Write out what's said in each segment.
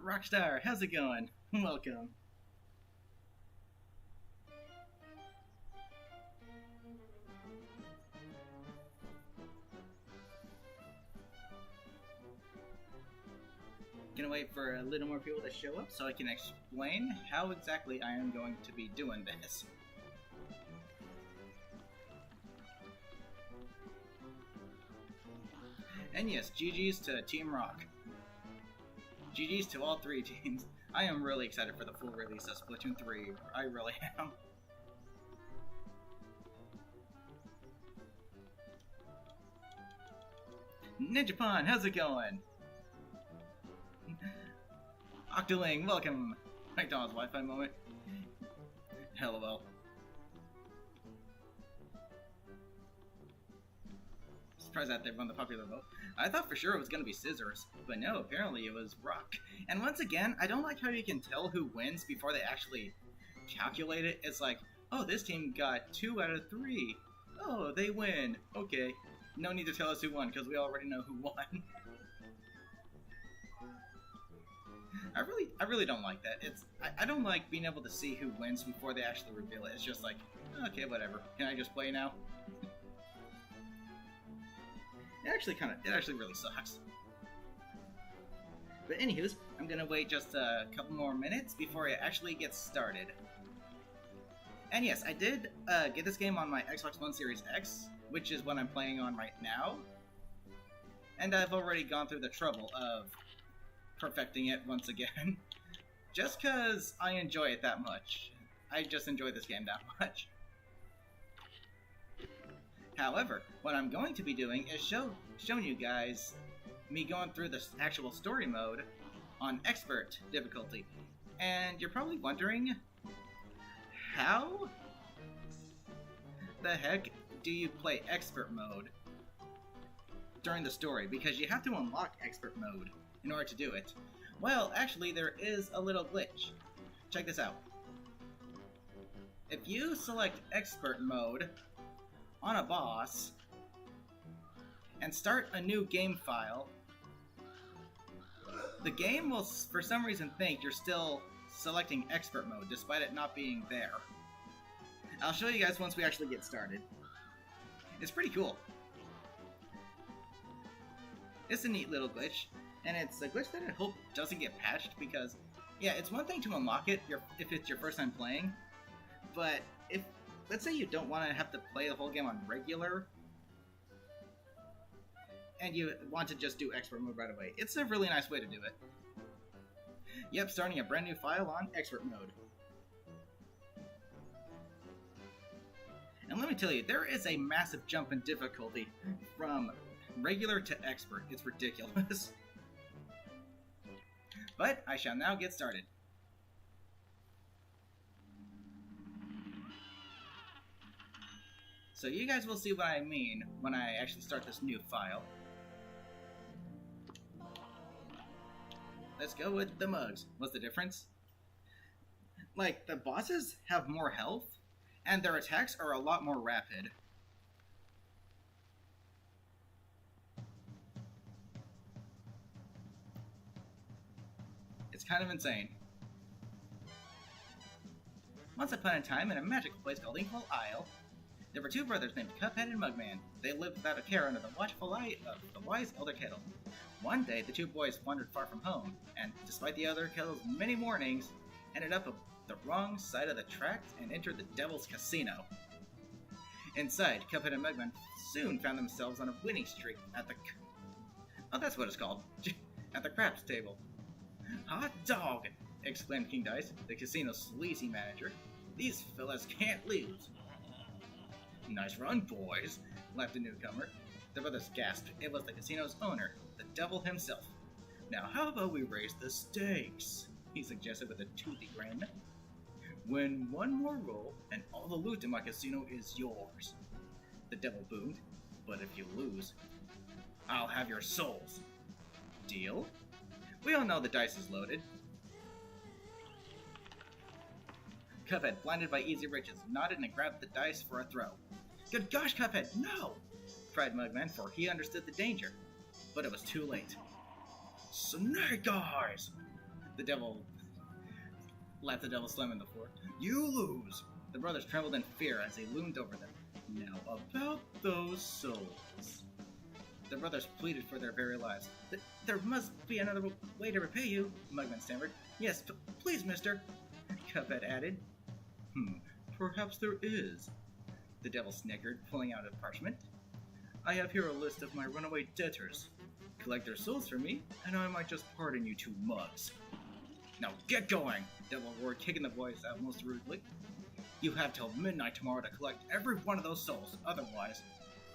Rockstar, how's it going? Welcome. Gonna wait for a little more people to show up so I can explain how exactly I am going to be doing this. And yes, GG's to Team Rock. GG's to all three teams. I am really excited for the full release of Splatoon 3. I really am. Ninjapon, how's it going? Octoling, welcome! McDonald's Wi-Fi moment. LOL. Surprised that they won the popular vote. I thought for sure it was gonna be Scissors, but no, apparently it was Rock. And once again, I don't like how you can tell who wins before they actually calculate it. It's like, oh, this team got 2 out of 3. Oh, they win. Okay. No need to tell us who won, because we already know who won. I really don't like that. I don't like being able to see who wins before they actually reveal it. It's just like, okay, whatever. Can I just play now? It actually really sucks. But anywho's, I'm gonna wait just a couple more minutes before it actually gets started. And yes, I did get this game on my Xbox One Series X, which is what I'm playing on right now. And I've already gone through the trouble of perfecting it once again. Just because I enjoy it that much. I just enjoy this game that much. However, what I'm going to be doing is showing you guys me going through the actual story mode on expert difficulty. And you're probably wondering, how the heck do you play expert mode during the story? Because you have to unlock expert mode in order to do it. Well, actually, there is a little glitch. Check this out. If you select expert mode on a boss and start a new game file, the game will for some reason think you're still selecting expert mode despite it not being there. I'll show you guys once we actually get started. It's pretty cool. It's a neat little glitch, and it's a glitch that I hope doesn't get patched because, yeah, it's one thing to unlock it if it's your first time playing, but if, let's say you don't want to have to play the whole game on regular, and you want to just do expert mode right away, it's a really nice way to do it. Yep, starting a brand new file on expert mode. And let me tell you, there is a massive jump in difficulty from regular to expert. It's ridiculous. But I shall now get started. So you guys will see what I mean when I actually start this new file. Let's go with the mugs. What's the difference? Like, the bosses have more health, and their attacks are a lot more rapid. It's kind of insane. Once upon a time, in a magical place called Inkful Isle, there were two brothers named Cuphead and Mugman. They lived without a care under the watchful eye of the wise Elder Kettle. One day, the two boys wandered far from home, and despite the Elder Kettle's many warnings, ended up on the wrong side of the tracks and entered the Devil's Casino. Inside, Cuphead and Mugman soon found themselves on a winning streak at the... Oh, that's what it's called. At the craps table. "Hot dog!" exclaimed King Dice, the casino's sleazy manager. "These fellas can't lose." "Nice run, boys," laughed the newcomer. The brothers gasped. It was the casino's owner, the devil himself. "Now how about we raise the stakes?" he suggested with a toothy grin. "Win one more roll, and all the loot in my casino is yours." The devil boomed. "But if you lose, I'll have your souls. Deal?" We all know the dice is loaded. Cuphead, blinded by easy riches, nodded and grabbed the dice for a throw. "Good gosh, Cuphead, no!" cried Mugman, for he understood the danger. But it was too late. "Snake Eyes!" The devil left the devil slam on the floor. You lose! The brothers trembled in fear as he loomed over them. Now about those souls. The brothers pleaded for their very lives. There must be another way to repay you, Mugman stammered. Yes, please, mister, Cuphead added. Perhaps there is, the devil snickered, pulling out a parchment. I have here a list of my runaway debtors. Collect their souls for me, and I might just pardon you two mugs. Now get going, the devil roared, kicking the boys out most rudely. You have till midnight tomorrow to collect every one of those souls, otherwise,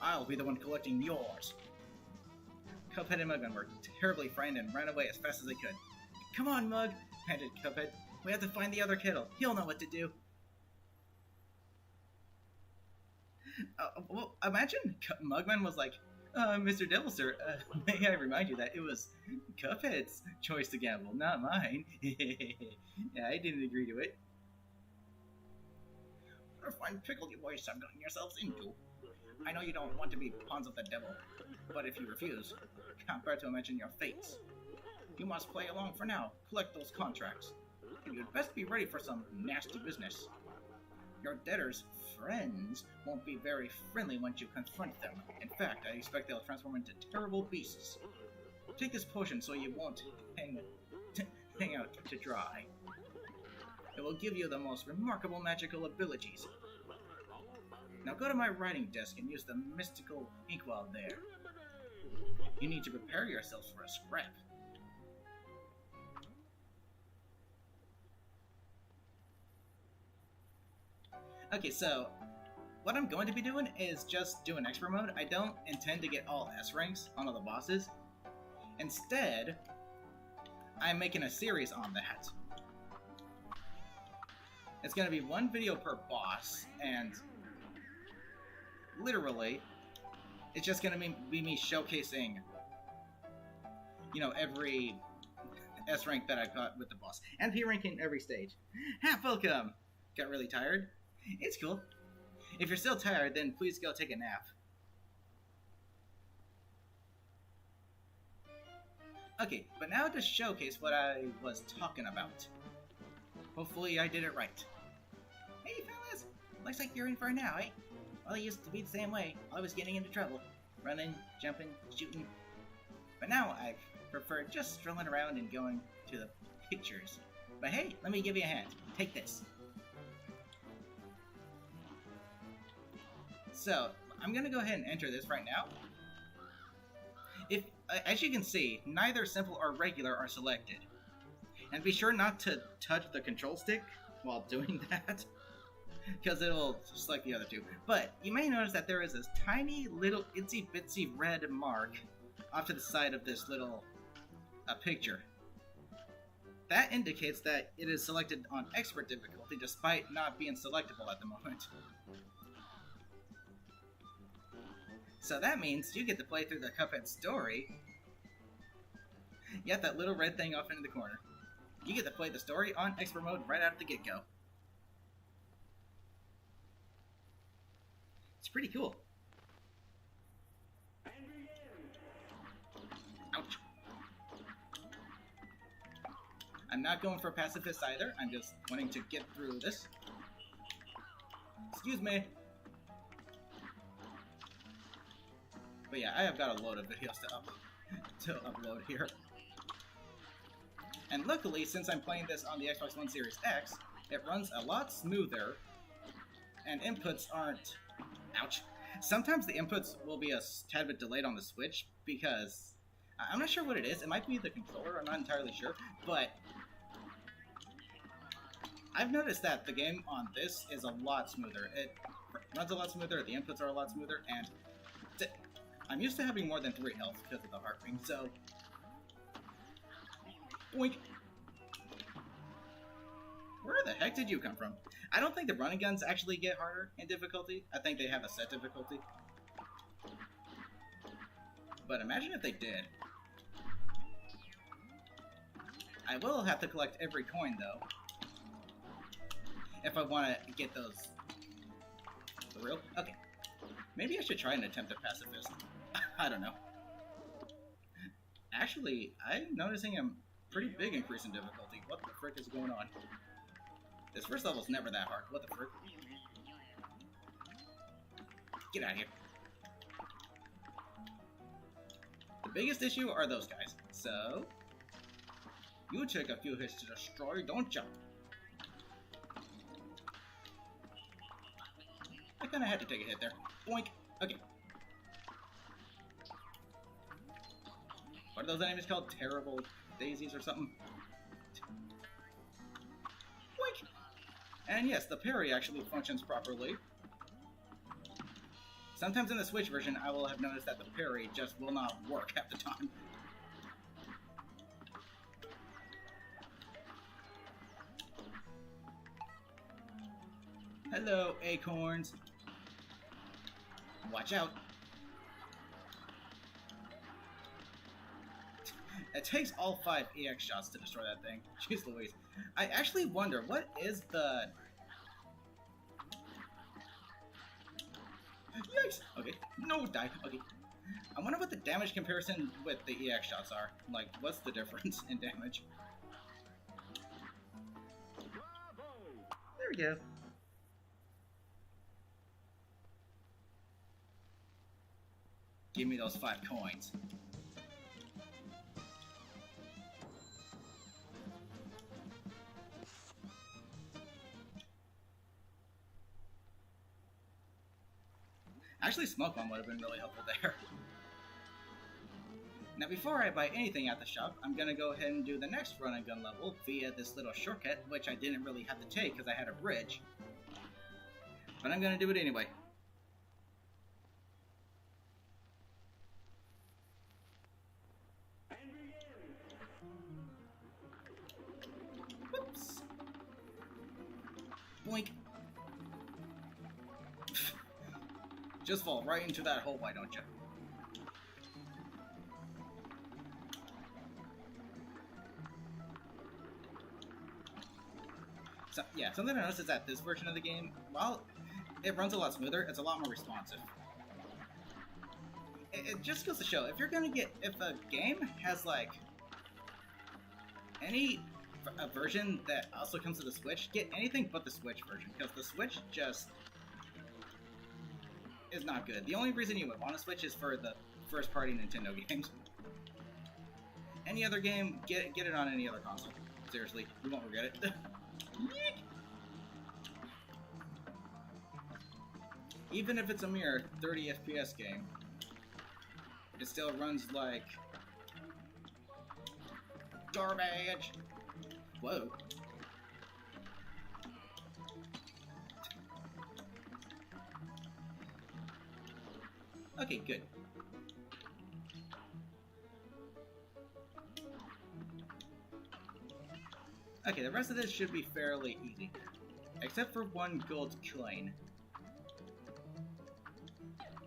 I'll be the one collecting yours. Cuphead and Mugman were terribly frightened and ran away as fast as they could. Come on, Mug, panted Cuphead. We have to find the other kettle. He'll know what to do. Well, imagine Mugman was like, Mr. Devil, sir, may I remind you that it was Cuphead's choice to gamble, not mine. Yeah, I didn't agree to it. What a fine pickle you boys have gotten yourselves into. I know you don't want to be pawns of the devil, but if you refuse, can't bear to imagine your fates. You must play along for now, collect those contracts, and you'd best be ready for some nasty business. Your debtors' friends won't be very friendly once you confront them. In fact, I expect they'll transform into terrible beasts. Take this potion so you won't hang out to dry. It will give you the most remarkable magical abilities. Now go to my writing desk and use the mystical inkwell there. You need to prepare yourselves for a scrap. Okay, so what I'm going to be doing is just doing expert mode. I don't intend to get all S ranks on all the bosses. Instead, I'm making a series on that. It's going to be one video per boss, and literally, it's just going to be me showcasing, you know, every S rank that I got with the boss, and P ranking every stage. Welcome! Got really tired? It's cool. If you're still tired, then please go take a nap. Okay, but now to showcase what I was talking about. Hopefully I did it right. Hey fellas, looks like you're in for it now, eh? Well, I used to be the same way. I was getting into trouble. Running, jumping, shooting. But now I prefer just strolling around and going to the pictures. But hey, let me give you a hand. Take this. So, I'm going to go ahead and enter this right now. As you can see, neither simple or regular are selected. And be sure not to touch the control stick while doing that, because it'll select the other two. But you may notice that there is this tiny little itsy bitsy red mark off to the side of this little picture. That indicates that it is selected on expert difficulty despite not being selectable at the moment. So that means you get to play through the Cuphead story. You got that little red thing off into the corner. You get to play the story on expert mode right out of the get-go. It's pretty cool. Ouch. I'm not going for pacifist either. I'm just wanting to get through this. Excuse me. But yeah, I have got a load of videos to upload here. And luckily, since I'm playing this on the Xbox One Series X, it runs a lot smoother, and inputs aren't... Ouch. Sometimes the inputs will be a tad bit delayed on the Switch, because... I'm not sure what it is. It might be the controller, I'm not entirely sure, but... I've noticed that the game on this is a lot smoother. It runs a lot smoother, the inputs are a lot smoother, and... I'm used to having more than 3 health because of the heart ring, so... Boink! Where the heck did you come from? I don't think the running guns actually get harder in difficulty. I think they have a set difficulty. But imagine if they did. I will have to collect every coin, though. If I want to get those... For real? Okay. Maybe I should try and attempt a pacifist. I don't know. Actually, I'm noticing I'm pretty big increase in difficulty. What the frick is going on? This first level's never that hard. What the frick? Get out of here. The biggest issue are those guys. So, you take a few hits to destroy, don't you? I kinda had to take a hit there. Boink. Okay. What are those enemies called? Terrible daisies or something? Boink. And yes, the parry actually functions properly. Sometimes in the Switch version, I will have noticed that the parry just will not work half the time. Hello, acorns. Watch out. It takes all 5 EX shots to destroy that thing. Jeez Louise. I actually wonder, what is the... Yikes! Okay, no, die. Okay. I wonder what the damage comparison with the EX shots are. Like, what's the difference in damage? There we go. Give me those 5 coins. Actually, Smoke Bomb would have been really helpful there. Now, before I buy anything at the shop, I'm gonna go ahead and do the next run and gun level via this little shortcut, which I didn't really have to take because I had a bridge. But I'm gonna do it anyway. Whoops. Boink. Just fall right into that hole, why don't you? So, yeah, something I noticed is that this version of the game, while it runs a lot smoother, it's a lot more responsive. It just goes to show, if you're gonna get, if a game has like a version that also comes to the Switch, get anything but the Switch version, because the Switch just is not good. The only reason you would want to Switch is for the first-party Nintendo games. Any other game, get it on any other console. Seriously, you won't regret it. Even if it's a mere 30 FPS game, it still runs like garbage. Whoa. Okay, good. Okay, the rest of this should be fairly easy. Except for one gold coin.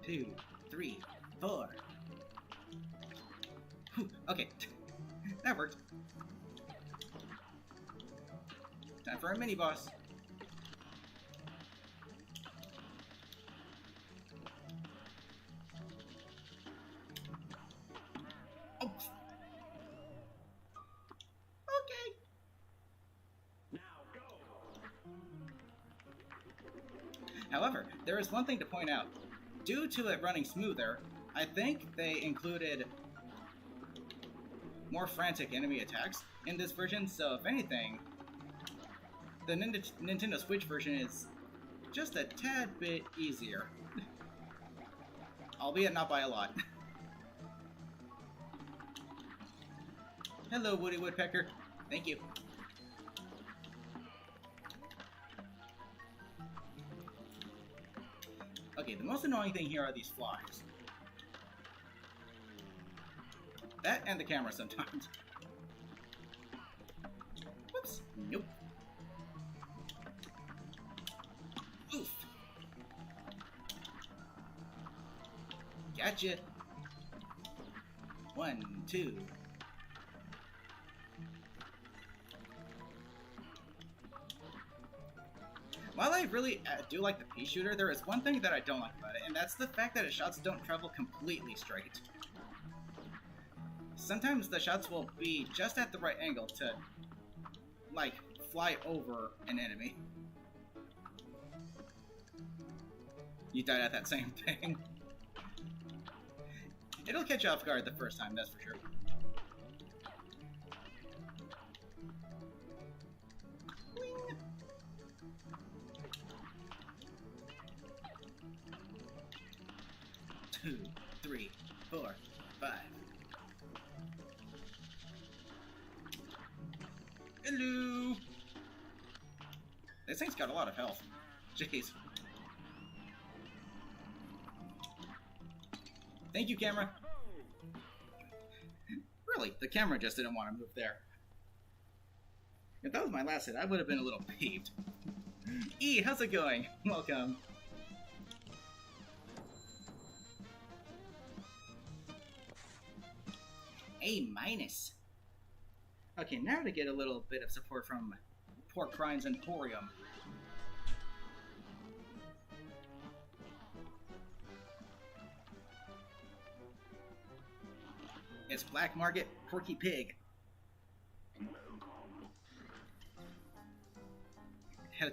2, 3, 4. Whew, okay, that worked. Time for a mini boss. Oh. Okay. Now go. However, there is one thing to point out. Due to it running smoother, I think they included more frantic enemy attacks in this version, so if anything, the Nintendo Switch version is just a tad bit easier. Albeit not by a lot. Hello, Woody Woodpecker. Thank you. Okay, the most annoying thing here are these flies. That and the camera sometimes. Whoops. Nope. Oof. Gotcha. 1, 2. While I really do like the pea shooter, there is one thing that I don't like about it, and that's the fact that its shots don't travel completely straight. Sometimes the shots will be just at the right angle to, like, fly over an enemy. You died at that same thing. It'll catch you off guard the first time, that's for sure. Wing. 2, 3, 4, 5. Hello! This thing's got a lot of health. Jeez. Thank you, camera. Really, the camera just didn't want to move there. If that was my last hit, I would have been a little peeved. E, how's it going? Welcome. A minus. Okay, now to get a little bit of support from Pork Rinds Emporium. It's Black Market Porky Pig. Have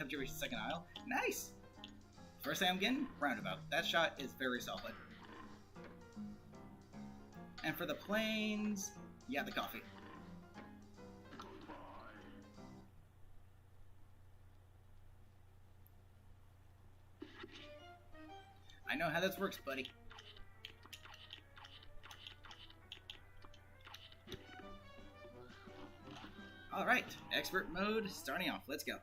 you reached the second aisle? Nice! First thing I'm getting? Roundabout. That shot is very solid. And for the planes, yeah, the coffee. I know how this works, buddy. Alright, expert mode, starting off. Let's go.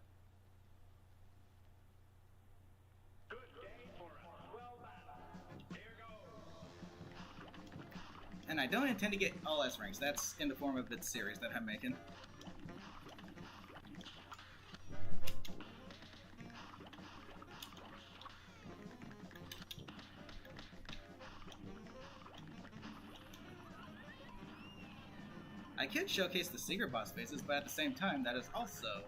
And I don't intend to get all S ranks. That's in the form of its series that I'm making. I could showcase the secret boss phases, but at the same time, that is also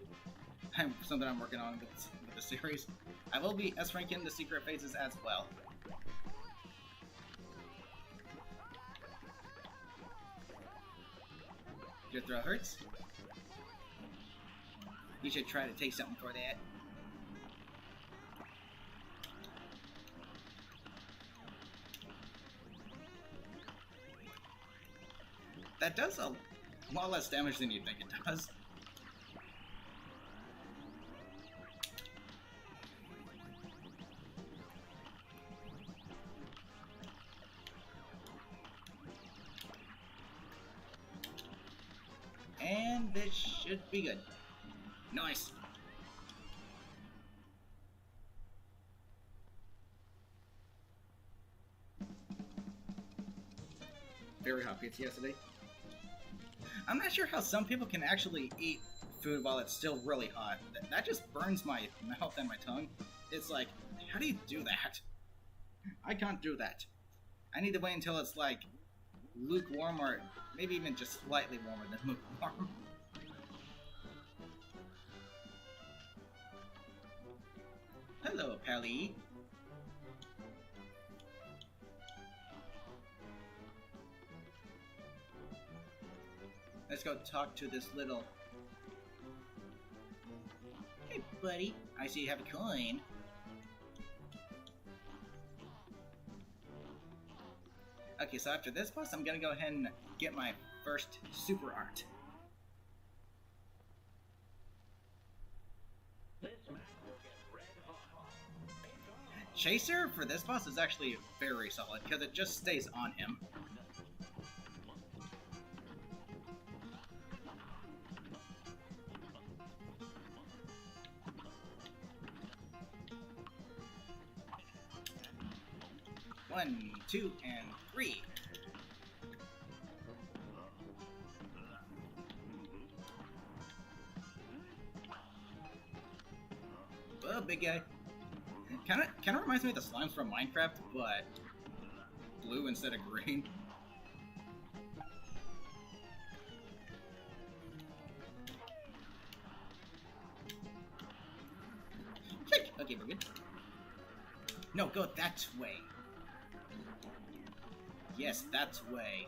something I'm working on with the series. I will be S-ranking the secret phases as well. Your throat hurts? You should try to take something for that. That does a lot less damage than you think it does. And this should be good. Nice. Very hot pizza yesterday. I'm not sure how some people can actually eat food while it's still really hot. That just burns my mouth and my tongue. It's like, how do you do that? I can't do that. I need to wait until it's like lukewarm or maybe even just slightly warmer than lukewarm. Hello, Pally. Let's go talk to this little... Hey, buddy. I see you have a coin. Okay, so after this boss, I'm gonna go ahead and get my first super art. Chaser for this boss is actually very solid because it just stays on him. One, 2, and 3. Whoa, big guy. Kind of reminds me of the slimes from Minecraft, but blue instead of green. Okay, we're good. No, go that way. Yes, that way.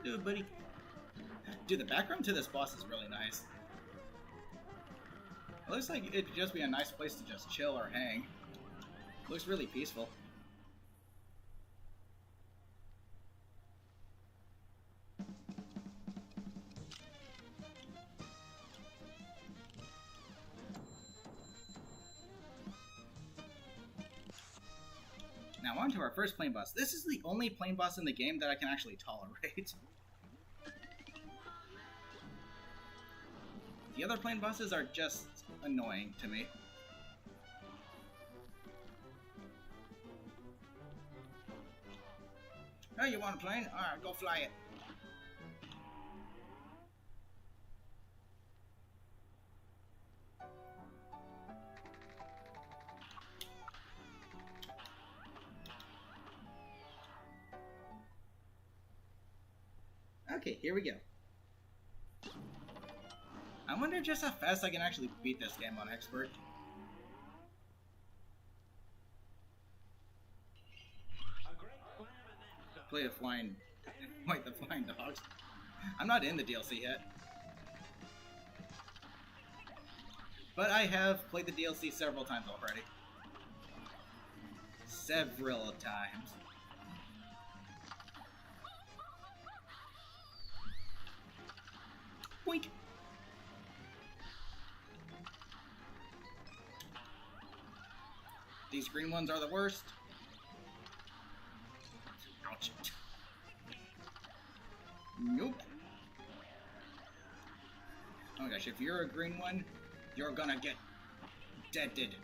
Do it, buddy. Dude, the background to this boss is really nice. It looks like it'd just be a nice place to just chill or hang. Looks really peaceful. Now on to our first plane boss. This is the only plane boss in the game that I can actually tolerate. The other plane bosses are just annoying to me. Oh, you want a plane? Alright, go fly it. Okay, here we go. I wonder just how fast I can actually beat this game on Expert. Play the flying... Wait, the flying dogs? I'm not in the DLC yet. But I have played the DLC several times already. Several times. Boink! These green ones are the worst. Ouch. Nope. Oh my gosh, if you're a green one, you're gonna get deaded.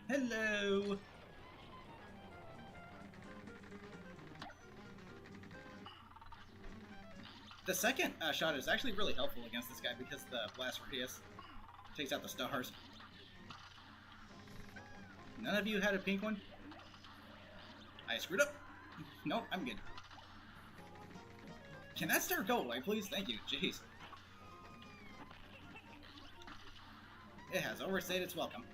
Hello! The second shot is actually really helpful against this guy because the blast radius takes out the stars. None of you had a pink one? I screwed up. Nope, I'm good. Can that star go away, please? Thank you. Jeez. It has overstayed its welcome.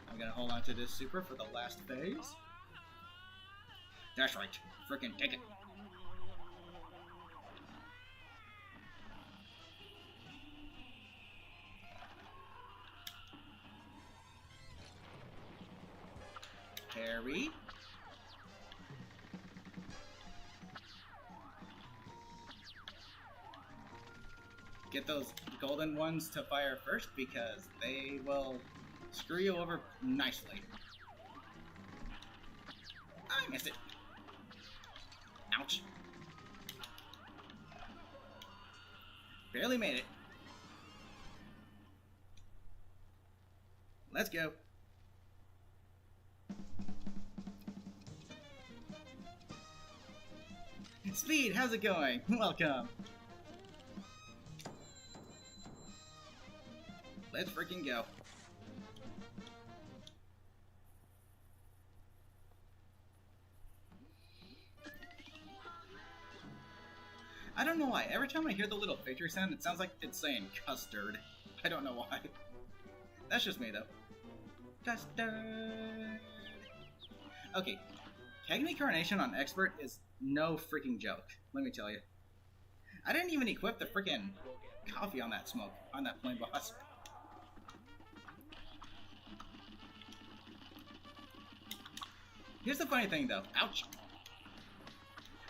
I'm gonna hold on to this super for the last phase. That's right. Frickin' take it. Harry. Get those golden ones to fire first because they will screw you over nicely. I missed it. Ouch. Barely made it. Let's go. Speed, how's it going? Welcome. Let's freaking go. I don't know why. Every time I hear the little picture sound, it sounds like it's saying custard. I don't know why. That's just me, though. Custard. Okay. Kegni Carnation on Expert is no freaking joke, let me tell you. I didn't even equip the freaking coffee on that smoke, on that plane boss. Here's the funny thing, though. Ouch.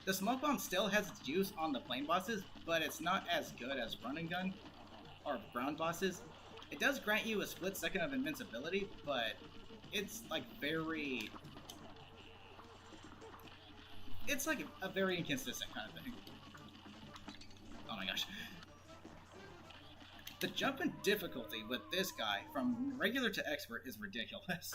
The smoke bomb still has its use on the plane bosses, but it's not as good as run and gun or ground bosses. It does grant you a split second of invincibility, but it's like very... It's like a very inconsistent kind of thing. Oh my gosh. The jump in difficulty with this guy from regular to expert is ridiculous.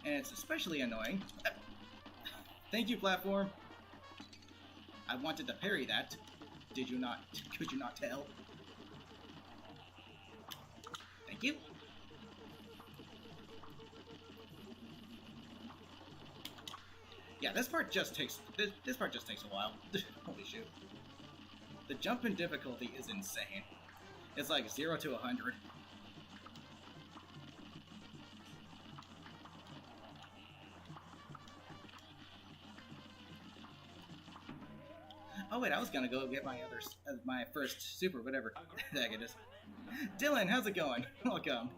And it's especially annoying. Thank you, platform. I wanted to parry that. Did you not? Could you not tell? Thank you. Yeah, this part just takes this part just takes a while. Holy shoot. The jump in difficulty is insane. It's like 0 to 100. Oh wait, I was gonna go get my my first super, whatever the heck it is. Dylan, how's it going? Welcome.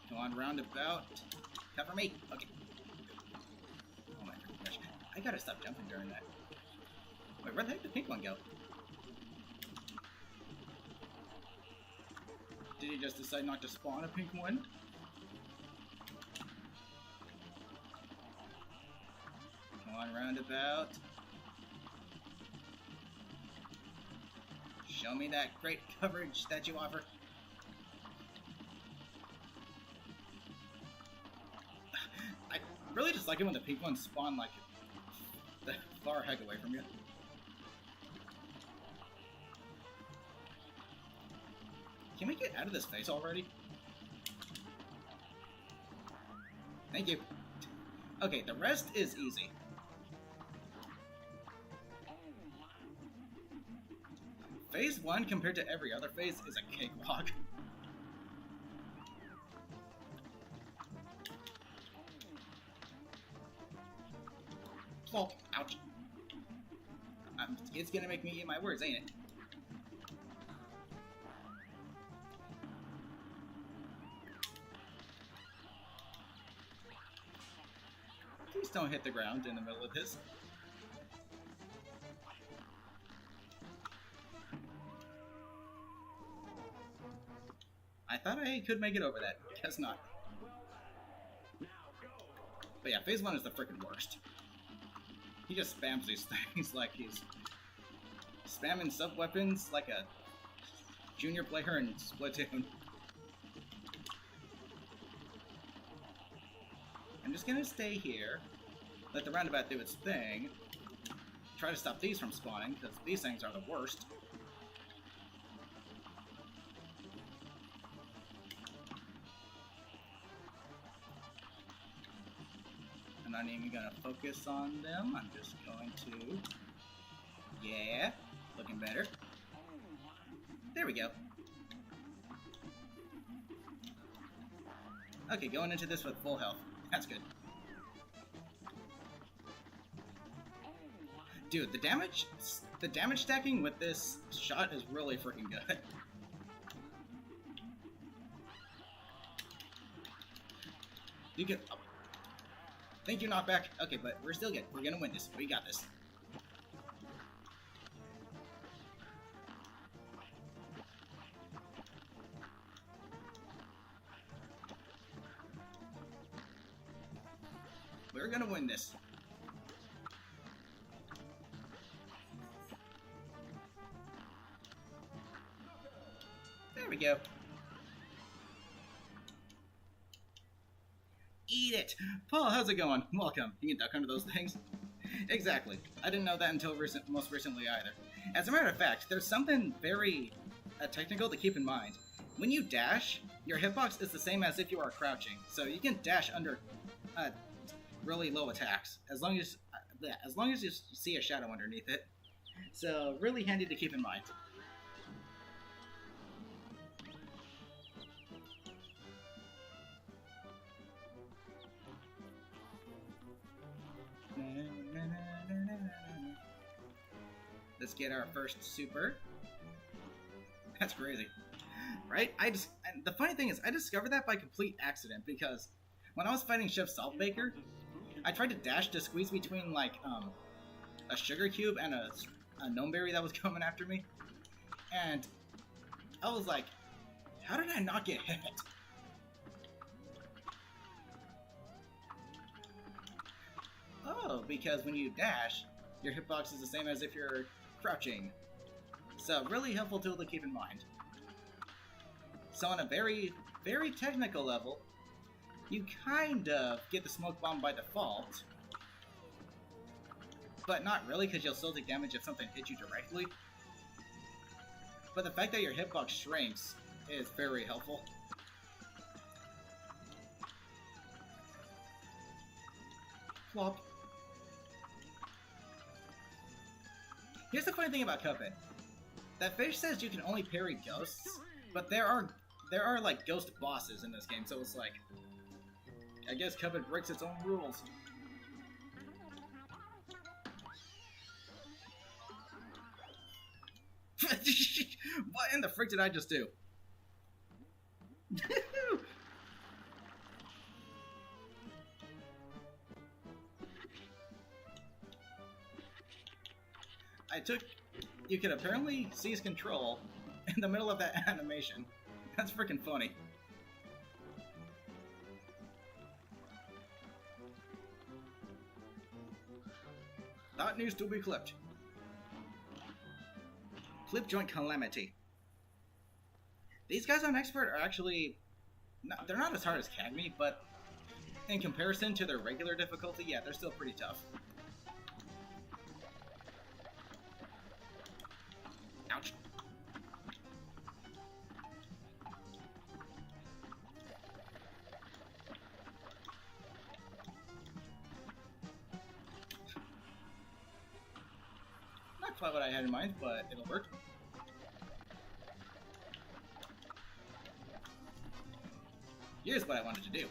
Come on, roundabout. Cover me. Okay. Oh my gosh. I gotta stop jumping during that. Wait, where the heck did the pink one go? Did he just decide not to spawn a pink one? Come on, roundabout. Show me that great coverage that you offer. I really just like it when the pink ones spawn like the far heck away from you. Can we get out of this face already? Thank you. Okay, the rest is easy. Phase 1 compared to every other phase is a cakewalk. Plop. Ouch. It's gonna make me eat my words, ain't it? Please don't hit the ground in the middle of this. I thought I could make it over that. Guess not. But yeah, phase 1 is the freaking worst. He just spams these things like he's spamming sub-weapons like a junior player in Splatoon. I'm just gonna stay here, let the roundabout do its thing, try to stop these from spawning, because these things are the worst. I'm not even gonna focus on them, I'm just going to... Yeah, looking better. There we go. Okay, going into this with full health. That's good. Dude, the damage stacking with this shot is really freaking good. You can... Oh. Think you're not back? Okay, but we're still good. We're gonna win this. We got this. We're gonna win this. There we go. Eat it! Paul, how's it going? Welcome. You can duck under those things. Exactly. I didn't know that until most recently either. As a matter of fact, there's something very technical to keep in mind. When you dash, your hitbox is the same as if you are crouching, so you can dash under really low attacks as long as you see a shadow underneath it. So really handy to keep in mind. Let's get our first super. That's crazy, right? The funny thing is, I discovered that by complete accident because when I was fighting Chef Saltbaker, I tried to dash to squeeze between like a sugar cube and a gnome berry that was coming after me, and I was like, how did I not get hit? Oh, because when you dash, your hitbox is the same as if you're crouching. So, really helpful tool to keep in mind. So on a very, very technical level, you kind of get the smoke bomb by default, but not really, because you'll still take damage if something hits you directly. but the fact that your hitbox shrinks is very helpful. Plop. Here's the funny thing about Cuphead. That fish says you can only parry ghosts, but there are like ghost bosses in this game, so it's like, I guess Cuphead breaks its own rules. What in the frick did I just do? You can apparently seize control in the middle of that animation. That's freaking funny. That needs to be clipped. Clip joint calamity. These guys on Expert are actually... they're not as hard as Cagney, but in comparison to their regular difficulty, yeah, they're still pretty tough. Ouch. Not quite what I had in mind, but it'll work. Here's what I wanted to do.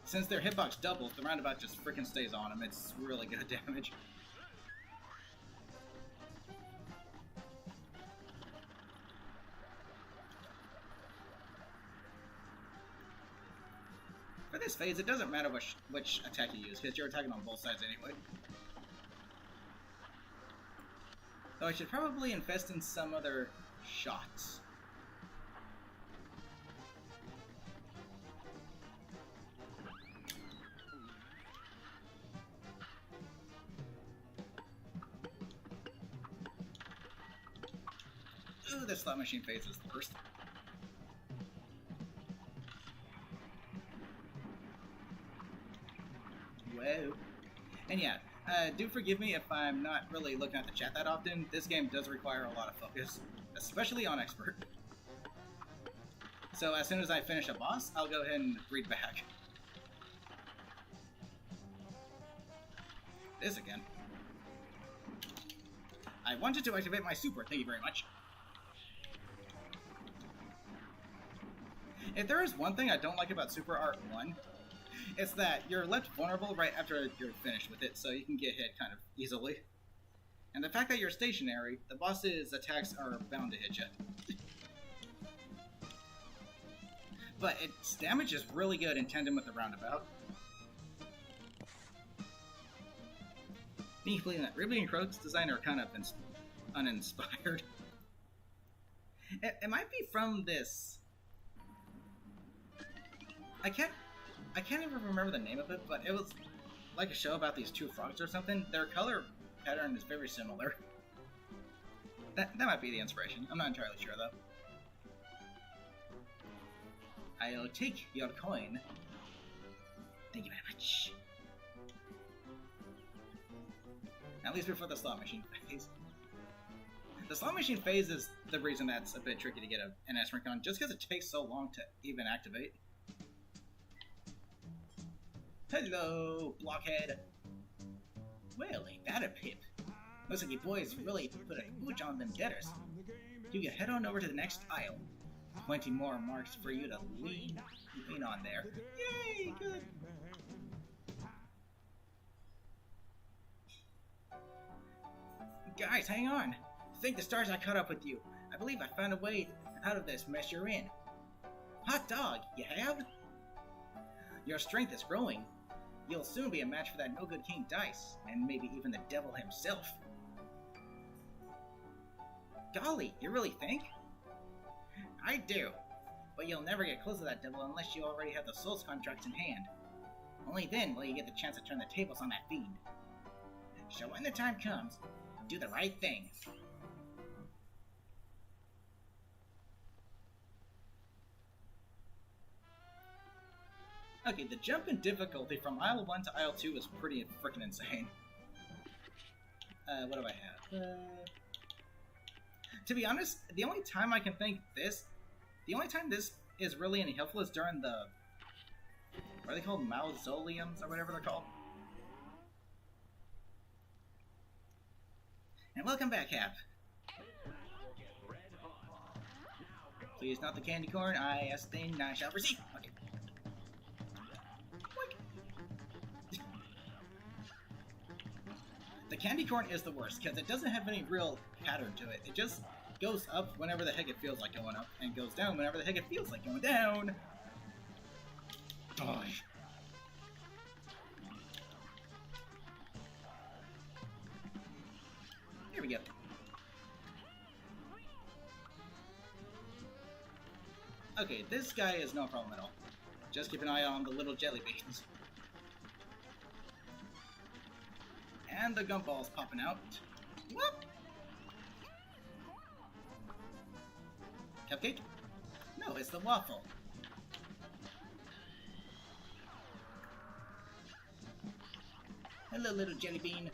Since their hitbox doubles, the roundabout just freaking stays on them. It's really good damage. For this phase, it doesn't matter which attack you use, because you're attacking on both sides anyway. Though I should probably invest in some other shots. Ooh, the slot machine phase is the worst. Whoa. And yeah, do forgive me if I'm not really looking at the chat that often. This game does require a lot of focus, especially on Expert. So as soon as I finish a boss, I'll go ahead and read back. This again. I wanted to activate my super, thank you very much. If there is one thing I don't like about Super Art 1, it's that you're left vulnerable right after you're finished with it, so you can get hit kind of easily. And the fact that you're stationary, the boss's attacks are bound to hit you. But its damage is really good in tandem with the roundabout. Me feeling that Ridley and Crow's design are kind of uninspired. It might be from this... I can't even remember the name of it, but it was like a show about these two frogs or something. Their color pattern is very similar. That might be the inspiration. I'm not entirely sure, though. I'll take your coin. Thank you very much. At least before the slot machine phase. The slot machine phase is the reason that's a bit tricky to get an S rank on, just because it takes so long to even activate. Hello, blockhead. Well, ain't that a pip? Looks like you boys really put a hooch on them debtors. You can head on over to the next aisle. Plenty more marks for you to lean on there. Yay, good. Guys, hang on. Thank the stars I caught up with you. I believe I found a way out of this mess you're in. Hot dog, you have? Your strength is growing. You'll soon be a match for that no-good King Dice, and maybe even the devil himself. Golly, you really think? I do, but you'll never get close to that devil unless you already have the Souls contracts in hand. Only then will you get the chance to turn the tables on that fiend. So when the time comes, do the right thing. Okay, the jump in difficulty from Aisle 1 to Aisle 2 is pretty freaking insane. What do I have? To be honest, the only time I can think this... The only time this is really any helpful is during the... What are they called? Mausoleums, or whatever they're called? And welcome back, Hap. Please, not the candy corn. I asked thing, I shall receive. Okay. The candy corn is the worst, because it doesn't have any real pattern to it. It just goes up whenever the heck it feels like going up, and goes down whenever the heck it feels like going down. Oh. Here we go. Okay, this guy is no problem at all. Just keep an eye on the little jelly beans. And the gumball's popping out. Whoop! Cupcake? No, it's the waffle. Hello, little jelly bean.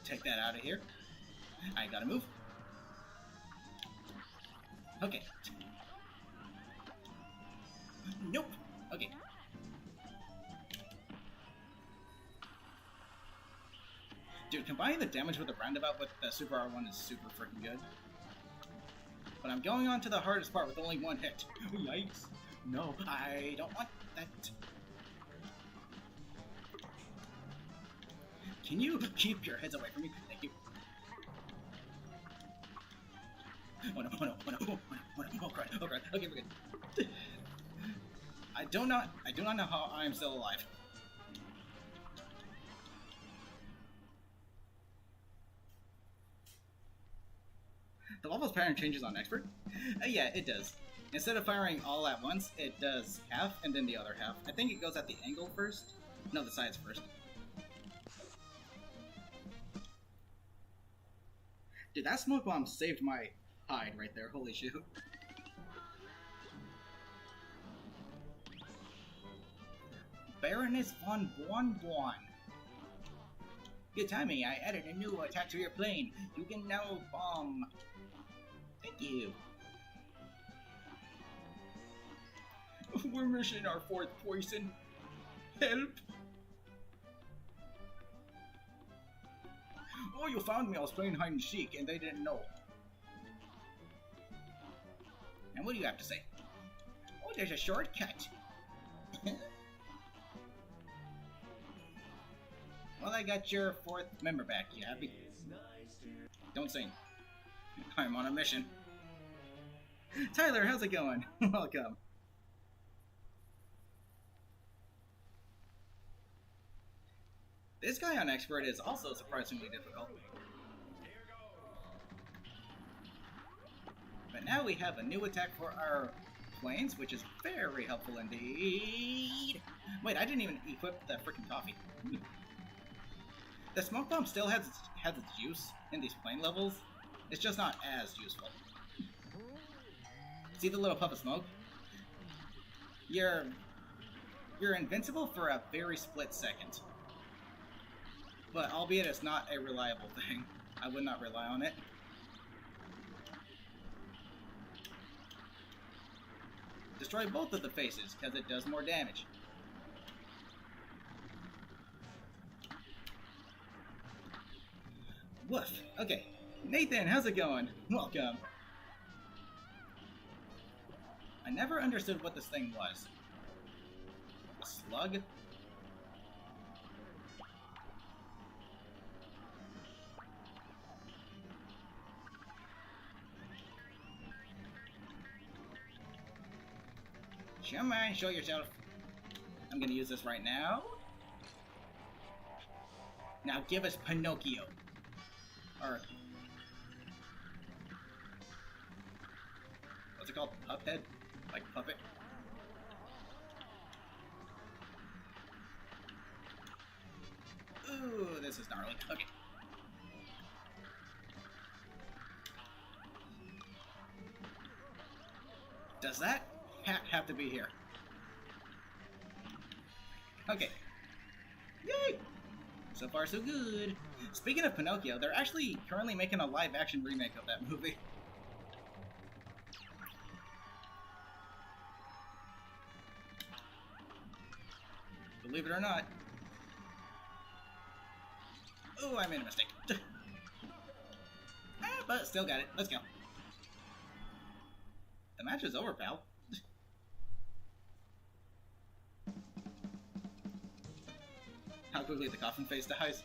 Take that out of here. I gotta move. Okay. Nope. Okay. Dude, combining the damage with the roundabout with the Super R1 is super freaking good. But I'm going on to the hardest part with only one hit. Yikes. No, I don't want that. Can you keep your heads away from me? Thank you. Oh no, oh no, oh no, oh no, oh no, oh crap, oh crap. Okay, we're good. I do not know how I am still alive. The waffle's pattern changes on expert? Yeah, it does. Instead of firing all at once, it does half and then the other half. I think it goes at the angle first. No, the sides first. Dude, that smoke bomb saved my hide right there. Holy shit. Baroness von Bonbon. Good timing. I added a new attack to your plane. You can now bomb. Thank you. We're missing our fourth poison. Help! Oh, you found me. I was playing hide and seek, and they didn't know. And what do you have to say? Oh, there's a shortcut. Well, I got your fourth member back. You happy? Don't sing. I'm on a mission. Tyler, how's it going? Welcome. This guy on Expert is also surprisingly difficult. But now we have a new attack for our planes, which is very helpful indeed. Wait, I didn't even equip the freaking coffee. The smoke bomb still has its use in these plane levels. It's just not as useful. See the little puff of smoke? You're invincible for a very split second. But albeit it's not a reliable thing. I would not rely on it. Destroy both of the faces, because it does more damage. Woof. Okay. Nathan, how's it going? Welcome. I never understood what this thing was. A slug? Come on, show yourself. I'm gonna use this right now. Now give us Pinocchio. Or... what's it called? Cuphead? Like puppet? Ooh, this is gnarly. Okay. Does that hat have to be here? Okay. Yay! So far, so good. Speaking of Pinocchio, they're actually currently making a live-action remake of that movie. Believe it or not. Oh, I made a mistake. But still got it. Let's go. The match is over, pal. How quickly the coffin face dies.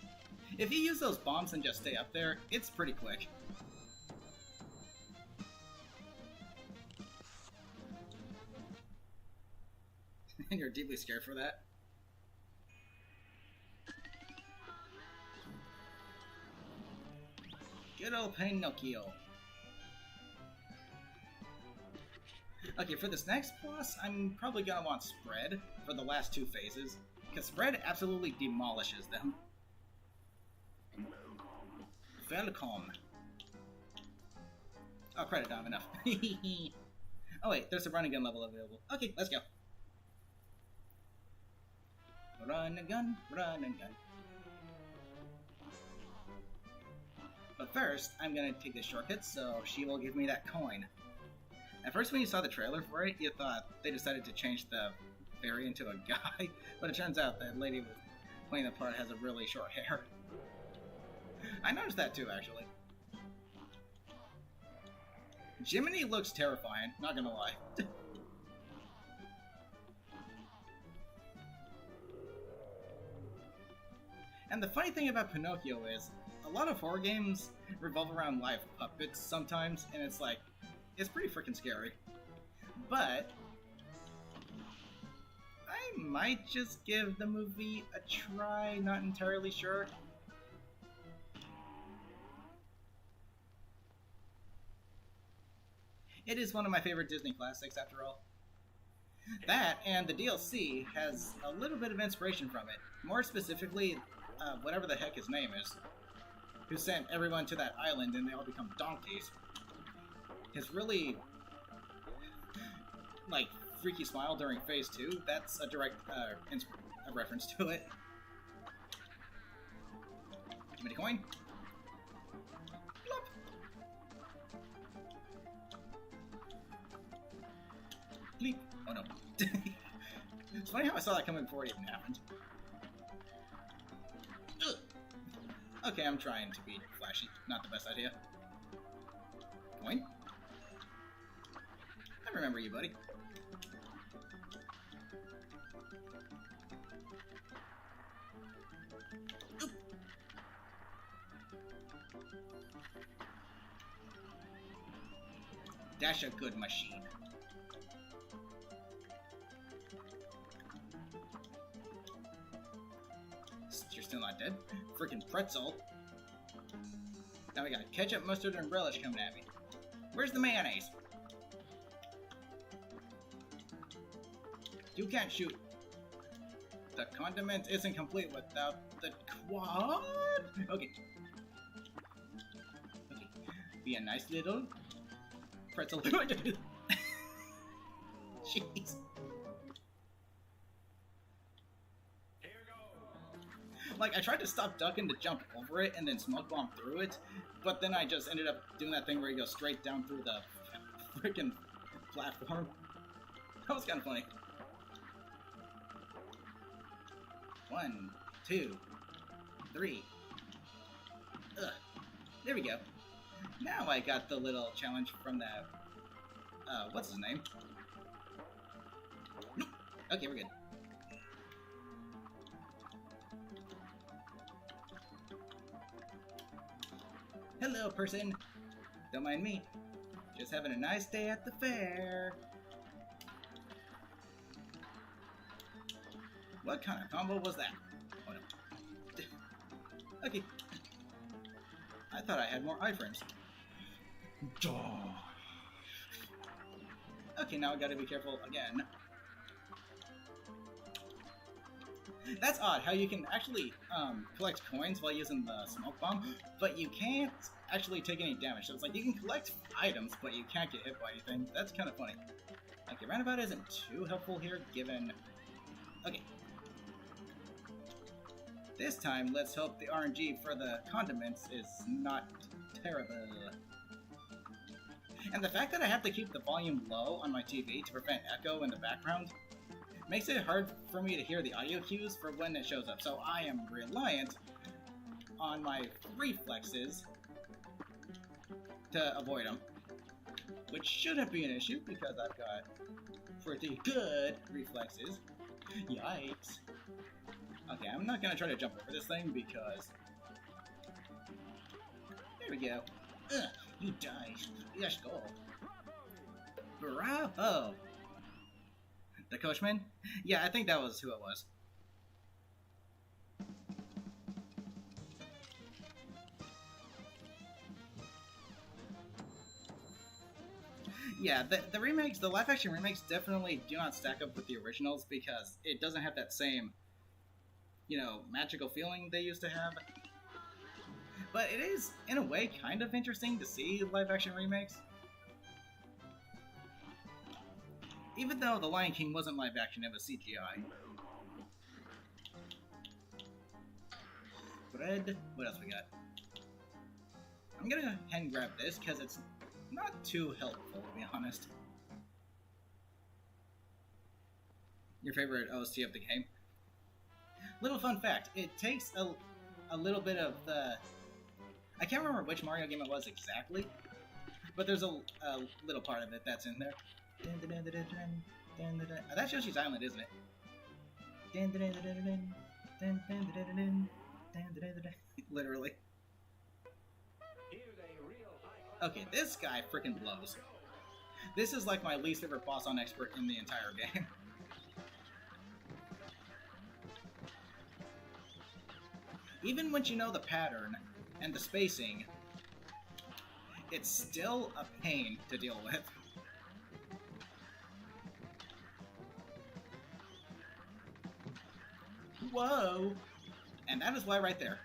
If you use those bombs and just stay up there, it's pretty quick. And you're deeply scared for that. Good old Pinocchio. Okay, for this next boss, I'm probably gonna want Spread for the last two phases, because Spread absolutely demolishes them. Welcome. Oh, credit not enough. Oh wait, there's a run and gun level available. Okay, let's go. Run and gun, run and gun. But first, I'm gonna take this shortcut so she will give me that coin. At first when you saw the trailer for it, you thought they decided to change the fairy into a guy, but it turns out that lady was playing the part has a really short hair. I noticed that too, actually. Jiminy looks terrifying, not gonna lie. And the funny thing about Pinocchio is, a lot of horror games revolve around live puppets sometimes, and it's like, it's pretty freaking scary. But I might just give the movie a try, not entirely sure. It is one of my favorite Disney classics, after all. That, and the DLC, has a little bit of inspiration from it. More specifically, whatever the heck his name is, who sent everyone to that island and they all become donkeys. His really, like, freaky smile during Phase 2, that's a direct a reference to it. Give me the coin. Plop. Bleep. Oh no. It's funny how I saw that coming before it even happened. Ugh. Okay, I'm trying to be flashy. Not the best idea. Coin? I remember you, buddy. Oop. That's a good machine. You're still not dead? Freaking pretzel. Now we got ketchup, mustard, and relish coming at me. Where's the mayonnaise? You can't shoot. The condiment isn't complete without the quad. Okay. Okay. Be a nice little pretzel. Jeez. Like, I tried to stop ducking to jump over it and then smoke bomb through it, but then I just ended up doing that thing where you go straight down through the freaking platform. That was kind of funny. 1, 2, 3. Ugh. There we go. Now I got the little challenge from that, what's his name? Nope. Okay, we're good. Hello, person. Don't mind me. Just having a nice day at the fair. What kind of combo was that? Oh no. Okay. I thought I had more iframes. Okay, now I gotta be careful again. That's odd, how you can actually collect coins while using the smoke bomb, but you can't actually take any damage. So it's like you can collect items, but you can't get hit by anything. That's kind of funny. Okay, roundabout isn't too helpful here, given... Okay. This time, let's hope the RNG for the condiments is not terrible. And the fact that I have to keep the volume low on my TV to prevent echo in the background makes it hard for me to hear the audio cues for when it shows up, so I am reliant on my reflexes to avoid them. Which shouldn't be an issue because I've got pretty good reflexes. Yikes. Okay, I'm not gonna try to jump over this thing because... There we go. Ugh, you died. Yes, go. Bravo! The coachman? Yeah, I think that was who it was. Yeah, the remakes, the live-action remakes definitely do not stack up with the originals because it doesn't have that same, you know, magical feeling they used to have. But it is, in a way, kind of interesting to see live-action remakes. Even though The Lion King wasn't live-action, it was CGI. Bread. What else we got? I'm gonna hand grab this because it's not too helpful, to be honest. Your favorite OST of the game? Little fun fact, it takes a little bit of the... I can't remember which Mario game it was exactly, but there's a little part of it that's in there. Oh, that's Yoshi's Island, isn't it? Literally. Okay, this guy freaking blows. This is like my least favorite boss on expert in the entire game. Even once you know the pattern and the spacing, it's still a pain to deal with. Whoa! And that is why right there.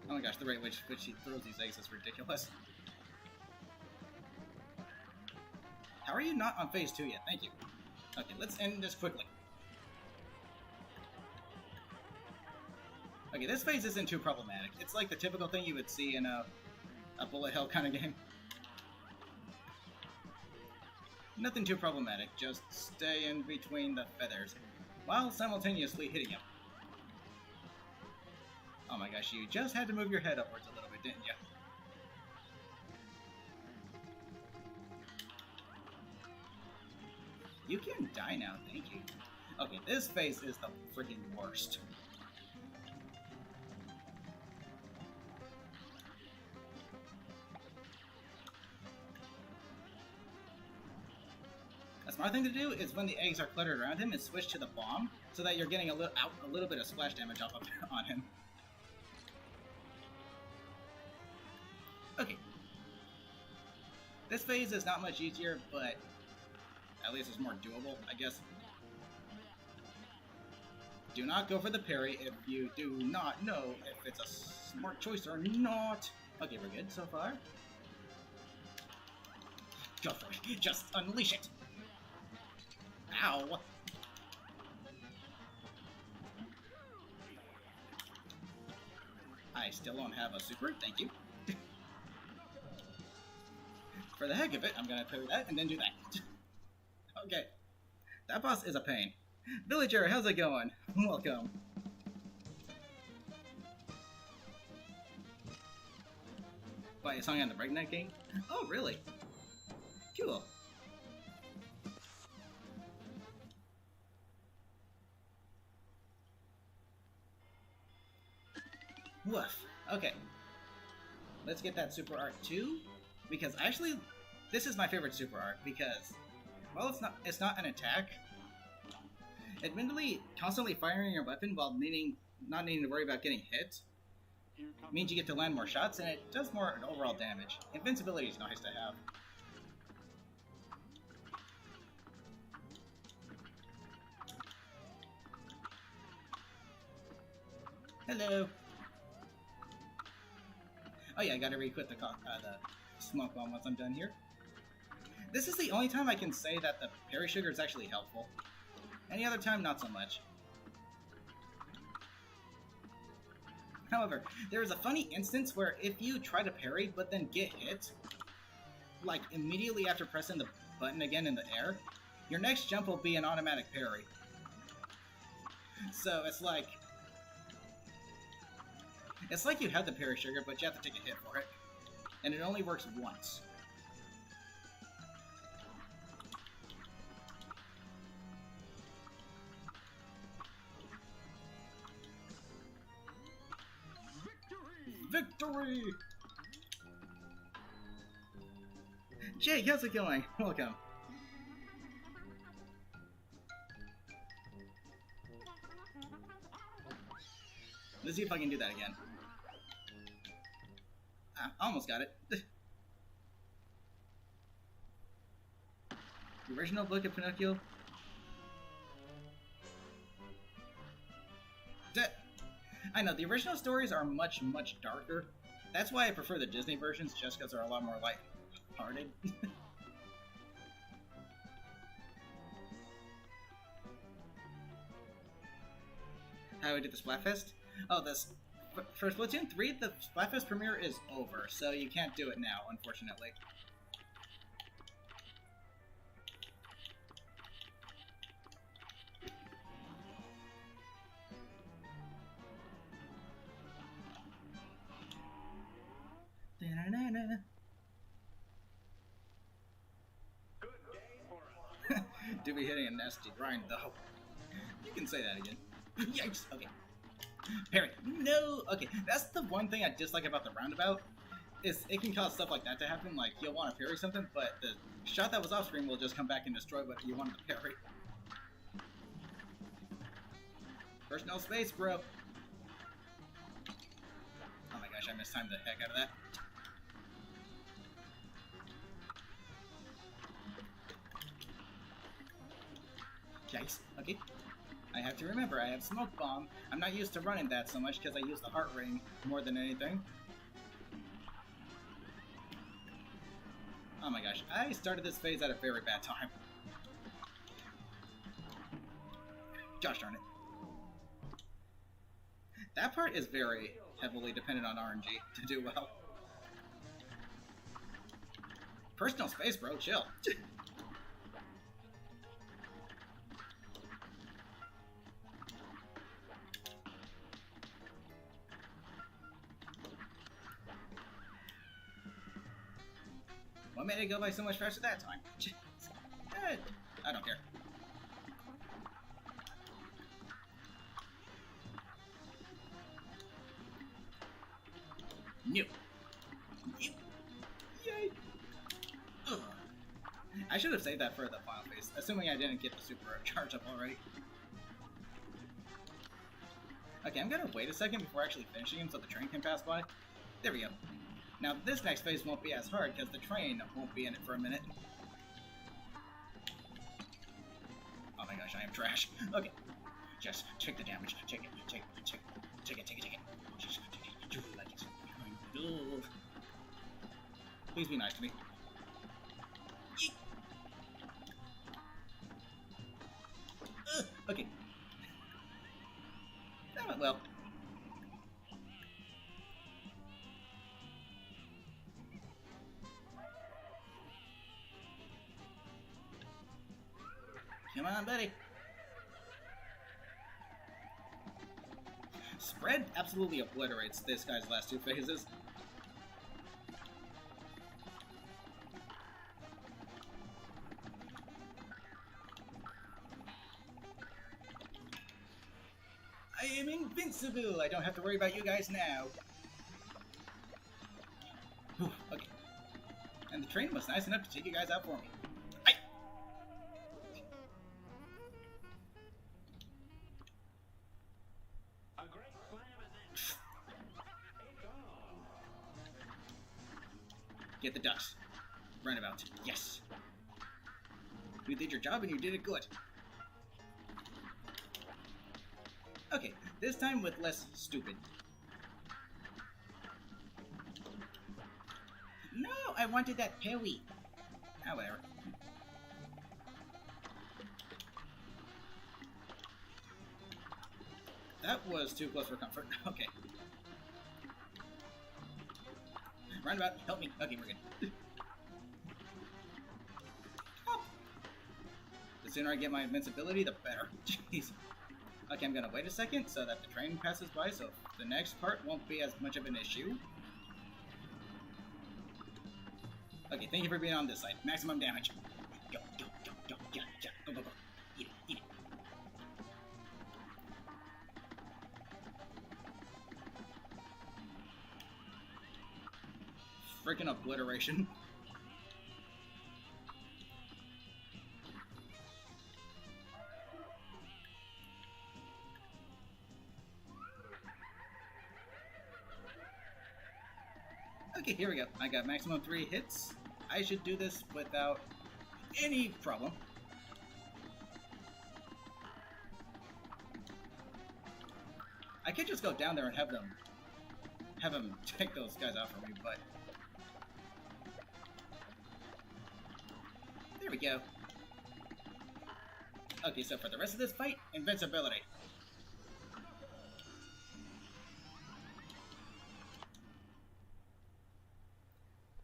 Oh my gosh, the rate which he throws these eggs is ridiculous. How are you not on phase 2 yet? Thank you. Okay, let's end this quickly. Okay, this phase isn't too problematic. It's like the typical thing you would see in a bullet hell kind of game. Nothing too problematic, just stay in between the feathers, while simultaneously hitting him. Oh my gosh, you just had to move your head upwards a little bit, didn't you? You can die now, thank you. Okay, this phase is the freaking worst. A smart thing to do is when the eggs are cluttered around him, is switch to the bomb, so that you're getting a little bit of splash damage off of on him. Okay. This phase is not much easier, but at least it's more doable, I guess. Do not go for the parry if you do not know if it's a smart choice or not. Okay, we're good so far. Go for it. Just unleash it. Ow. I still don't have a super, thank you. For the heck of it, I'm gonna do that and then do that. Okay. That boss is a pain. Villager, how's it going? Welcome. Why, a song on the Breakneck King? Oh, really? Cool. Woof. Okay. Let's get that super art too, because actually, this is my favorite super art because, well, it's not an attack. Admittedly, constantly firing your weapon while not needing to worry about getting hit means you get to land more shots, and it does more overall damage. Invincibility is nice to have. Hello. Oh yeah, I gotta re-equip the smoke bomb once I'm done here. This is the only time I can say that the parry sugar is actually helpful. Any other time, not so much. However, there is a funny instance where if you try to parry but then get hit, like immediately after pressing the button again in the air, your next jump will be an automatic parry. So it's like you have the parry sugar, but you have to take a hit for it. And it only works once. Victory! Jake, how's it going? Welcome. Let's see if I can do that again. I almost got it. The original book of Pinocchio. I know, the original stories are much, much darker. That's why I prefer the Disney versions, just because they're a lot more light-hearted. How do we do the Splatfest? Oh, for Splatoon 3, the Splatfest premiere is over, so you can't do it now, unfortunately. Do be hitting a nasty grind, though. You can say that again. Yikes! Okay. Parry. No! Okay, that's the one thing I dislike about the roundabout, is it can cause stuff like that to happen, like you'll want to parry something, but the shot that was off screen will just come back and destroy what you wanted to parry. Personal space, bro! Oh my gosh, I mistimed the heck out of that. Yikes. Okay. I have to remember, I have Smoke Bomb. I'm not used to running that so much because I use the Heart Ring more than anything. Oh my gosh, I started this phase at a very bad time. Gosh darn it. That part is very heavily dependent on RNG to do well. Personal space, bro, chill. What made it go by so much faster that time? I don't care. New. Yay! Ugh. I should have saved that for the final phase, assuming I didn't get the super charge up already. Okay, I'm gonna wait a second before actually finishing him so the train can pass by. There we go. Now, this next phase won't be as hard because the train won't be in it for a minute. Oh my gosh, I am trash. Okay. Just take the damage. Take it. Just take it. Do like it's going to. Please be nice to me. Okay. That went well. Come on, buddy. Spread absolutely obliterates this guy's last two phases. I am invincible! I don't have to worry about you guys now. Whew, okay. And the train was nice enough to take you guys out for me. Get the ducks. Runabout. Yes. You did your job and you did it good. Okay, this time with less stupid. No, I wanted that Pewy. Ah, whatever. That was too close for comfort. Okay. Roundabout, help me. Okay, we're good. Oh. The sooner I get my invincibility, the better. Jeez. Okay, I'm gonna wait a second so that the train passes by, so the next part won't be as much of an issue. Okay, thank you for being on this side. Maximum damage. Go, go, go, go, yeah, yeah, go, go, go. Eat it, eat it. Freaking obliteration. Okay, here we go. I got maximum 3 hits. I should do this without any problem. I could just go down there and have them take those guys out for me, but there we go. Okay, so for the rest of this fight, invincibility.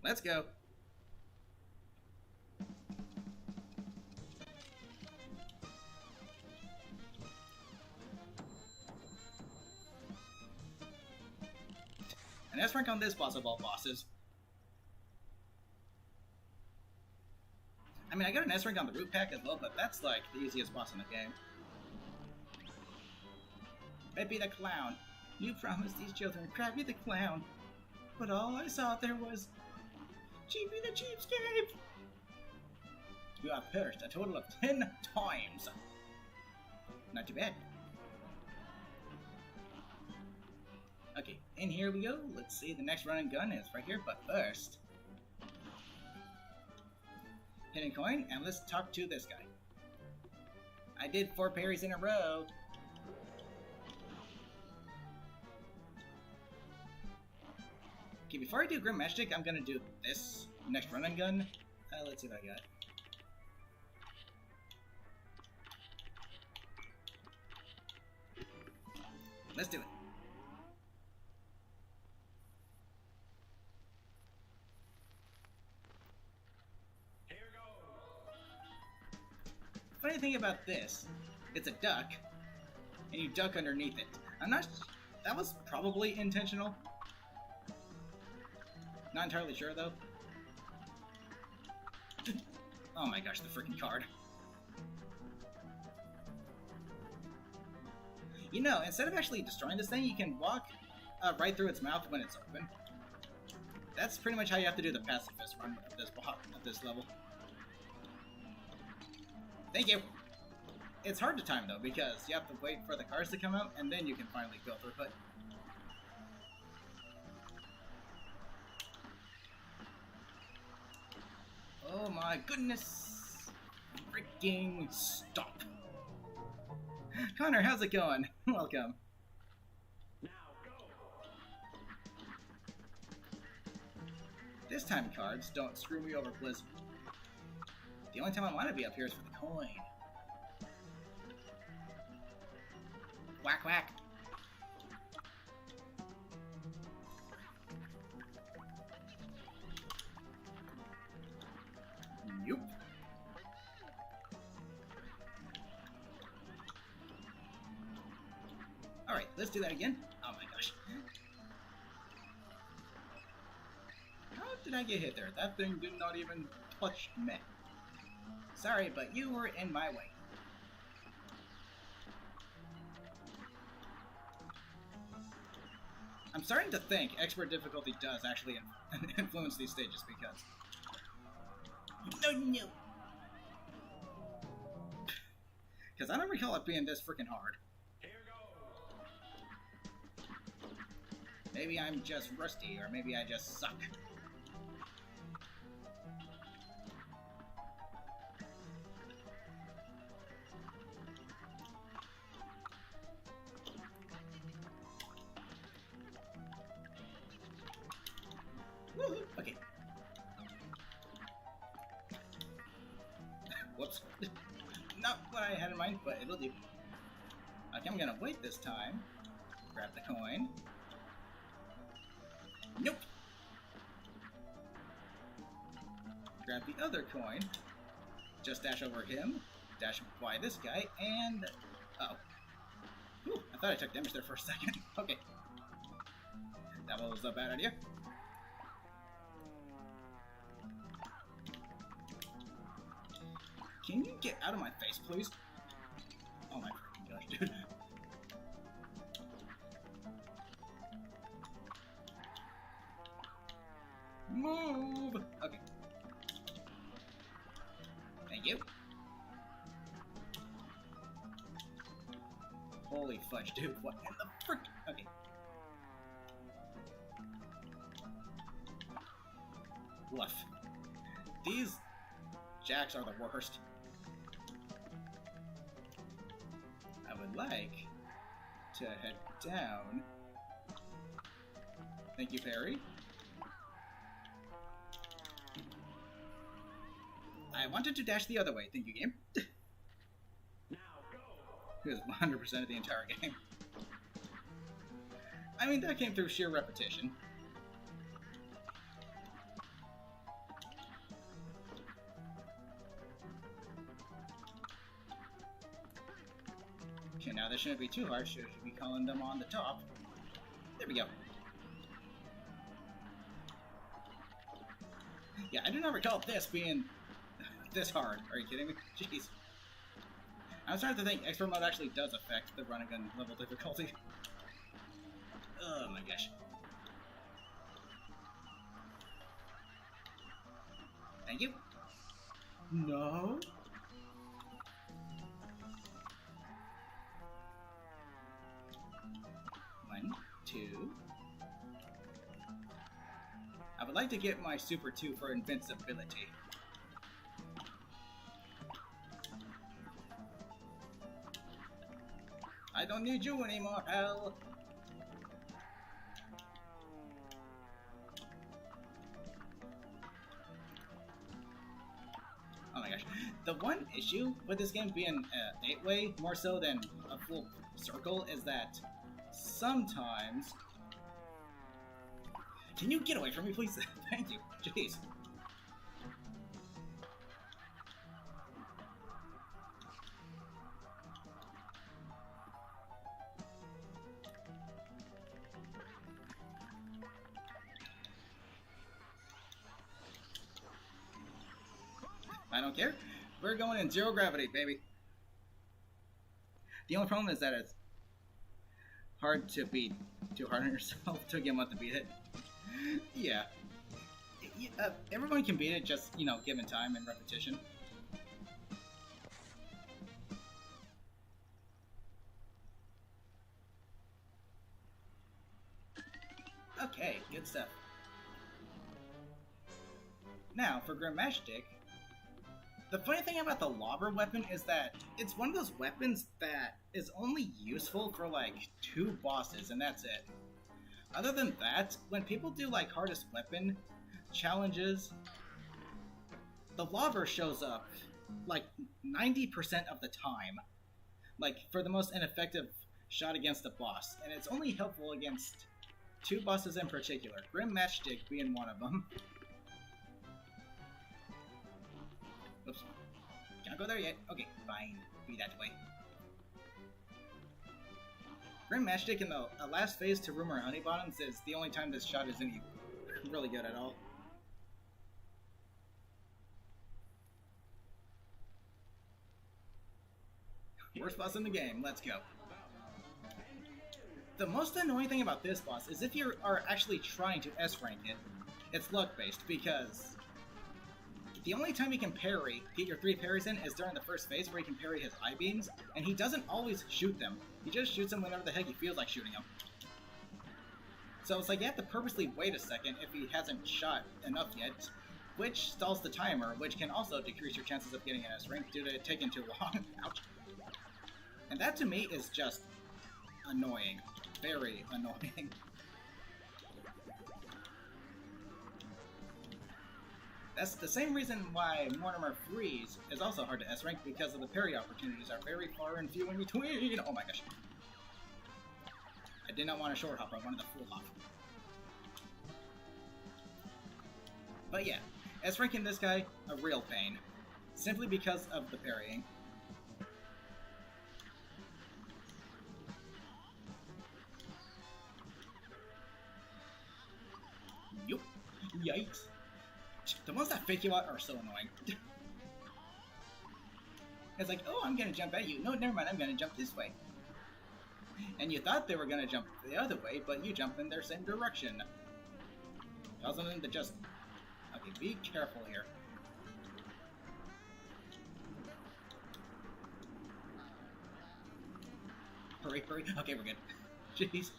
Let's go. An S rank on this boss of all bosses. I mean, I got an S rank on the root pack as well, but that's like the easiest boss in the game. Peppy the Clown. You promised these children Krabby the Clown, but all I saw there was Cheapy the Cheapskate! You have perished a total of 10 times. Not too bad. Okay, and here we go. Let's see, the next run and gun is right here, but first... hidden coin, and let's talk to this guy. I did 4 parries in a row. Okay, before I do Grim Magic, I'm gonna do this next run and gun. Let's see what I got. Let's do it. Here goes. Funny thing about this, it's a duck, and you duck underneath it. I'm not... that was probably intentional. Not entirely sure, though. Oh my gosh, the freaking card. You know, instead of actually destroying this thing, you can walk right through its mouth when it's open. That's pretty much how you have to do the pacifist run of this level. Thank you! It's hard to time, though, because you have to wait for the cards to come out, and then you can finally go through it. Oh my goodness! Freaking stop! Connor, how's it going? Welcome. Now go. This time cards don't screw me over, Blizzard. The only time I want to be up here is for the coin. Whack whack! Nope. Alright, let's do that again. Oh my gosh. How did I get hit there? That thing did not even touch me. Sorry, but you were in my way. I'm starting to think expert difficulty does actually influence these stages because... No. Because I don't recall it being this freaking hard. Here goes. Maybe I'm just rusty, or maybe I just suck. Woohoo! Okay. Whoops. Not what I had in mind, but it'll do. Okay, I'm gonna wait this time. Grab the coin. Nope. Grab the other coin. Just dash over him. Dash by this guy, and... Uh-oh. Whew, I thought I took damage there for a second. Okay. That was a bad idea. Can you get out of my face, please? Oh my freaking gosh, dude. Move! Okay. Thank you. Holy fudge, dude. What in the frick? Okay. Woof. These jacks are the worst. I would like to head down. Thank you, Perry. I wanted to dash the other way. Thank you, game. Now go. It was 100% of the entire game. I mean, that came through sheer repetition. Okay, now this shouldn't be too hard. Should be calling them on the top. There we go. Yeah, I do not recall this being this hard. Are you kidding me? Jeez. I'm starting to think expert mode actually does affect the run and gun level difficulty. Oh my gosh. Thank you. No. One, two. I would like to get my Super 2 for invincibility. I don't need you anymore, pal! Oh my gosh. The one issue with this game being 8-way, more so than a full circle, is that sometimes... Can you get away from me, please? Thank you. Jeez. I don't care. We're going in zero gravity, baby. The only problem is that it's hard to beat too hard on yourself to get to beat it. Yeah. Everyone can beat it, just, you know, given time and repetition. Okay, good stuff. Now, for Grim Matchstick, the funny thing about the lobber weapon is that it's one of those weapons that is only useful for, like, 2 bosses, and that's it. Other than that, when people do, like, hardest weapon challenges, the lobber shows up, like, 90% of the time. Like, for the most ineffective shot against a boss. And it's only helpful against 2 bosses in particular, Grim Matchstick being one of them. Oops. Can't go there yet. Okay, fine. Be that way. Grim Matchstick in the last phase to Rumor Honeybottoms is the only time this shot is any really good at all. Worst boss in the game. Let's go. The most annoying thing about this boss is if you are actually trying to S-rank it, it's luck-based, because the only time you can parry, get your 3 parries in, is during the first phase where you can parry his I-beams, and he doesn't always shoot them. He just shoots them whenever the heck he feels like shooting them. So it's like you have to purposely wait a second if he hasn't shot enough yet, which stalls the timer, which can also decrease your chances of getting an S-rank due to it taking too long. Ouch. And that to me is just annoying. Very annoying. That's the same reason why Mortimer Freeze is also hard to S-rank, because of the parry opportunities are very far and few in between. Oh my gosh. I did not want a short hop, I wanted the full hop. But yeah, S-ranking this guy, a real pain. Simply because of the parrying. Yup. Yikes. The ones that fake you out are so annoying. It's like, oh, I'm gonna jump at you. No, never mind, I'm gonna jump this way. And you thought they were gonna jump the other way, but you jump in their same direction. Causing them to just... Okay, be careful here. Hurry, hurry. Okay, we're good. Jeez.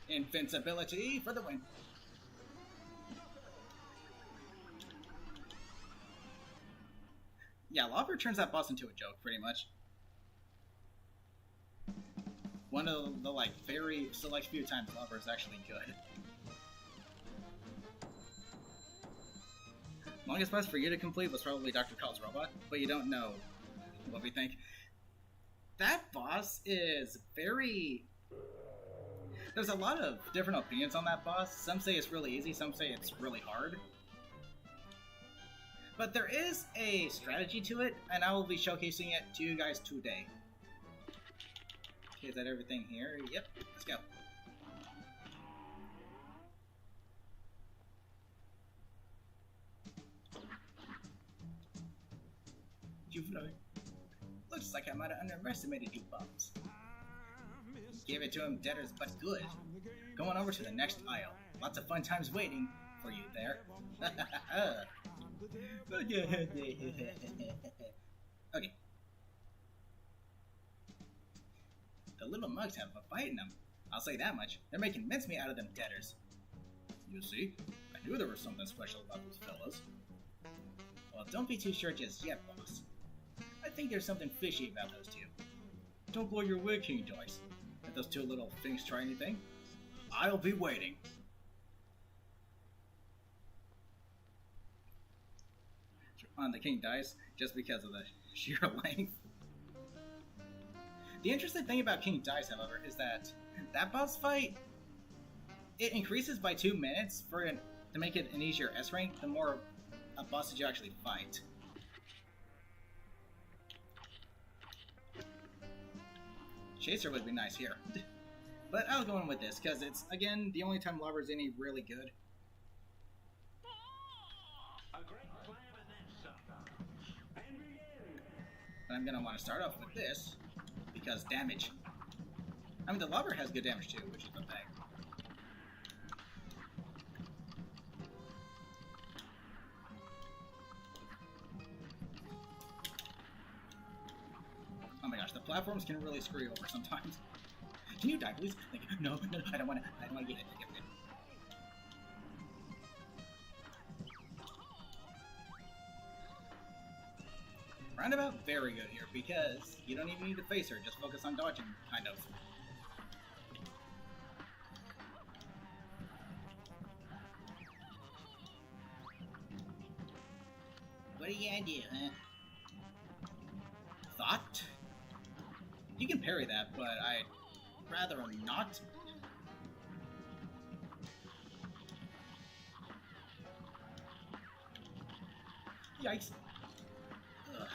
Invincibility for the win. Yeah, Lobber turns that boss into a joke, pretty much. One of the, like, very select few times Lobber is actually good. Longest boss for you to complete was probably Dr. Call's robot, but you don't know what we think. That boss is very... There's a lot of different opinions on that boss. Some say it's really easy, some say it's really hard. But there is a strategy to it, and I will be showcasing it to you guys today. Okay, is that everything here? Yep, let's go. Looks like I might have underestimated you bums. Give it to him, debtors, but good. Going over to the next aisle. Lots of fun times waiting for you there. Okay. The little mugs have a fight in them. I'll say that much. They're making mincemeat out of them debtors. You see? I knew there was something special about those fellas. Well, don't be too sure just yet, boss. I think there's something fishy about those two. Don't blow your wig, King Dice. If those two little things try anything, I'll be waiting. On the King Dice, just because of the sheer length. The interesting thing about King Dice, however, is that boss fight, it increases by 2 minutes to make it an easier S rank the more bosses you actually fight. Chaser would be nice here. But I'll go in with this, because it's, again, the only time Lobber's any really good. But I'm going to want to start off with this, because damage. I mean, the Lobber has good damage too, which is the thing. Oh my gosh, the platforms can really screw you over sometimes. Can you die, please? Like, no, I don't want to get it. Okay, okay. Roundabout, very good here, because you don't even need to face her, just focus on dodging, kind of. What are you gonna do, huh? Thought? You can parry that, but I'd rather not. Yikes. Ugh.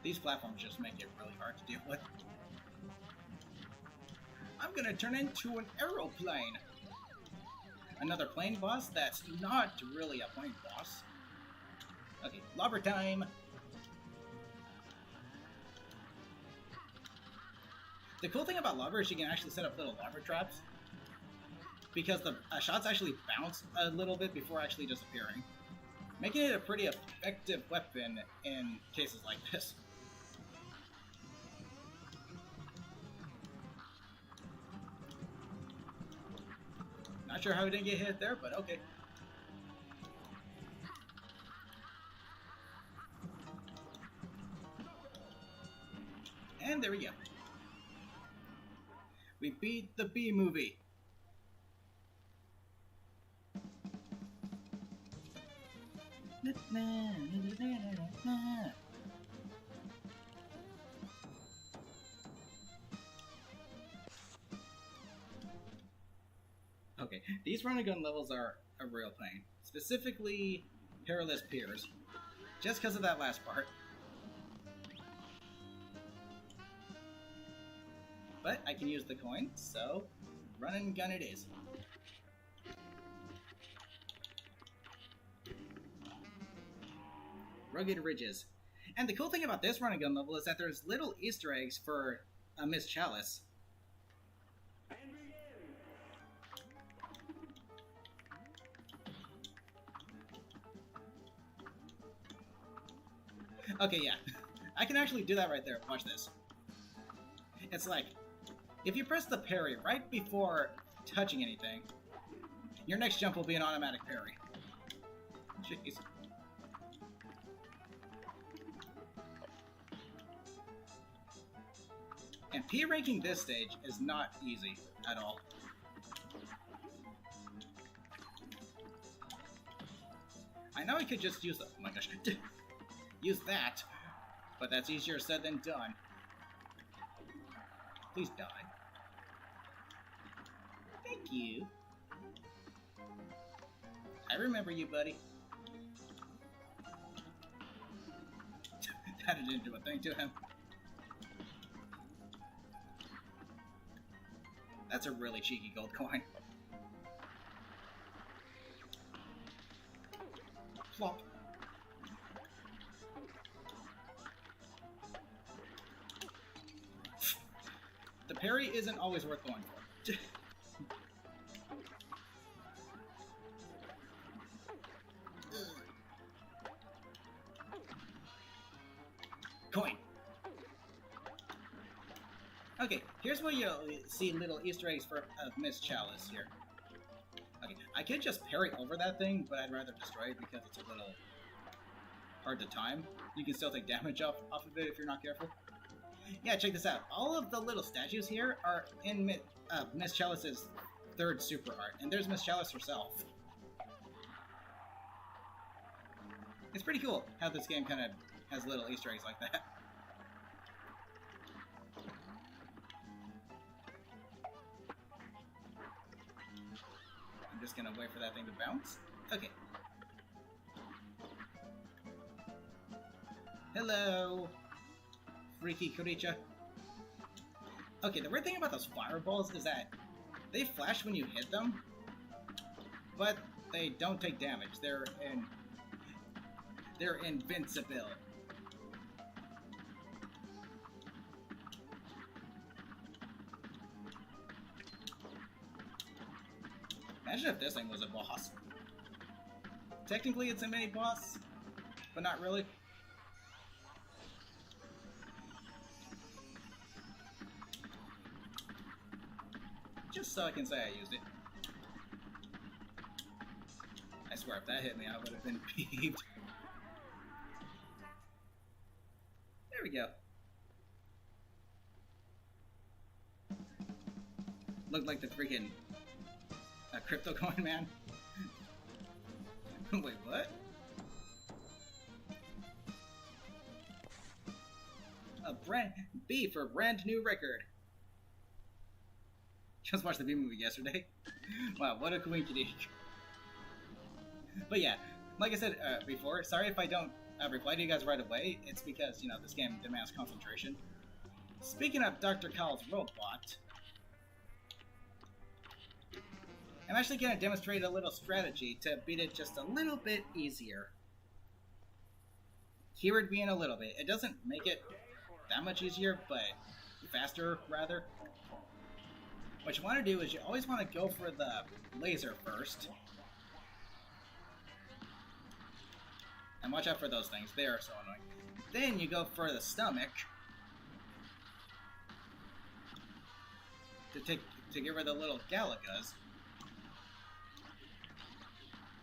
These platforms just make it really hard to deal with. I'm gonna turn into an aeroplane! Another plane boss that's not really a plane boss. Okay, Lobber time! The cool thing about Lobber is you can actually set up little Lobber traps, because the shots actually bounce a little bit before actually disappearing, making it a pretty effective weapon in cases like this. Not sure how he didn't get hit there, but okay. And there we go. We beat the B movie. Okay, these run and gun levels are a real pain. Specifically, Perilous Piers. Just because of that last part. But I can use the coin, so run and gun it is. Rugged Ridges. And the cool thing about this run and gun level is that there's little Easter eggs for Miss Chalice. Okay, yeah. I can actually do that right there. Watch this. It's like, if you press the parry right before touching anything, your next jump will be an automatic parry. Jeez. And P ranking this stage is not easy at all. I know I could just use the... Oh my gosh. Use that, but that's easier said than done. Please die. Thank you. I remember you, buddy. That didn't do a thing to him. That's a really cheeky gold coin. Plop. The parry isn't always worth going for. Coin. Okay, here's where you'll see little Easter eggs for Miss Chalice here. Okay, I could just parry over that thing, but I'd rather destroy it because it's a little hard to time. You can still take damage off of it if you're not careful. Yeah, check this out. All of the little statues here are in Miss Chalice's third super art, and there's Miss Chalice herself. It's pretty cool how this game kind of has little Easter eggs like that. I'm just gonna wait for that thing to bounce. Okay. Hello, freaky creature. Okay, the weird thing about those fireballs is that they flash when you hit them, but they don't take damage. They're invincible. Imagine if this thing was a boss. Technically it's a mini boss, but not really. Just so I can say I used it. I swear if that hit me I would have been peeved. There we go. Looked like the freaking crypto coin man. Wait, what? A brand B for brand new record. Just watched the B movie yesterday. Wow, what a coinkydink. But yeah, like I said before, sorry if I don't reply to you guys right away. It's because, you know, this game demands concentration. Speaking of Dr. Kyle's robot, I'm actually going to demonstrate a little strategy to beat it just a little bit easier. Keyword being a little bit. It doesn't make it that much easier, but faster, rather. What you want to do is you always want to go for the laser first. And watch out for those things. They are so annoying. Then you go for the stomach. To get rid of the little Galagas.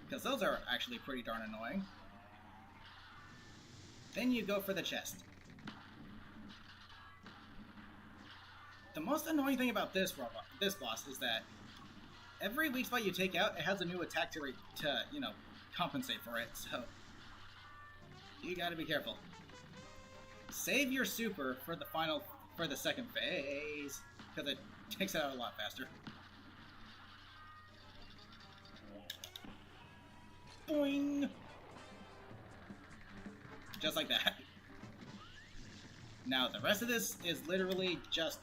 Because those are actually pretty darn annoying. Then you go for the chest. The most annoying thing about this boss is that every weak spot you take out, it has a new attack to compensate for it. So you gotta be careful. Save your super for the second phase, because it takes it out a lot faster. Boing! Just like that. Now, the rest of this is literally just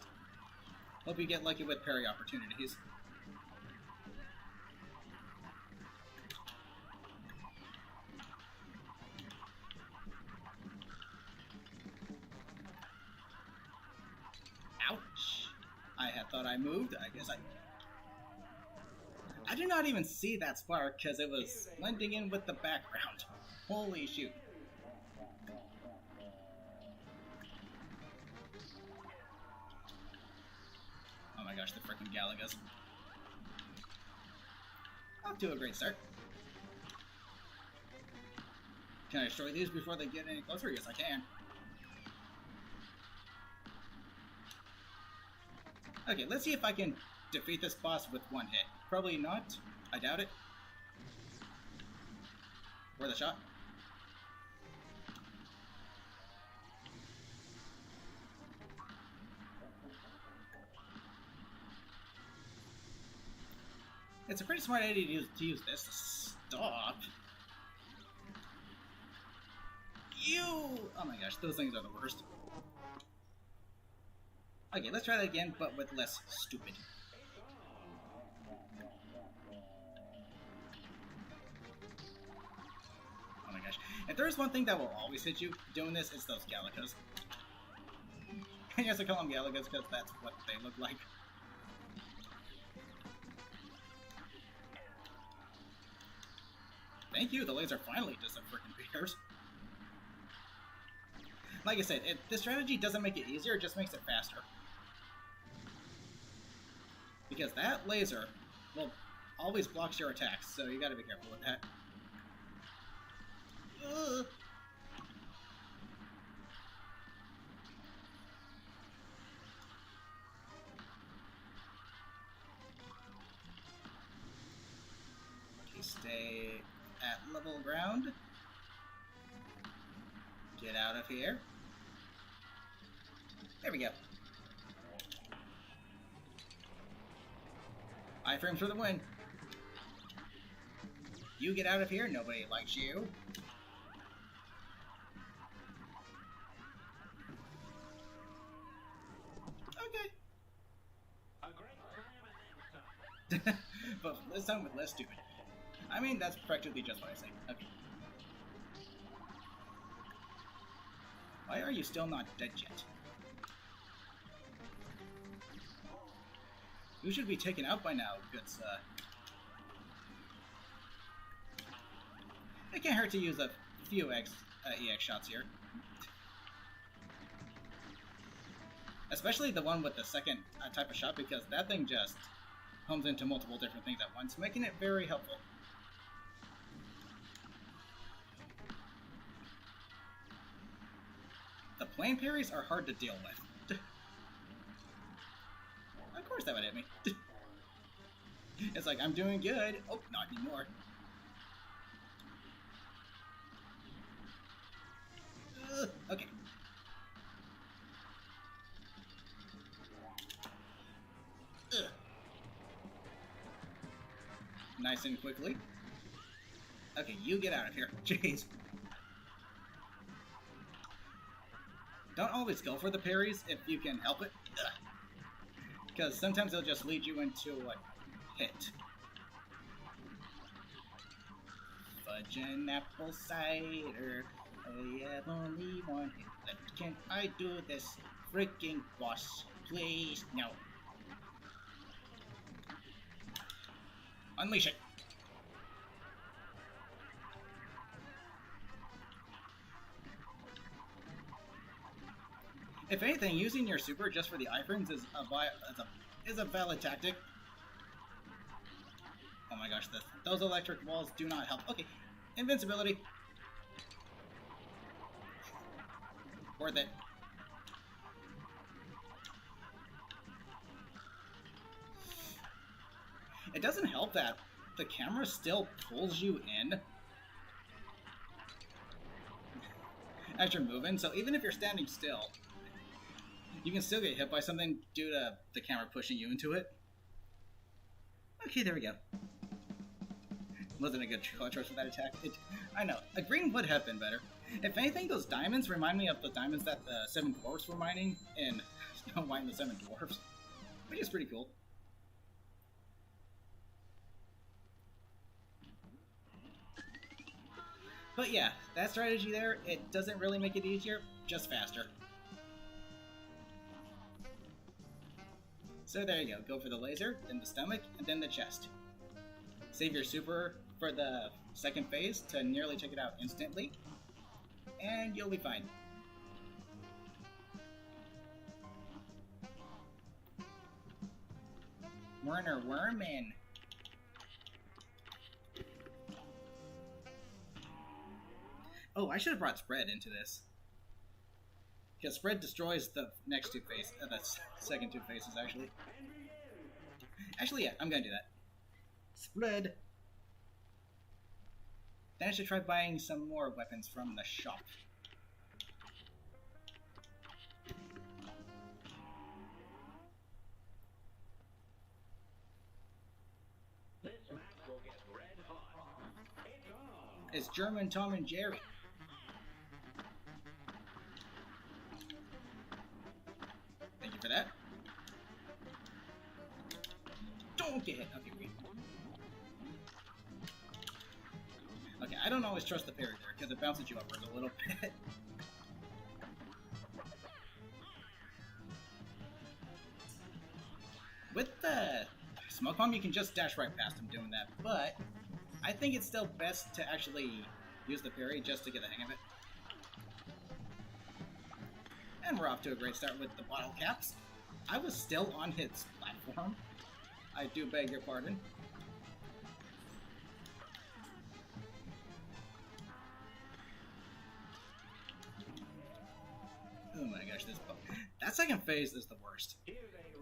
hope you get lucky with parry opportunities. Ouch! I had thought I moved. I guess I did not even see that spark because it was blending in with the background. Holy shoot. Oh my gosh, the frickin' Galagas. Off to a great start. Can I destroy these before they get any closer? Yes, I can. Okay, let's see if I can defeat this boss with one hit. Probably not. I doubt it. Worth a shot. It's a pretty smart idea to use this to stop. Oh my gosh, those things are the worst. Okay, let's try that again, but with less stupid. Oh my gosh. If there's one thing that will always hit you doing this, it's those Galagas. And yes, I call them Galagas because that's what they look like. Thank you, the laser finally does some freaking bears. Like I said, this strategy doesn't make it easier, it just makes it faster. Because that laser, well, always blocks your attacks, so you gotta be careful with that. Ugh. Okay, stay at level ground. Get out of here. There we go. Iframes for the win. You get out of here, nobody likes you. Okay. A great time. But this time with less stupid. I mean, that's practically just what I say. Okay. Why are you still not dead yet? You should be taken out by now, good sir. It can't hurt to use a few EX shots here. Especially the one with the second type of shot, because that thing just homes into multiple different things at once, making it very helpful. The plane parries are hard to deal with. Of course that would hit me. It's like, I'm doing good. Oh, not anymore. Okay. Nice and quickly. Okay, you get out of here. Jeez. Don't always go for the parries if you can help it. Because sometimes they'll just lead you into a hit. Fudge and apple cider. I have only one hit left. Can I do this freaking boss? Please? No. Unleash it. If anything, using your super just for the iframes is a valid tactic. Oh my gosh, those electric walls do not help. Okay, invincibility. Worth it. It doesn't help that the camera still pulls you in as you're moving, so even if you're standing still, you can still get hit by something due to the camera pushing you into it. Okay, there we go. Wasn't a good choice for that attack. I know. A green would have been better. If anything, those diamonds remind me of the diamonds that the 7 Dwarfs were mining in Snow White and the 7 Dwarfs, which is pretty cool. But yeah, that strategy there, it doesn't really make it easier, just faster. So there you go. Go for the laser, then the stomach, and then the chest. Save your super for the second phase to nearly take it out instantly, and you'll be fine. Werner Werman. Oh, I should have brought Spread into this. Because Spread destroys the next 2 phases. The second 2 phases, actually. Actually, yeah, I'm gonna do that. Spread. Then I should try buying some more weapons from the shop. This match will get red hot. It's on. It's German Tom and Jerry. Thank you for that. Don't get hit. Okay, wait. Okay, I don't always trust the parry there, because it bounces you upwards a little bit. With the smoke bomb, you can just dash right past him doing that, but I think it's still best to actually use the parry just to get the hang of it. And we're off to a great start with the bottle caps. I was still on his platform. I do beg your pardon. Oh my gosh, that second phase is the worst.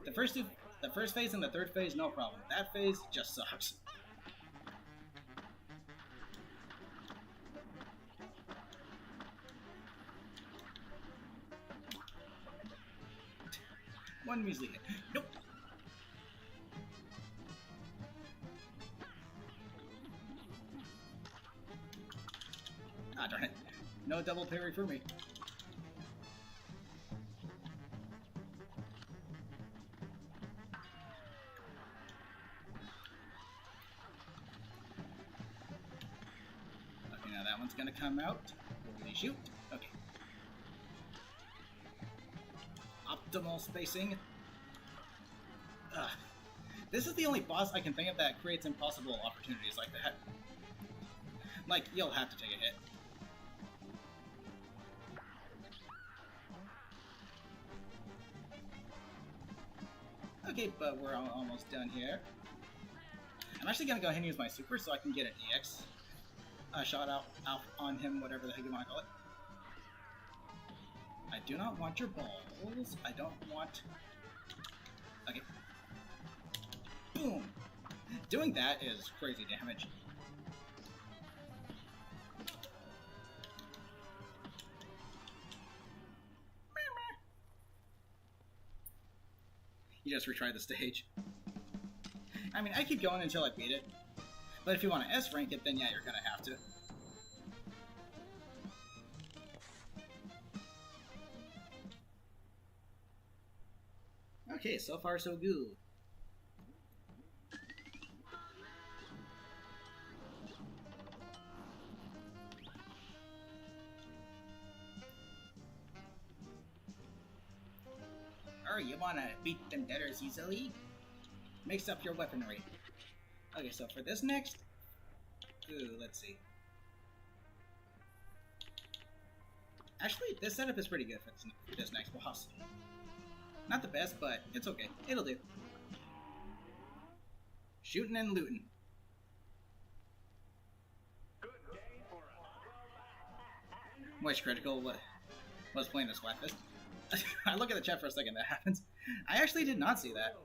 The first phase and the third phase, no problem. That phase just sucks. One measly hit. Nope. Ah, darn it. No double parry for me. Okay, now that one's gonna come out. Holy shoot. Okay. Optimal spacing. Ugh. This is the only boss I can think of that creates impossible opportunities like that. Like, you'll have to take a hit. Okay, but we're almost done here. I'm actually gonna go ahead and use my super so I can get an EX shot out on him, whatever the heck you want to call it. I do not want your balls. I don't want... Okay. Boom! Doing that is crazy damage. You just retry the stage. I mean, I keep going until I beat it. But if you want to S-rank it, then yeah, you're gonna have to. Okay, so far so good. Or you wanna beat them debtors easily? Mix up your weaponry. Okay, so for this next... Ooh, let's see. Actually, this setup is pretty good for this next boss. Not the best, but it's okay. It'll do. Shooting and looting. Moist Critical was playing this Flatfist. I look at the chat for a second, that happens. I actually did not see that.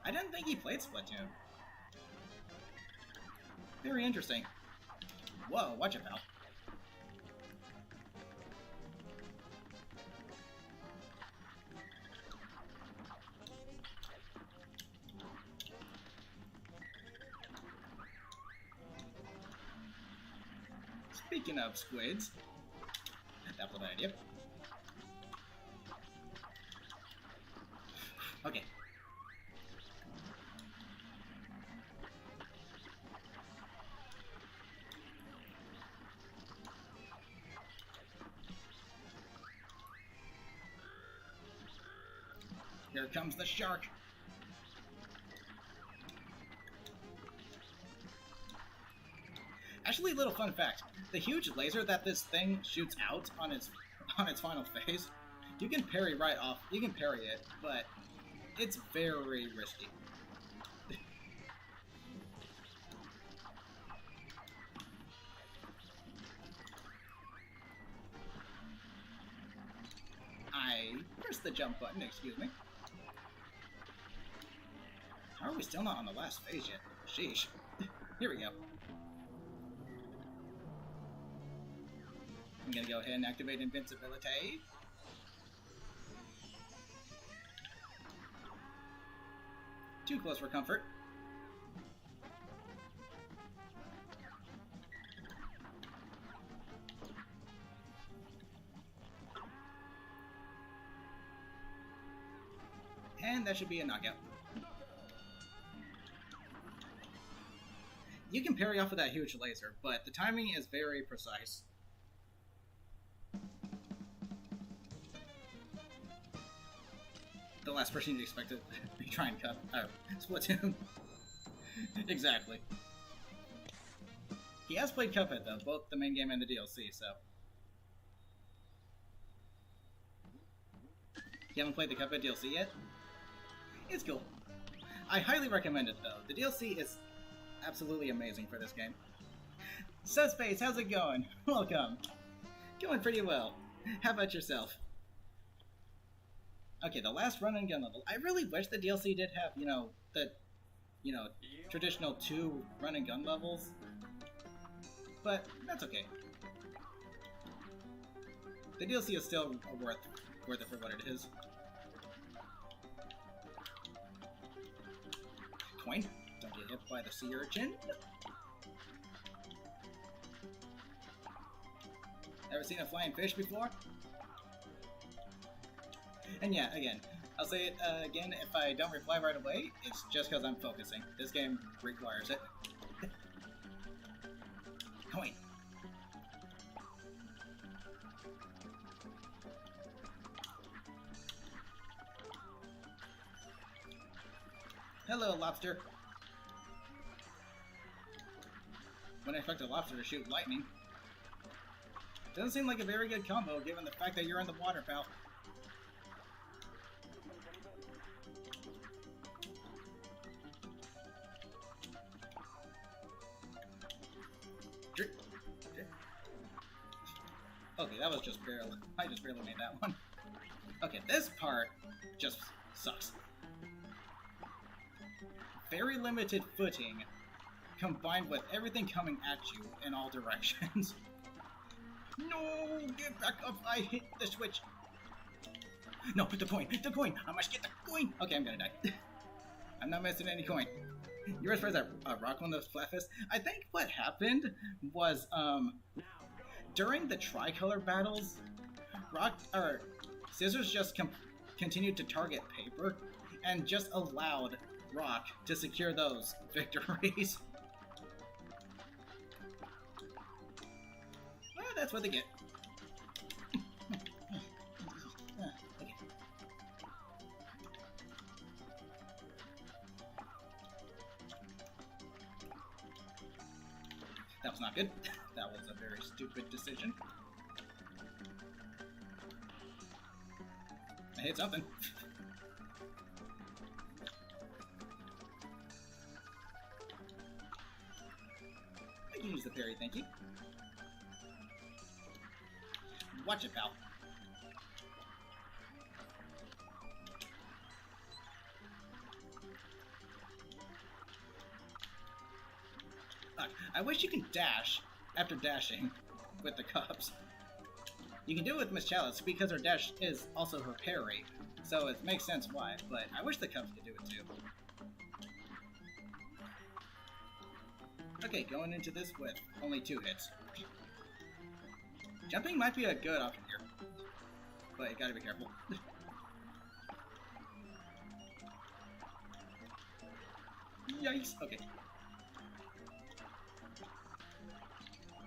I didn't think he played Splatoon. Very interesting. Whoa, watch it, pal. Speaking of squids, that was an idea. Okay. Here comes the shark. Actually, little fun fact: the huge laser that this thing shoots out on its final phase, you can parry right off. You can parry it, but it's very risky. I pressed the jump button. Excuse me. How are we still not on the last phase yet? Sheesh. Here we go. I'm gonna go ahead and activate invincibility. Too close for comfort. And that should be a knockout. You can parry off of that huge laser, but the timing is very precise. The last person you'd expect to be trying Splatoon. Exactly. He has played Cuphead though, both the main game and the DLC, so. You haven't played the Cuphead DLC yet? It's cool. I highly recommend it though. The DLC is absolutely amazing for this game. Subspace, how's it going? Welcome. Going pretty well. How about yourself? Okay, the last run and gun level. I really wish the DLC did have, the traditional 2 run and gun levels. But that's okay. The DLC is still worth it for what it is. Coin. Don't get hit by the sea urchin. Ever seen a flying fish before? And yeah, again, I'll say it again, if I don't reply right away, it's just because I'm focusing. This game requires it. Coin. Hello, lobster. Wouldn't expect a lobster to shoot lightning. Doesn't seem like a very good combo, given the fact that you're in the water, pal. Okay, that was just barely. I just barely made that one. Okay, this part just sucks. Very limited footing, combined with everything coming at you in all directions. No! Get back up! I hit the switch! No, the coin! The coin! I must get the coin! Okay, I'm gonna die. I'm not missing any coin. You ready for that rock one of those flattest? I think what happened was, during the tricolor battles, Scissors just continued to target paper and just allowed Rock to secure those victories. Well, that's what they get. Okay. That was not good. That was a very stupid decision. I hit something. I can use the parry, thank you. Watch it, pal. suck. I wish you can dash after dashing with the cups. You can do it with Miss Chalice because her dash is also her parry, so it makes sense why, but I wish the cups could do it too. Okay, going into this with only 2 hits. Jumping might be a good option here, but you gotta be careful. Yikes, okay.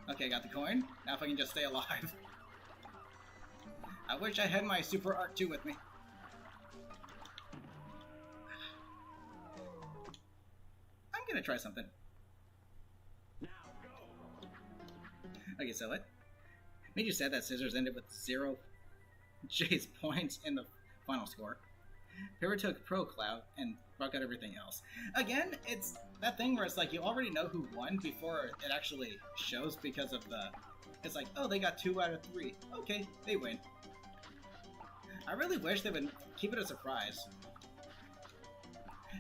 Okay, got the coin. Now if I can just stay alive. I wish I had my super art 2 with me. I'm gonna try something. Okay, so it made you sad that Scissors ended with 0 J's points in the final score. Para took Pro Cloud and broke out everything else. Again, it's that thing where it's like you already know who won before it actually shows because of the... It's like, oh, they got 2 out of 3. Okay, they win. I really wish they would keep it a surprise.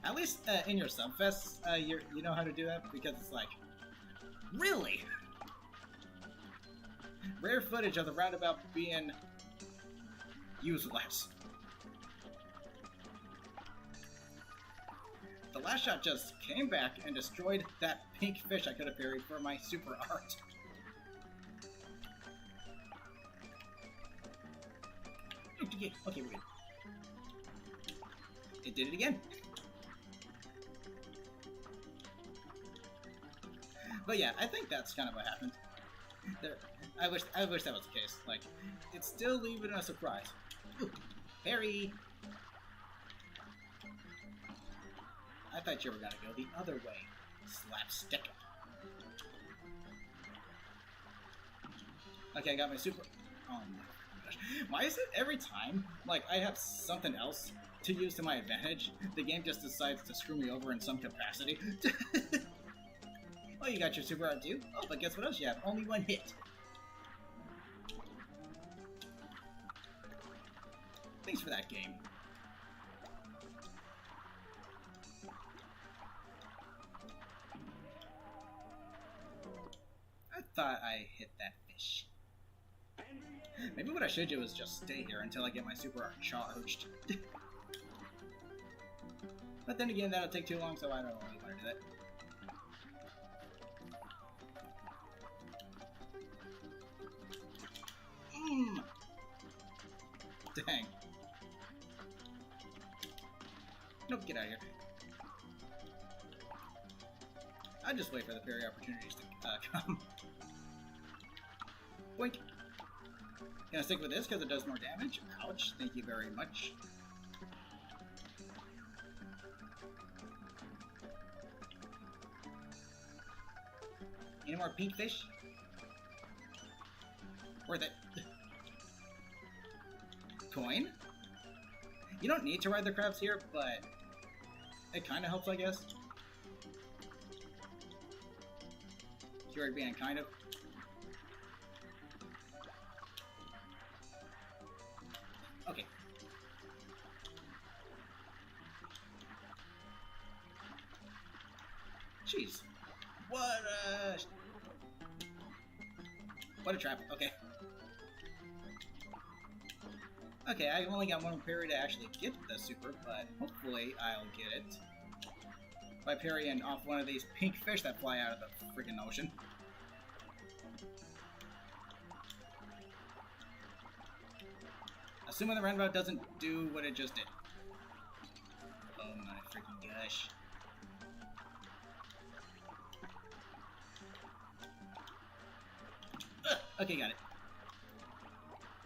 At least in your subfests, you know how to do that, because it's like, really? Rare footage of the roundabout being useless. The last shot just came back and destroyed that pink fish I could have parried for my super art. Okay, we're good. It did it again. But yeah, I think that's kind of what happened. I wish that was the case. Like, it's still leaving a surprise. Ooh, Harry! I thought you were gonna go the other way. Slapstick. Okay, I got my super... Oh my gosh. Why is it every time, like, I have something else to use to my advantage, the game just decides to screw me over in some capacity? Oh, you got your super art too? Oh, but guess what else you have? Only 1 hit. Thanks for that game. I thought I hit that fish. Maybe what I should do is just stay here until I get my super art charged. But then again, that'll take too long, so I don't really want to do that. Dang. Nope, get out of here. I'll just wait for the parry opportunities to come. Boink. Gonna stick with this because it does more damage. Ouch, thank you very much. Any more pink fish? Worth it. Coin? You don't need to ride the crabs here, but it kind of helps, I guess. Keyword being kind of. Okay. Jeez. What a trap. Okay. Okay, I only got 1 parry to actually get the super, but hopefully I'll get it by parrying off one of these pink fish that fly out of the freaking ocean. Assuming the roundabout doesn't do what it just did. Oh my freaking gosh. Okay, got it.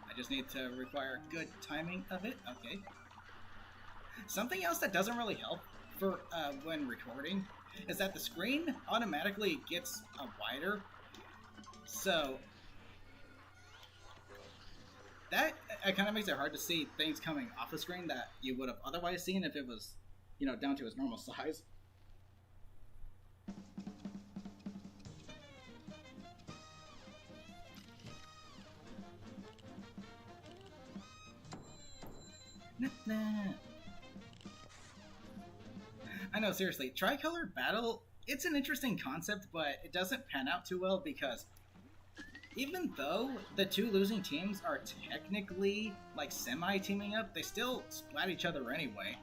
I just need to require good timing of it. Okay. Something else that doesn't really help for when recording is that the screen automatically gets wider. So that kind of makes it hard to see things coming off the screen that you would have otherwise seen if it was, you know, down to its normal size. Nah. I know, seriously, Tricolor Battle It's an interesting concept, but it doesn't pan out too well because even though the two losing teams are technically like semi-teaming up, they still splat each other anyway.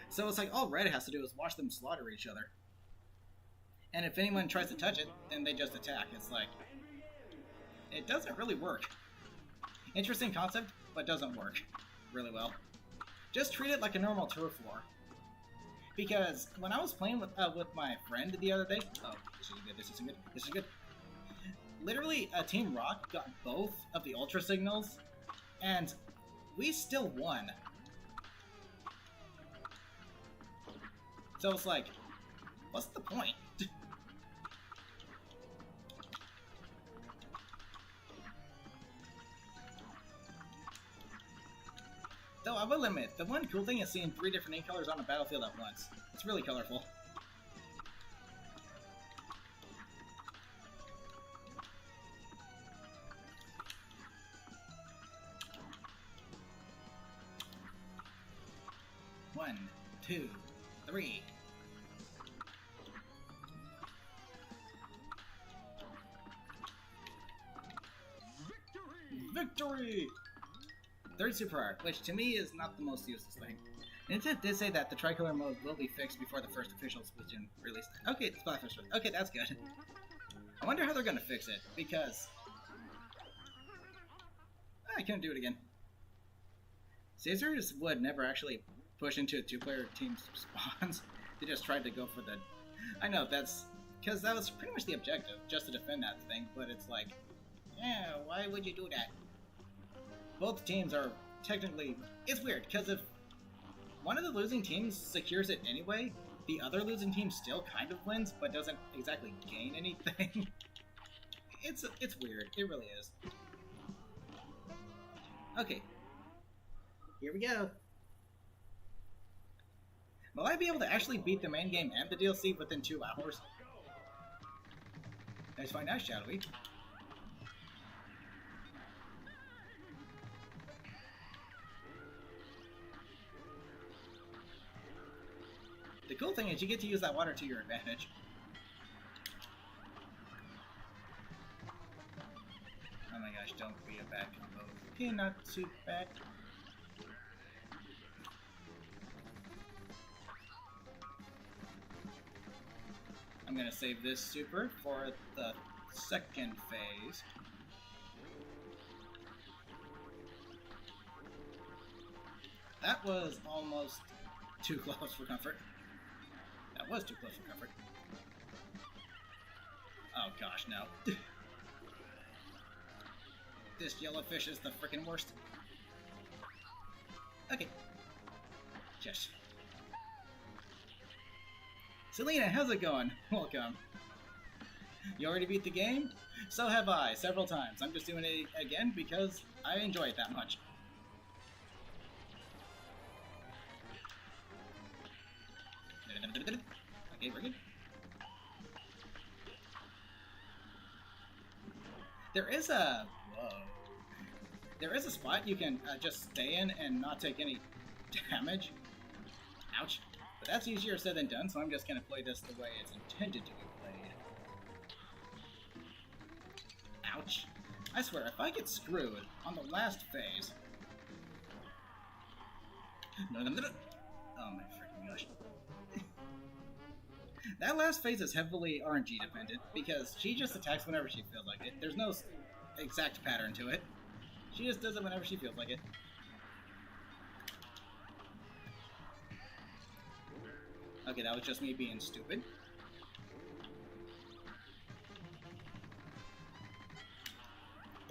So it's like all Red has to do is watch them slaughter each other. And if anyone tries to touch it, then they just attack. It's like, it doesn't really work. Interesting concept, but doesn't work really well. Just treat it like a normal turf war. Because when I was playing with my friend the other day, oh, this isn't good, this isn't good, this is good. Literally, Team Rock got both of the Ultra Signals, and we still won. So it's like, what's the point? Though I will admit, the one cool thing is seeing 3 different ink colors on the battlefield at once. It's really colorful. One, 2, 3. Victory! Third super art, which to me is not the most useless thing. Nintendo did say that the tricolor mode will be fixed before the first official Splatoon release. Okay, Splatfest. Okay, that's good. I wonder how they're gonna fix it, because I couldn't do it again. Caesars would never actually push into a 2-player team spawns. They just tried to go for the... I know, that's... because that was pretty much the objective, just to defend that thing, but it's like... yeah, why would you do that? Both teams are technically... it's weird, because if one of the losing teams secures it anyway, the other losing team still kind of wins, but doesn't exactly gain anything. It's weird. It really is. Okay. Here we go. Will I be able to actually beat the main game and the DLC within 2 hours? Let's find out, shall we? The cool thing is you get to use that water to your advantage. Oh my gosh, don't be a bad combo. Okay, not too bad. I'm gonna save this super for the second phase. That was almost too close for comfort. That was too close for comfort. Oh gosh, no. This yellowfish is the freaking worst. Okay. Yes. Selena, how's it going? Welcome. You already beat the game? So have I, several times. I'm just doing it again because I enjoy it that much. Okay, we're good. There is a... whoa. There is a spot you can just stay in and not take any damage. Ouch. But that's easier said than done, so I'm just gonna play this the way it's intended to be played. Ouch. I swear, if I get screwed on the last phase... No. Oh my freaking gosh. That last phase is heavily RNG dependent, because she just attacks whenever she feels like it. There's no exact pattern to it. She just does it whenever she feels like it. Okay, that was just me being stupid.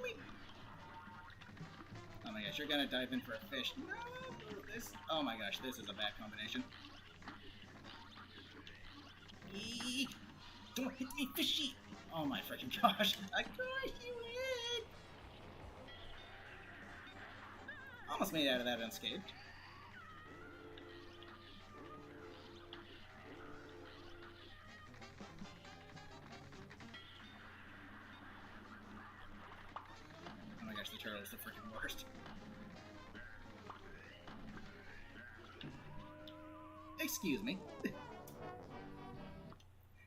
Whee! Oh my gosh, you're gonna dive in for a fish. No! This... oh my gosh, this is a bad combination. Eee! Don't hit me, fishy! Oh my freaking gosh! I got you in! Almost made it out of that unscathed. Oh my gosh, the turtle is the freaking worst. Excuse me.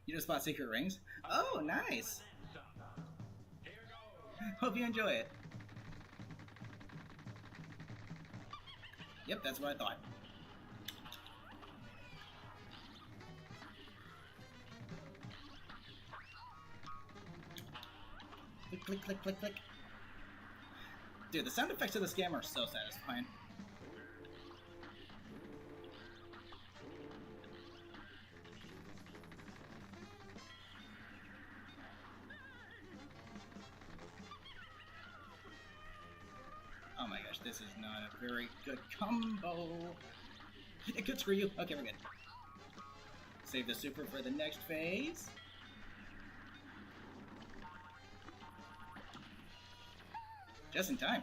You just bought secret rings? Oh, nice! Here goes. Hope you enjoy it. Yep, that's what I thought. Click, click, click, click, click. Dude, the sound effects of this game are so satisfying. Oh my gosh, this is not a very good combo. It could screw you. Okay, we're good. Save the super for the next phase. Just in time.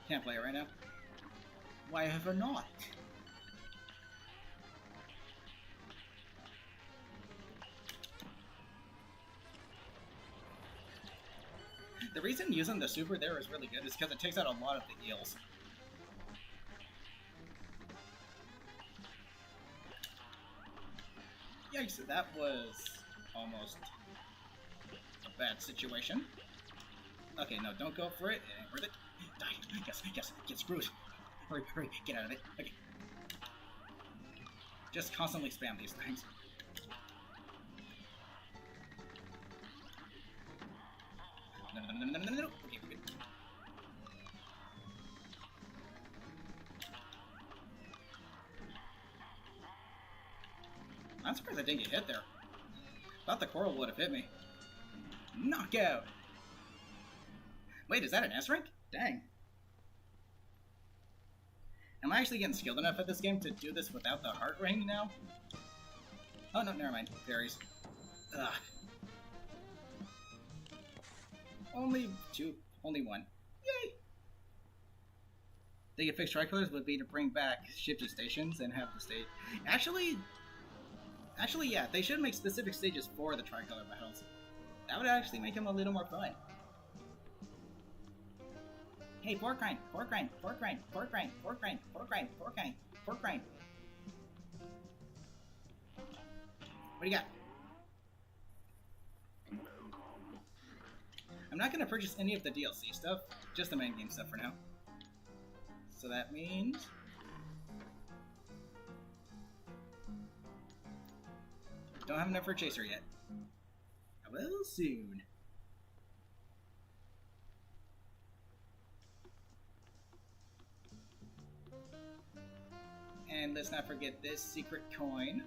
Can't play it right now. Why ever not? The reason using the super there is really good is because it takes out a lot of the eels. Yikes, that was almost a bad situation. Okay, no, don't go for it. It ain't worth it. Die. Yes, yes, get screwed. Hurry, hurry, get out of it. Okay. Just constantly spam these things. No. Okay, we're good. I'm surprised I didn't get hit there. Thought the coral would have hit me. Knockout! Wait, is that an S rank? Dang. Am I actually getting skilled enough at this game to do this without the heart ring now? Oh no, never mind. Fairies. Ugh. Only one. Yay! They could fix tricolors would be to bring back shifty stations and have the stage. Actually, yeah, they should make specific stages for the tricolor battles. That would actually make them a little more fun. Hey, pork rind, pork rind, pork rind, pork rind, pork rind, pork rind, pork rind, pork rind. What do you got? I'm not going to purchase any of the DLC stuff, just the main game stuff for now. So that means... don't have enough for a chaser yet. I will soon. And let's not forget this secret coin.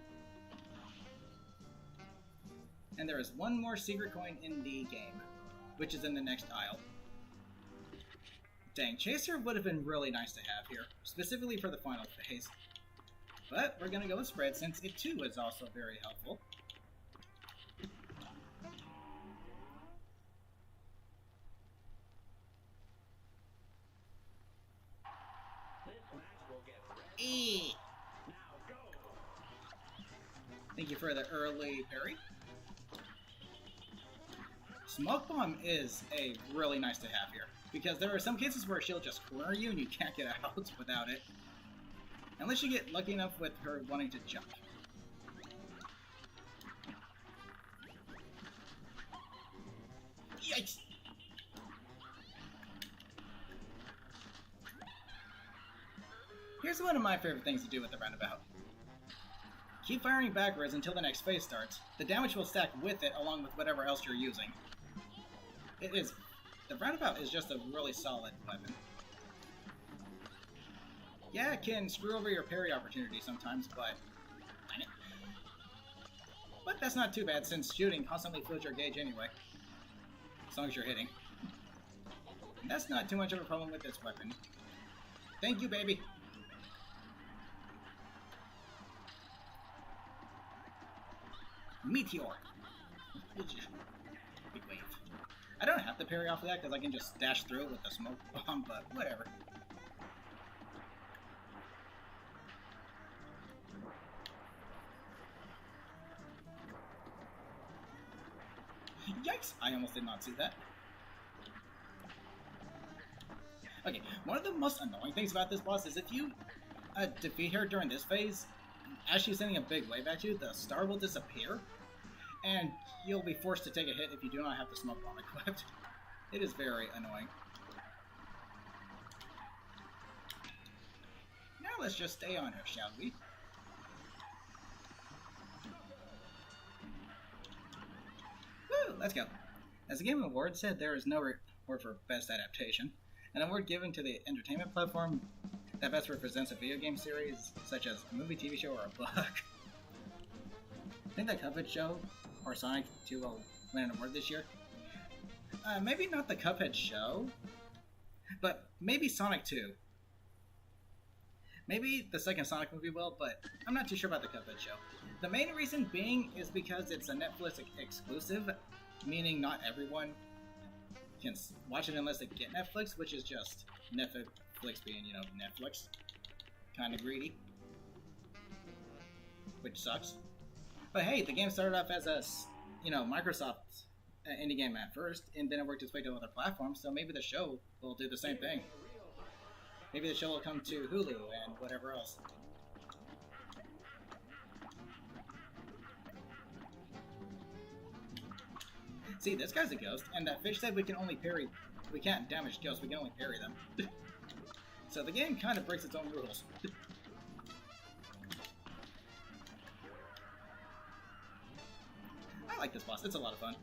And there is one more secret coin in the game, which is in the next aisle. Dang, Chaser would have been really nice to have here, specifically for the final phase. But we're gonna go with Spread since it too is also very helpful. Eee. Thank you for the early parry. Smoke Bomb is a really nice to have here, because there are some cases where she'll just corner you and you can't get out without it. Unless you get lucky enough with her wanting to jump. Yikes! Here's one of my favorite things to do with the roundabout. Keep firing backwards until the next phase starts. The damage will stack with it along with whatever else you're using. The roundabout is just a really solid weapon. Yeah, it can screw over your parry opportunity sometimes, but... but that's not too bad since shooting constantly fills your gauge anyway. As long as you're hitting. And that's not too much of a problem with this weapon. Thank you, baby! Meteor! Big wave. I don't have to parry off of that because I can just dash through it with the smoke bomb, but whatever. Yikes! I almost did not see that. Okay, one of the most annoying things about this boss is if you defeat her during this phase, as she's sending a big wave at you, the star will disappear, and you'll be forced to take a hit if you do not have the smoke bomb equipped. It is very annoying. Now let's just stay on her, shall we? Woo! Let's go. As the Game Awards said, there is no award for Best Adaptation, an award given to the entertainment platform that best represents a video game series, such as a movie, TV show, or a book. I think the Cuphead show or Sonic 2 will win an award this year. Maybe not the Cuphead show, but maybe Sonic 2. Maybe the second Sonic movie will, but I'm not too sure about the Cuphead show. The main reason being is because it's a Netflix exclusive, meaning not everyone can watch it unless they get Netflix, which is just Netflix being, you know, Netflix. Kind of greedy. Which sucks. But hey, the game started off as a, you know, Microsoft indie game at first, and then it worked its way to other platforms, so maybe the show will do the same thing. Maybe the show will come to Hulu and whatever else. See, this guy's a ghost, and that fish said we can only parry. We can't damage ghosts, we can only parry them. So the game kind of breaks its own rules. I like this boss, it's a lot of fun.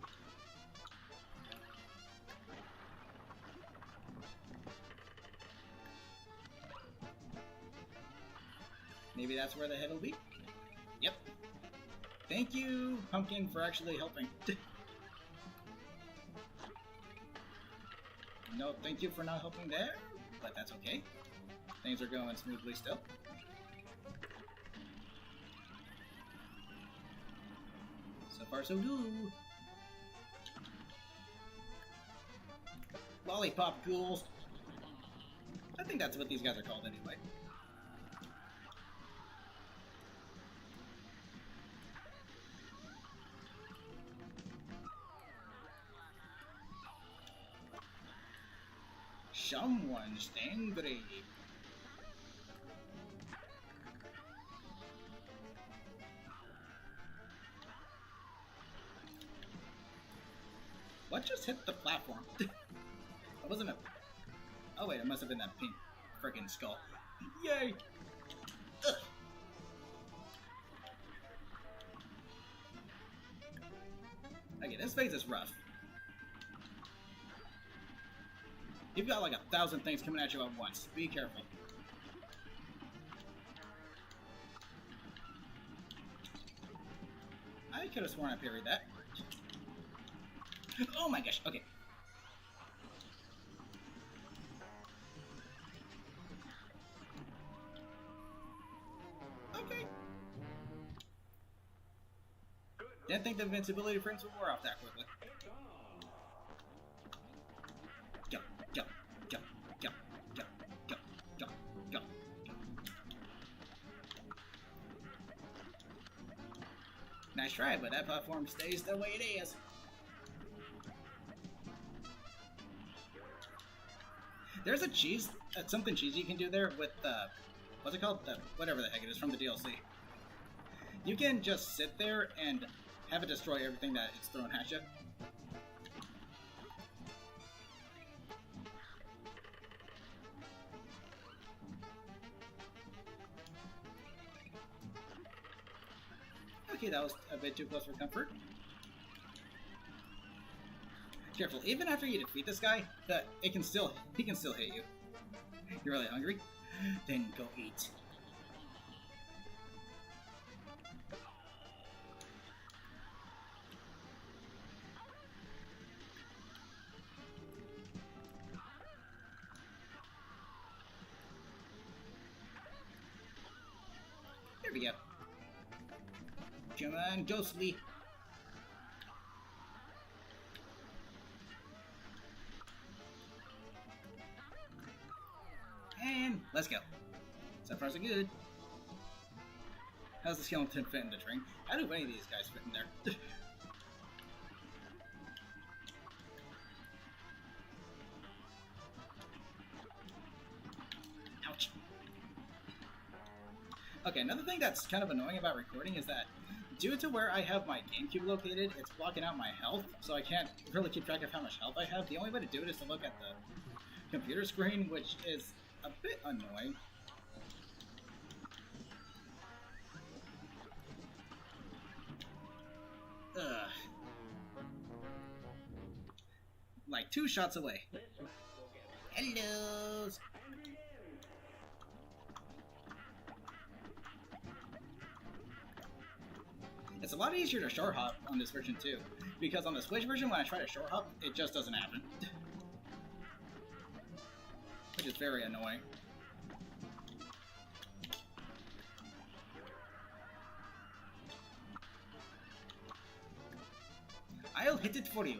Maybe that's where the head will be? Yep. Thank you, Pumpkin, for actually helping. No, thank you for not helping there, but that's okay. Things are going smoothly still. So far, so good. Lollipop ghouls. I think that's what these guys are called anyway. Someone's angry. What just hit the platform? It wasn't a... Oh wait, it must have been that pink freaking skull. Yay! Ugh. Okay, this phase is rough. You've got like 1,000 things coming at you at once. Be careful. I could have sworn I parried that. Oh my gosh, okay. Okay. Didn't think the invincibility frames would wear off that quickly. Jump, jump, jump, jump, jump, jump, jump, jump, jump. Nice try, but that platform stays the way it is. There's a cheese, something cheesy you can do there with what's it called? Whatever the heck it is from the DLC. You can just sit there and have it destroy everything that it's thrown at you. Okay, that was a bit too close for comfort. Careful, even after you defeat this guy, he can still hit you. You're really hungry? Then go eat. There we go. Come on, Ghostly. And let's go. So far so good. How's the skeleton fit in the train? How do any of these guys fit in there? Ouch. Okay, another thing that's kind of annoying about recording is that due to where I have my GameCube located, it's blocking out my health, so I can't really keep track of how much health I have. The only way to do it is to look at the computer screen, which is a bit annoying. Ugh. Like 2 shots away. Hello. It's a lot easier to short hop on this version too, because on the Switch version when I try to short hop, it just doesn't happen. Which is very annoying. I'll hit it for you.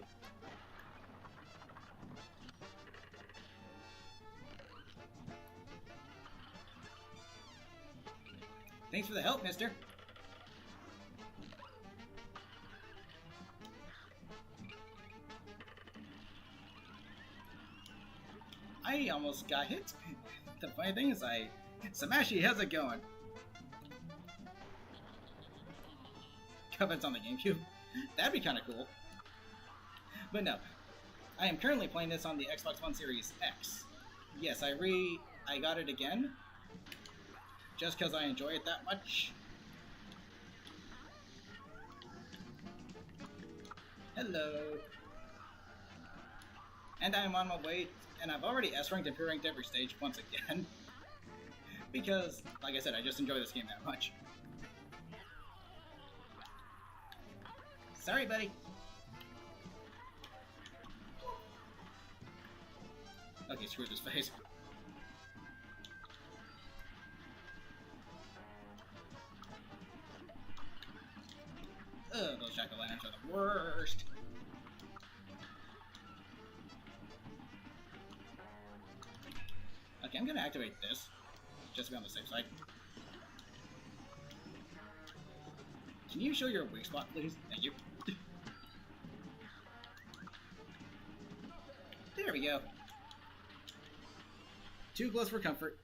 Thanks for the help, mister. I almost got hit. The funny thing is Samashi, how's it going? Cuphead's on the GameCube. That'd be kind of cool. But no, I am currently playing this on the Xbox One Series X. Yes, I got it again, just because I enjoy it that much. Hello. And I am on my way, and I've already S-ranked and P-ranked every stage once again. Because, like I said, I just enjoy this game that much. Sorry, buddy. Okay, screw this face. Ugh, those jack-o'-lanterns are the worst. Okay, I'm gonna activate this, just to be on the safe side. Can you show your weak spot, please? Thank you. There we go. Too close for comfort.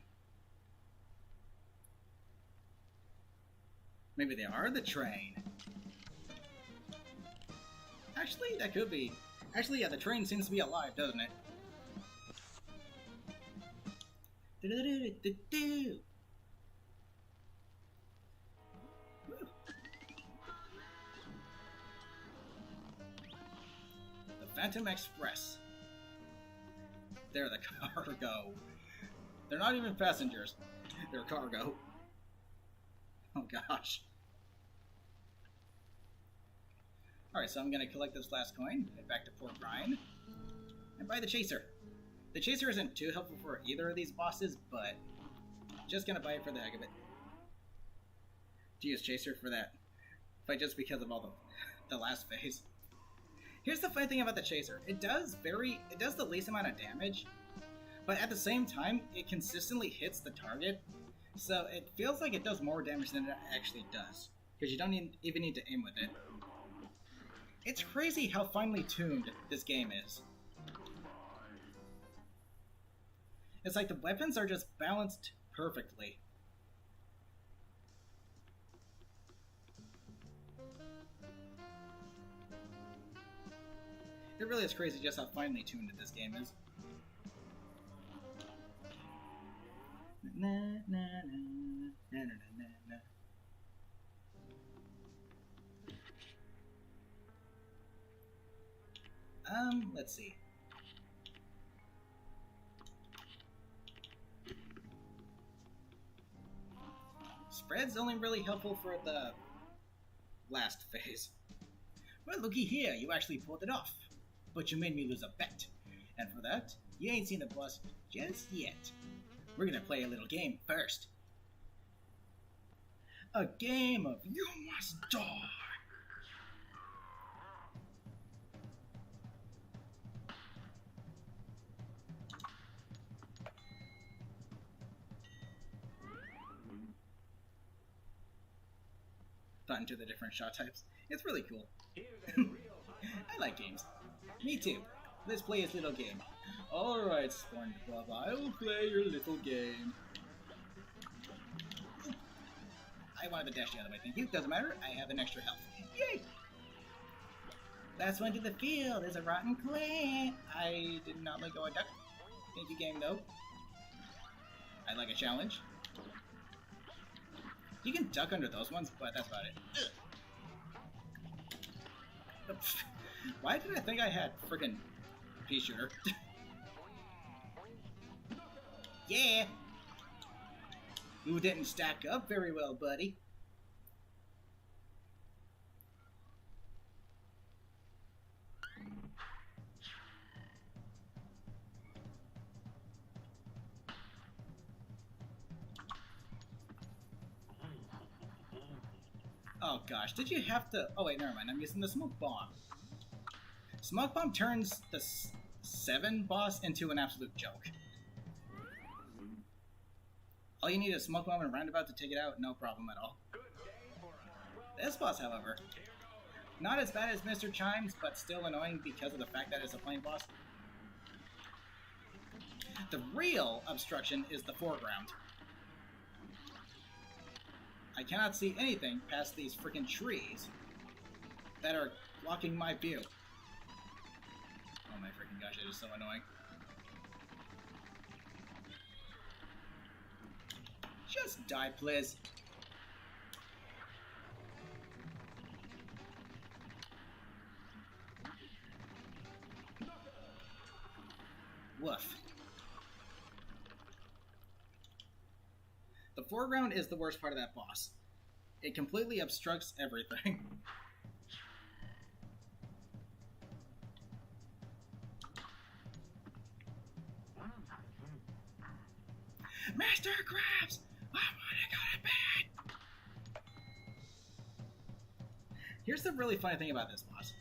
Maybe they are the train. Actually, that could be. Actually, yeah, the train seems to be alive, doesn't it? Do-do-do-do-do-do. The Phantom Express. They're the cargo. They're not even passengers. They're cargo. Oh gosh. Alright, so I'm gonna collect this last coin, head back to Port Ryan, and buy the Chaser. The Chaser isn't too helpful for either of these bosses, but just gonna buy it for the heck of it. To use Chaser for that fight just because of all the last phase. Here's the funny thing about the Chaser. It does the least amount of damage, but at the same time, it consistently hits the target, so it feels like it does more damage than it actually does, because you don't even need to aim with it. It's crazy how finely tuned this game is. It's like the weapons are just balanced perfectly. It really is crazy just how finely tuned this game is. Na, na, na, na, na, na, na. Let's see. Spread's only really helpful for the last phase. Well, looky here, you actually pulled it off. But you made me lose a bet. And for that, you ain't seen the boss just yet. We're gonna play a little game first. A game of You Must Die! Thought into the different shot types. It's really cool. I like games. Me too. Let's play this little game. Alright, SpongeBob, I'll play your little game. I wanted to dash the other way. Thank you. Doesn't matter. I have an extra health. Yay! Last one to the field is a rotten clay. I did not let go of duck. Thank you, game, though. I like a challenge. You can duck under those ones, but that's about it. Ugh. Why did I think I had friggin' pea shooter? Yeah! You didn't stack up very well, buddy. Oh gosh, did you have to... Oh wait, never mind, I'm using the smoke bomb. Smoke bomb turns the 7 boss into an absolute joke. All you need is smoke bomb and roundabout to take it out, no problem at all. This boss, however, not as bad as Mr. Chimes, but still annoying because of the fact that it's a plain boss. The real obstruction is the foreground. I cannot see anything past these freaking trees that are blocking my view. Oh my freaking gosh, it is so annoying. Just die, please. Woof. The foreground is the worst part of that boss. It completely obstructs everything. Master Krabs! I wanna go to bed! Here's the really funny thing about this boss.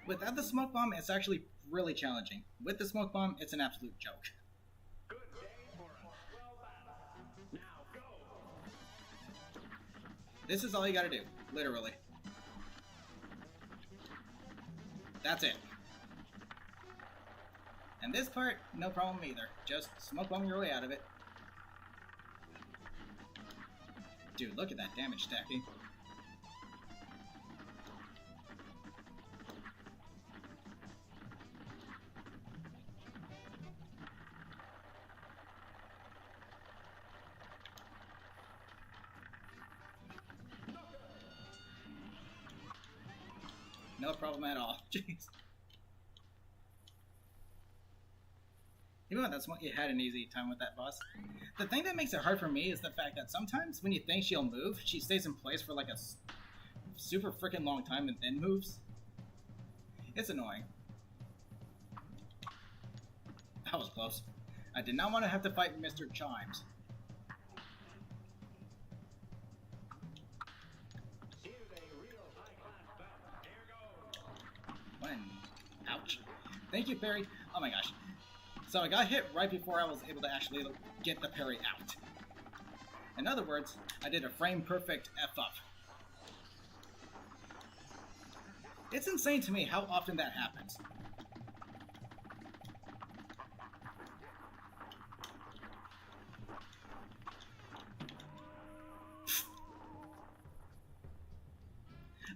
Without the smoke bomb, it's actually really challenging. With the smoke bomb, it's an absolute joke. This is all you gotta do, literally. That's it. And this part, no problem either. Just smoke bomb your way out of it. Dude, look at that damage stacking. No problem at all. Jeez. Even with that smoke, you had an easy time with that boss. The thing that makes it hard for me is the fact that sometimes when you think she'll move, she stays in place for like a super freaking long time and then moves. It's annoying. That was close. I did not want to have to fight Mr. Chimes. Ouch. Thank you, parry. Oh my gosh. So I got hit right before I was able to actually get the parry out. In other words, I did a frame perfect F up. It's insane to me how often that happens.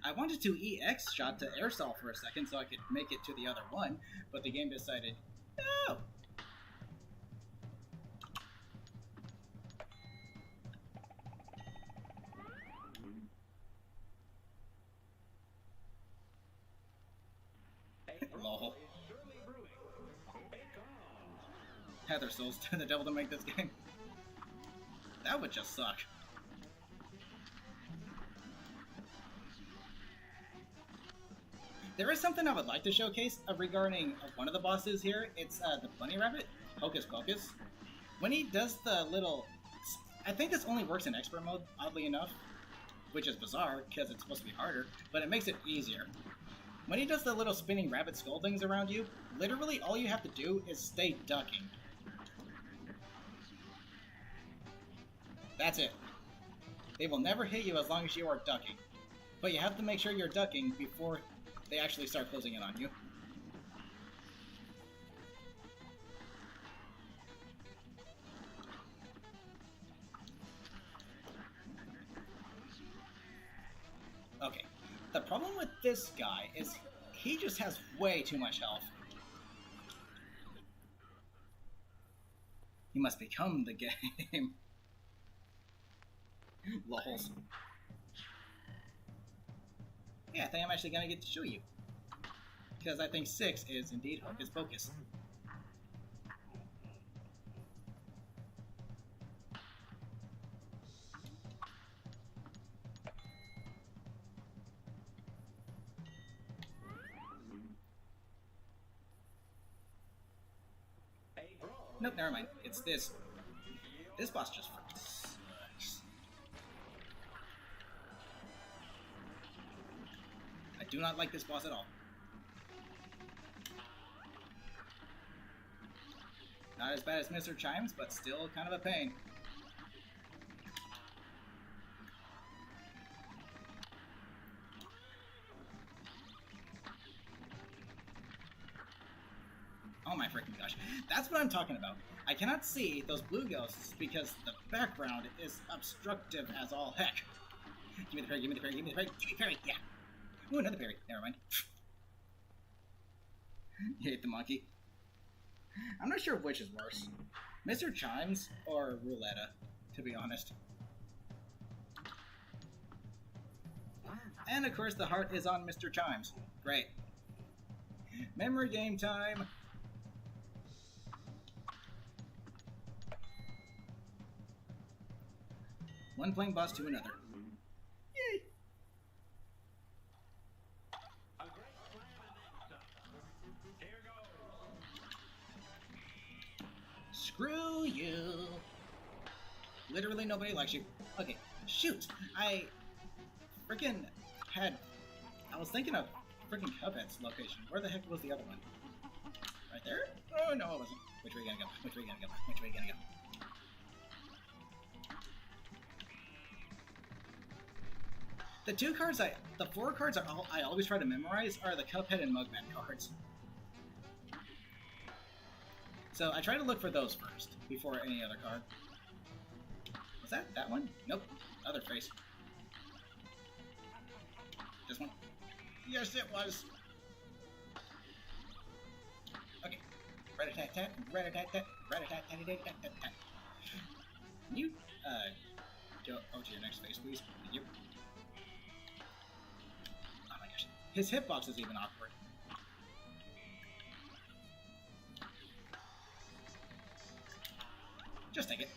I wanted to EX shot to airstall for a second so I could make it to the other one, but the game decided, no! Lol. Had their souls to the devil to make this game. That would just suck. There is something I would like to showcase regarding one of the bosses here. It's the bunny rabbit, Hocus Pocus. When he does the little... I think this only works in expert mode, oddly enough. Which is bizarre, because it's supposed to be harder, but it makes it easier. When he does the little spinning rabbit skull things around you, literally all you have to do is stay ducking. That's it. They will never hit you as long as you are ducking. But you have to make sure you're ducking before they actually start closing in on you. Okay. The problem with this guy is he just has way too much health. He must become the game. Lols. Yeah, I think I'm actually gonna get to show you. Because I think 6 is indeed Hocus Pocus. Nope, never mind. It's this. This boss just freaking sucks. I do not like this boss at all. Not as bad as Mr. Chimes, but still kind of a pain. Oh my freaking gosh. That's what I'm talking about. I cannot see those blue ghosts because the background is obstructive as all heck. Give me the parry, give me the parry, give me the parry, give me the parry, yeah! Ooh, another parry. Never mind. You hate the monkey. I'm not sure which is worse. Mr. Chimes or Roulette, to be honest. And of course the heart is on Mr. Chimes. Great. Memory game time! One playing boss to another. Yay! A great slam and then some. Here goes. Screw you! Literally nobody likes you. Okay, shoot! I was thinking of freaking Cuphead's location. Where the heck was the other one? Right there? Oh no, it wasn't. Which way are you gonna go? Which way are you gonna go? Which way are you gonna go? The 4 cards I always try to memorize are the Cuphead and Mugman cards. So I try to look for those first, before any other card. Was that one? Nope. Other face. This one? Yes, it was! Okay. Rat-a-tat-tat, rat-a-tat-tat, rat-a-tat-tat-tat-tat-tat. Can you, go to your next face, please? Thank you. Oh my gosh. His hitbox is even awkward. Just take it.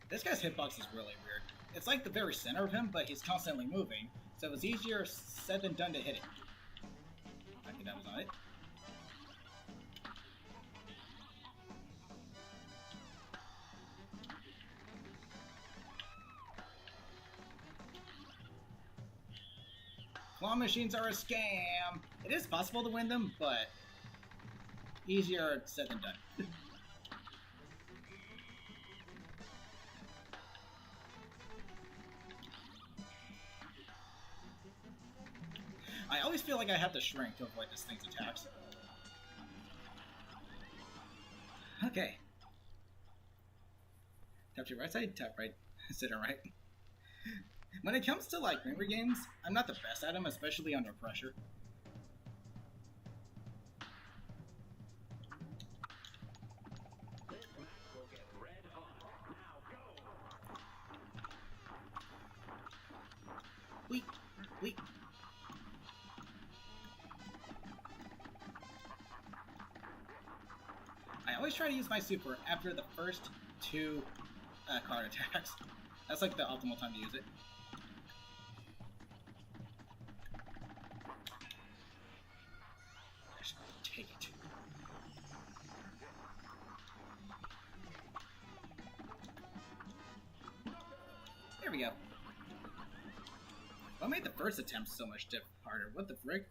This guy's hitbox is really weird. It's like the very center of him, but he's constantly moving, so it was easier said than done to hit it. I think that was on it. Claw machines are a scam! It is possible to win them, but easier said than done. I always feel like I have to shrink to avoid this thing's attacks. Okay. Tap to your right side, tap right, center right. When it comes to, like, memory games, I'm not the best at them, especially under pressure. This match will get red hot. Now go. Weak, weak. I always try to use my super after the first 2 card attacks. That's like the optimal time to use it. Just take it. There we go. What made the first attempt so much harder? What the frick?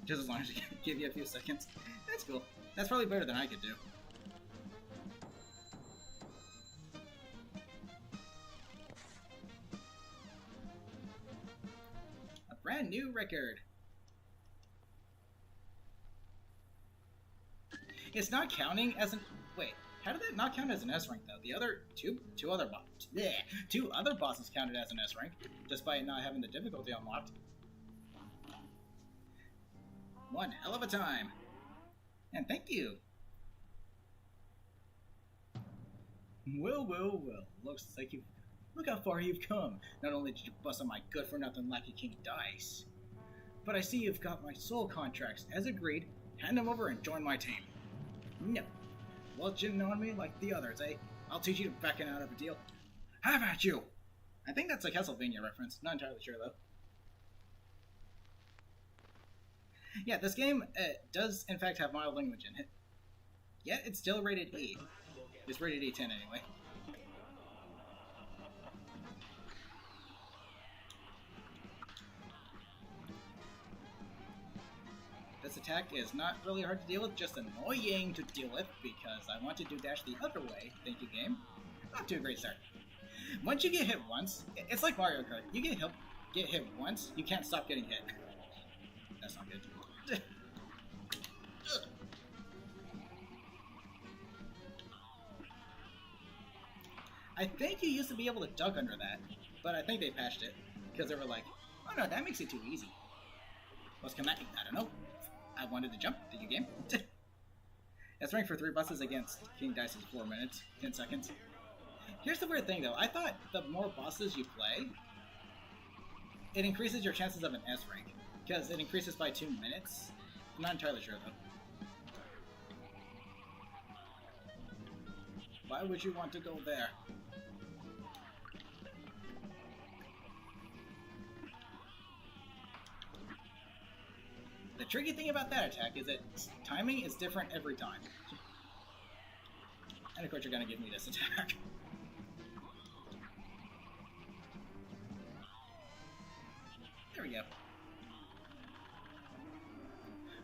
Just as long as you give you a few seconds. That's cool. That's probably better than I could do. A brand new record. It's not counting as an... Wait. How did that not count as an S rank though? The other two other bosses counted as an S rank, despite not having the difficulty unlocked. One hell of a time. And thank you. Well, looks like look how far you've come. Not only did you bust on my good-for-nothing Lackey King Dice, but I see you've got my soul contracts. As agreed, hand them over and join my team. No. Well, chinning on me like the others, eh? I'll teach you to backing out of a deal. Have at you! I think that's a Castlevania reference. Not entirely sure, though. Yeah, this game does, in fact, have mild language in it. Yet, it's still rated E. It's rated E10 anyway. This attack is not really hard to deal with, just annoying to deal with, because I wanted to dash the other way. Thank you, game. Not too great start. Once you get hit once, it's like Mario Kart. You get hit once, you can't stop getting hit. That's not good. I think you used to be able to duck under that, but I think they patched it, because they were like, oh no, that makes it too easy. What's come at me? I don't know. I wanted to jump. Did you game? That's ranked for 3 bosses against King Dice is 4 minutes, 10 seconds. Here's the weird thing though, I thought the more bosses you play, it increases your chances of an S rank, because it increases by 2 minutes. I'm not entirely sure though. Why would you want to go there? The tricky thing about that attack is that timing is different every time. And of course you're gonna give me this attack. There we go.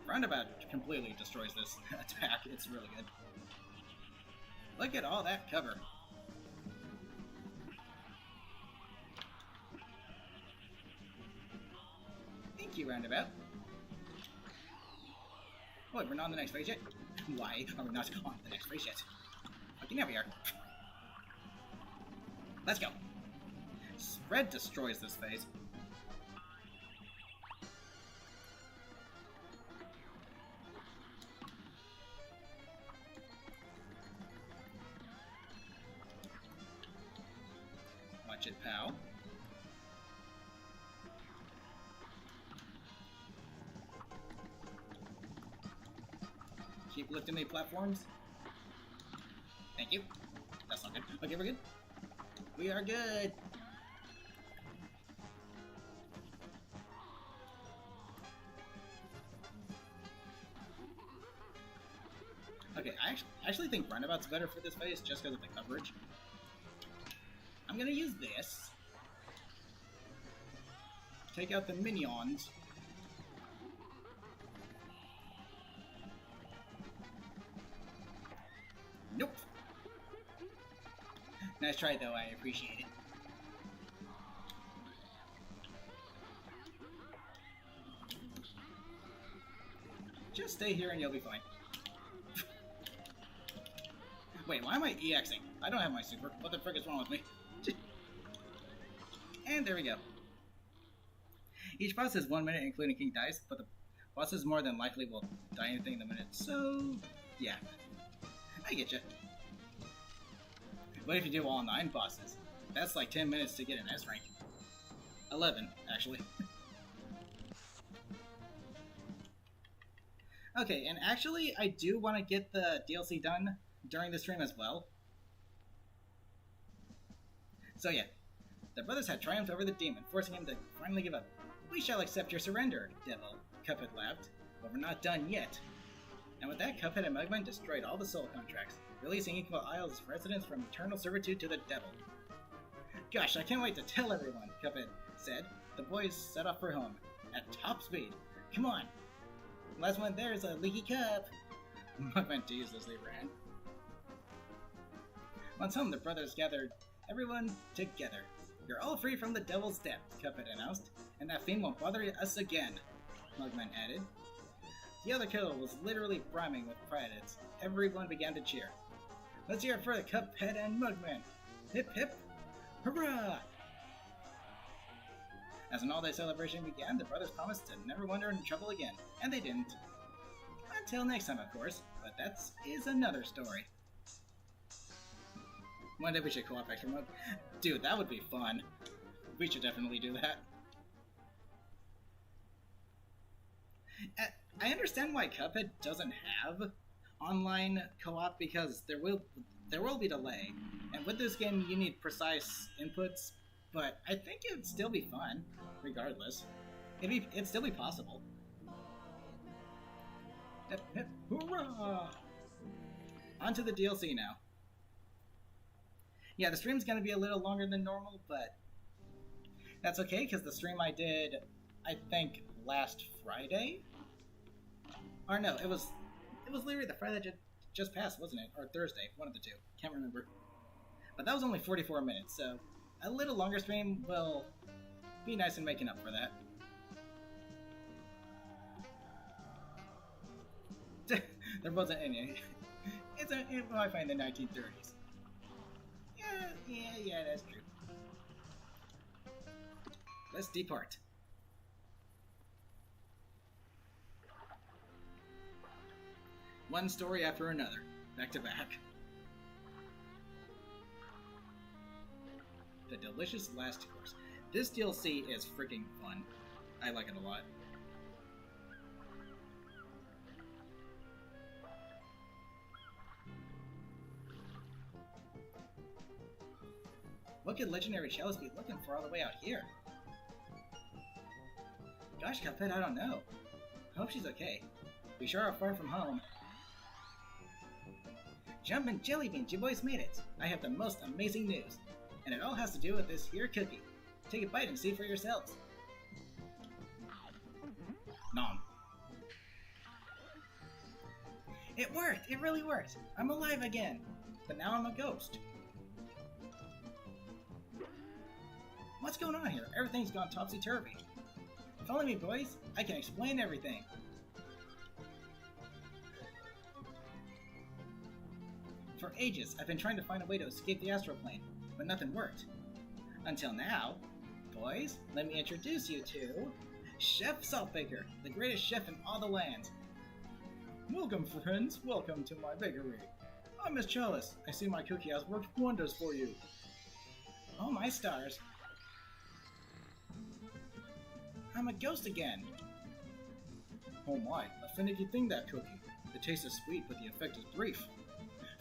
Roundabout completely destroys this attack. It's really good. Look at all that cover. Thank you, Roundabout. Oh, we're not on the next phase yet? Why are we not on the next phase yet? Okay, now we are. Let's go. Spread destroys this phase. Watch it, pal. Keep lifting the platforms. Thank you. That's not good. Okay, we're good. We are good. Okay, I actually think Roundabout's better for this phase just because of the coverage. I'm gonna use this. Take out the minions. Nope. Nice try though, I appreciate it. Just stay here and you'll be fine. Wait, why am I EXing? I don't have my super. What the frick is wrong with me? And there we go. Each boss is 1 minute, including King Dice, but the bosses more than likely will die anything in a minute, so yeah. I get you. What if you do all 9 bosses? That's like 10 minutes to get an S rank. 11, actually. Okay, and actually, I do want to get the DLC done during the stream as well. So yeah, the brothers had triumphed over the demon, forcing him to finally give up. We shall accept your surrender, devil, Cuphead laughed. But we're not done yet. And with that, Cuphead and Mugman destroyed all the soul contracts, releasing Equal Isle's residents from eternal servitude to the devil. Gosh, I can't wait to tell everyone, Cuphead said. The boys set off for home, at top speed. Come on! Last one there's a leaky cup! Mugman teased as they ran. Once home, the brothers gathered everyone together. You're all free from the devil's depth, Cuphead announced, and that fiend won't bother us again, Mugman added. The other kettle was literally brimming with pride as everyone began to cheer. Let's hear it for the Cuphead and Mugman. Hip hip, hurrah! As an all-day celebration began, the brothers promised to never wander into trouble again, and they didn't. Until next time, of course, but that is another story. One day we should co-op extra mode. Dude, that would be fun. We should definitely do that. I understand why Cuphead doesn't have online co-op because there will be delay, and with this game you need precise inputs. But I think it would still be fun, regardless. It'd still be possible. Hip hip hoorah! On to the DLC now. Yeah, the stream's gonna be a little longer than normal, but that's okay because the stream I did, I think, last Friday. Or no, it was literally the Friday that just passed, wasn't it? Or Thursday, one of the two. Can't remember. But that was only 44 minutes, so a little longer stream will be nice in making up for that. There wasn't any. It's Wi-Fi in the 1930s. Yeah, that's true. Let's depart. One story after another, back to back. The delicious last course. This DLC is freaking fun. I like it a lot. What could Legendary Chalice be looking for all the way out here? Gosh, Cuphead, I don't know. I hope she's okay. We sure are far from home. Jumpin' jelly beans, you boys made it! I have the most amazing news. And it all has to do with this here cookie. Take a bite and see for yourselves. Nom. It worked! It really worked! I'm alive again! But now I'm a ghost. What's going on here? Everything's gone topsy-turvy. Follow me, boys. I can explain everything. For ages, I've been trying to find a way to escape the astral plane, but nothing worked. Until now. Boys, let me introduce you to Chef Saltbaker, the greatest chef in all the land. Welcome, friends. Welcome to my bakery. I'm Miss Chalice. I see my cookie has worked wonders for you. Oh my stars. I'm a ghost again. Oh my, a finicky thing, that cookie. The taste is sweet, but the effect is brief.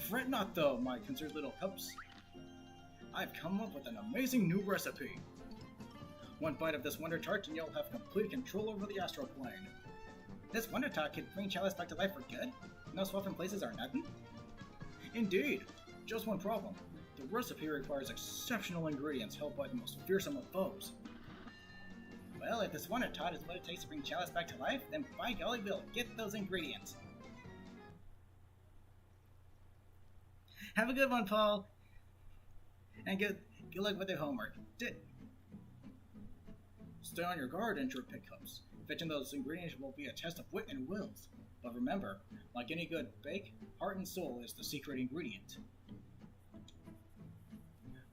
Fret not though, my concerned little pups. I've come up with an amazing new recipe. One bite of this Wonder Tart and you'll have complete control over the astral plane. This Wonder Tart could bring Chalice back to life for good? No swapping places or nothing? Indeed. Just one problem. The recipe requires exceptional ingredients held by the most fearsome of foes. Well, if this Wonder Tart is what it takes to bring Chalice back to life, then by golly, we'll get those ingredients. Have a good one, Paul. And good luck with your homework. Stay on your guard, Intro Pickups. Fetching those ingredients will be a test of wit and wills. But remember, like any good bake, heart and soul is the secret ingredient.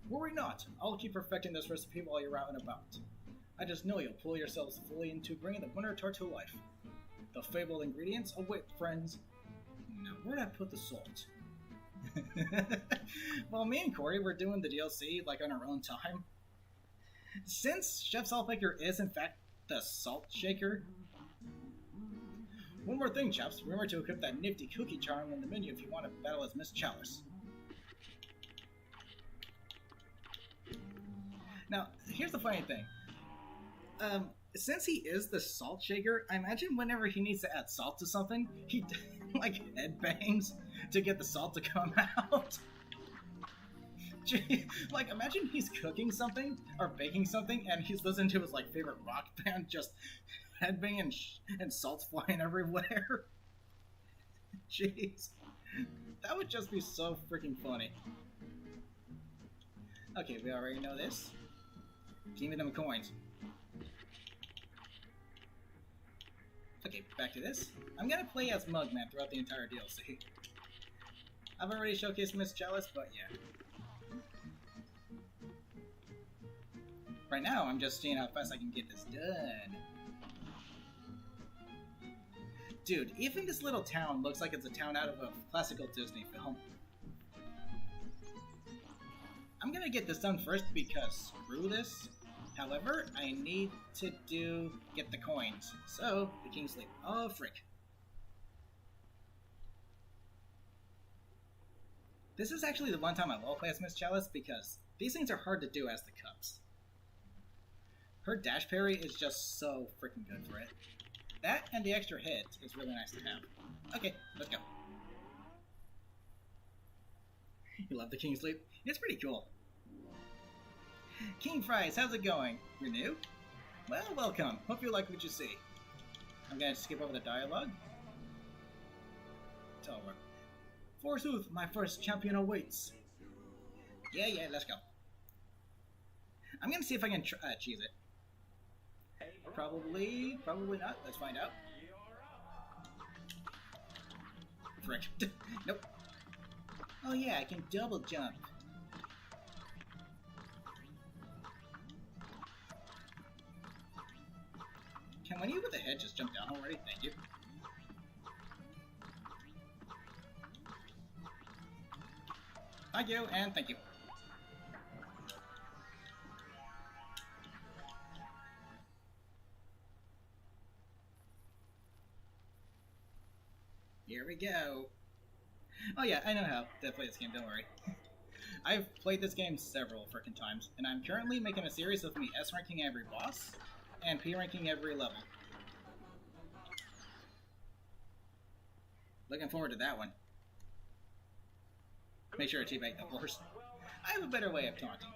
Worry not, I'll keep perfecting this recipe while you're out and about. I just know you'll pull yourselves fully into bringing the Wonder Tart to life. The fabled ingredients await, friends. Now, where'd I put the salt? Well, me and Corey were doing the DLC, like, on our own time. Since Chef Saltbaker is, in fact, the salt shaker. One more thing, chaps. Remember to equip that nifty cookie charm in the menu if you want to battle as Miss Chalice. Now, here's the funny thing. Since he is the salt shaker, I imagine whenever he needs to add salt to something, he like headbangs to get the salt to come out. Gee, like, imagine he's cooking something or baking something, and he's listening to his like favorite rock band, just headbanging and salt's flying everywhere. Jeez, that would just be so freaking funny. Okay, we already know this. Give me them coins. Okay, back to this. I'm gonna play as Mugman throughout the entire DLC. I've already showcased Miss Chalice, but yeah. Right now, I'm just seeing how fast I can get this done. Dude, even this little town looks like it's a town out of a classical Disney film. I'm gonna get this done first because screw this. However, I need to get the coins. So, the King's Leap. Oh, frick. This is actually the one time I will play as Miss Chalice because these things are hard to do as the cups. Her dash parry is just so freaking good for it. That and the extra hit is really nice to have. Okay, let's go. You love the King's Leap? It's pretty cool. King Fries, how's it going? You're new? Well, welcome. Hope you like what you see. I'm gonna skip over the dialogue. It's over. Forsooth, my first champion awaits. Yeah, let's go. I'm gonna see if I can cheese it. Probably not. Let's find out. Frick. Nope. Oh yeah, I can double jump. Can one of you with a head just jump down already? Thank you. Thank you, and thank you. Here we go. Oh yeah, I know how to play this game, don't worry. I've played this game several frickin' times, and I'm currently making a series of me S-ranking every boss, and P-ranking every level. Looking forward to that one. Make sure to teabag the horse. I have a better way of taunting.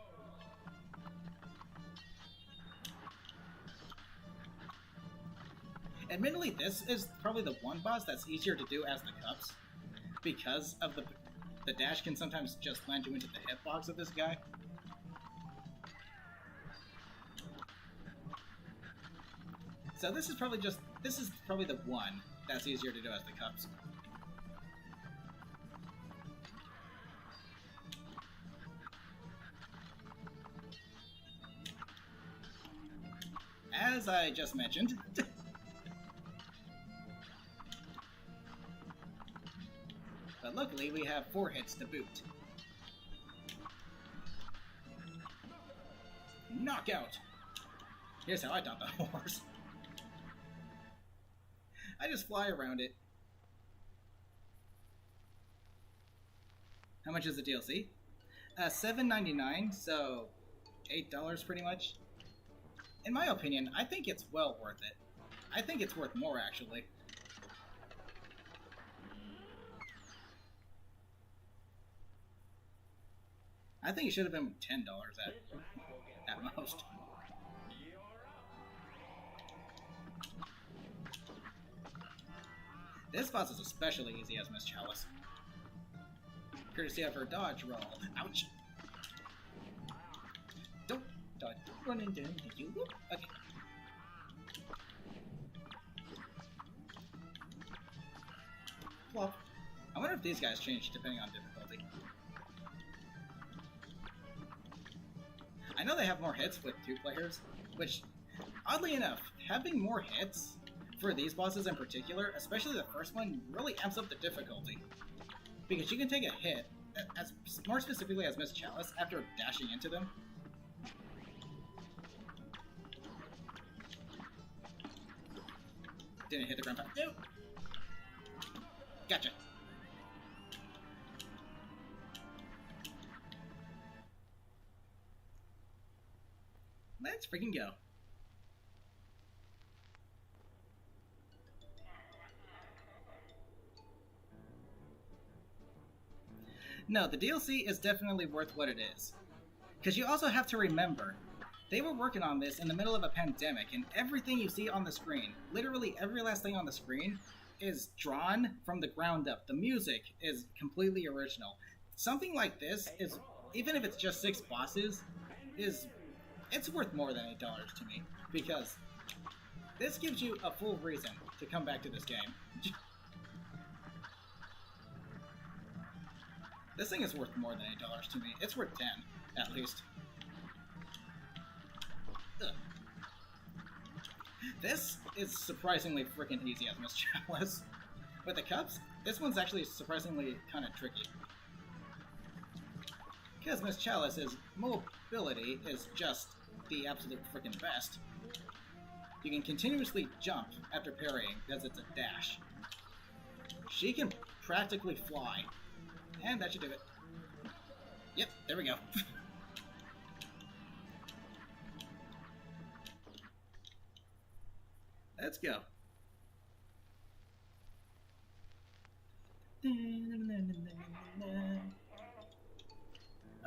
Admittedly, this is probably the one boss that's easier to do as the cups, because of the dash can sometimes just land you into the hitbox of this guy. So this is probably the one that's easier to do as the cups. As I just mentioned. But luckily, we have 4 hits to boot. Knockout! Here's how I taunt the horse. I just fly around it. How much is the DLC? $7.99, so $8 pretty much. In my opinion, I think it's well worth it. I think it's worth more, actually. I think it should have been $10 at most. This boss is especially easy as Miss Chalice. Courtesy of her dodge roll. Ouch! Don't dodge. Run into him. Did you? Okay. Plop. I wonder if these guys change depending on difficulty. I know they have more hits with 2 players, which, oddly enough, having more hits for these bosses in particular, especially the first one, really amps up the difficulty. Because you can take a hit, more specifically as Miss Chalice, after dashing into them. Didn't hit the ground. Nope. Gotcha. Let's freaking go. No, the DLC is definitely worth what it is. Because you also have to remember, they were working on this in the middle of a pandemic, and everything you see on the screen, literally every last thing on the screen, is drawn from the ground up. The music is completely original. Something like this is, even if it's just 6 bosses, it's worth more than $8 to me, because this gives you a full reason to come back to this game. This thing is worth more than $8 to me. It's worth 10, at least. Ugh. This is surprisingly freaking easy as Miss Chalice. With the cups, this one's actually surprisingly kind of tricky. Because Miss Chalice's mobility is just the absolute freaking best. You can continuously jump after parrying because it's a dash. She can practically fly. And that should do it. Yep, there we go. Let's go.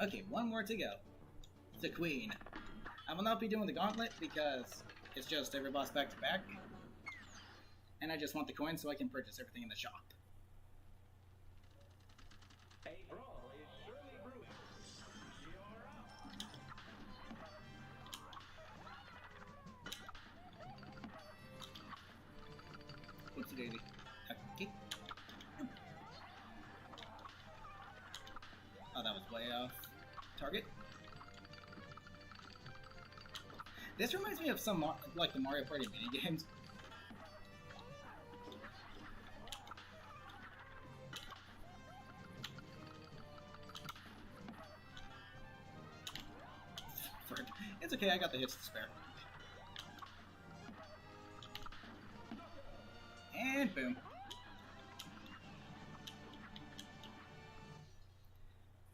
Okay, one more to go. The Queen. I will not be doing the gauntlet because it's just every boss back to back. And I just want the coin so I can purchase everything in the shop. A brawl is surely brewing. You're up. Oopsie daisy. Okay. Oh, that was way off target. This reminds me of some, like the Mario Party minigames. It's okay, I got the hits to spare. And boom.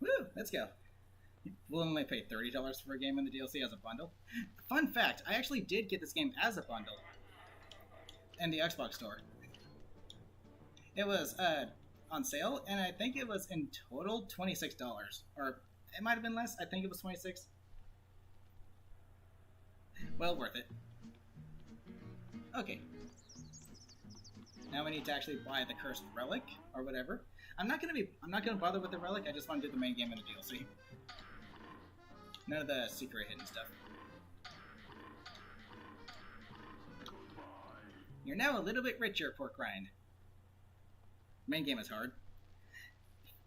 Woo! Let's go. We'll only pay $30 for a game in the DLC as a bundle. Fun fact, I actually did get this game as a bundle in the Xbox store. It was on sale, and I think it was in total $26. Or it might have been less, I think it was $26. Well worth it. Okay. Now we need to actually buy the cursed relic or whatever. I'm not gonna bother with the relic. I just want to do the main game in the DLC. None of the secret hidden stuff. You're now a little bit richer, Pork Rind. Main game is hard.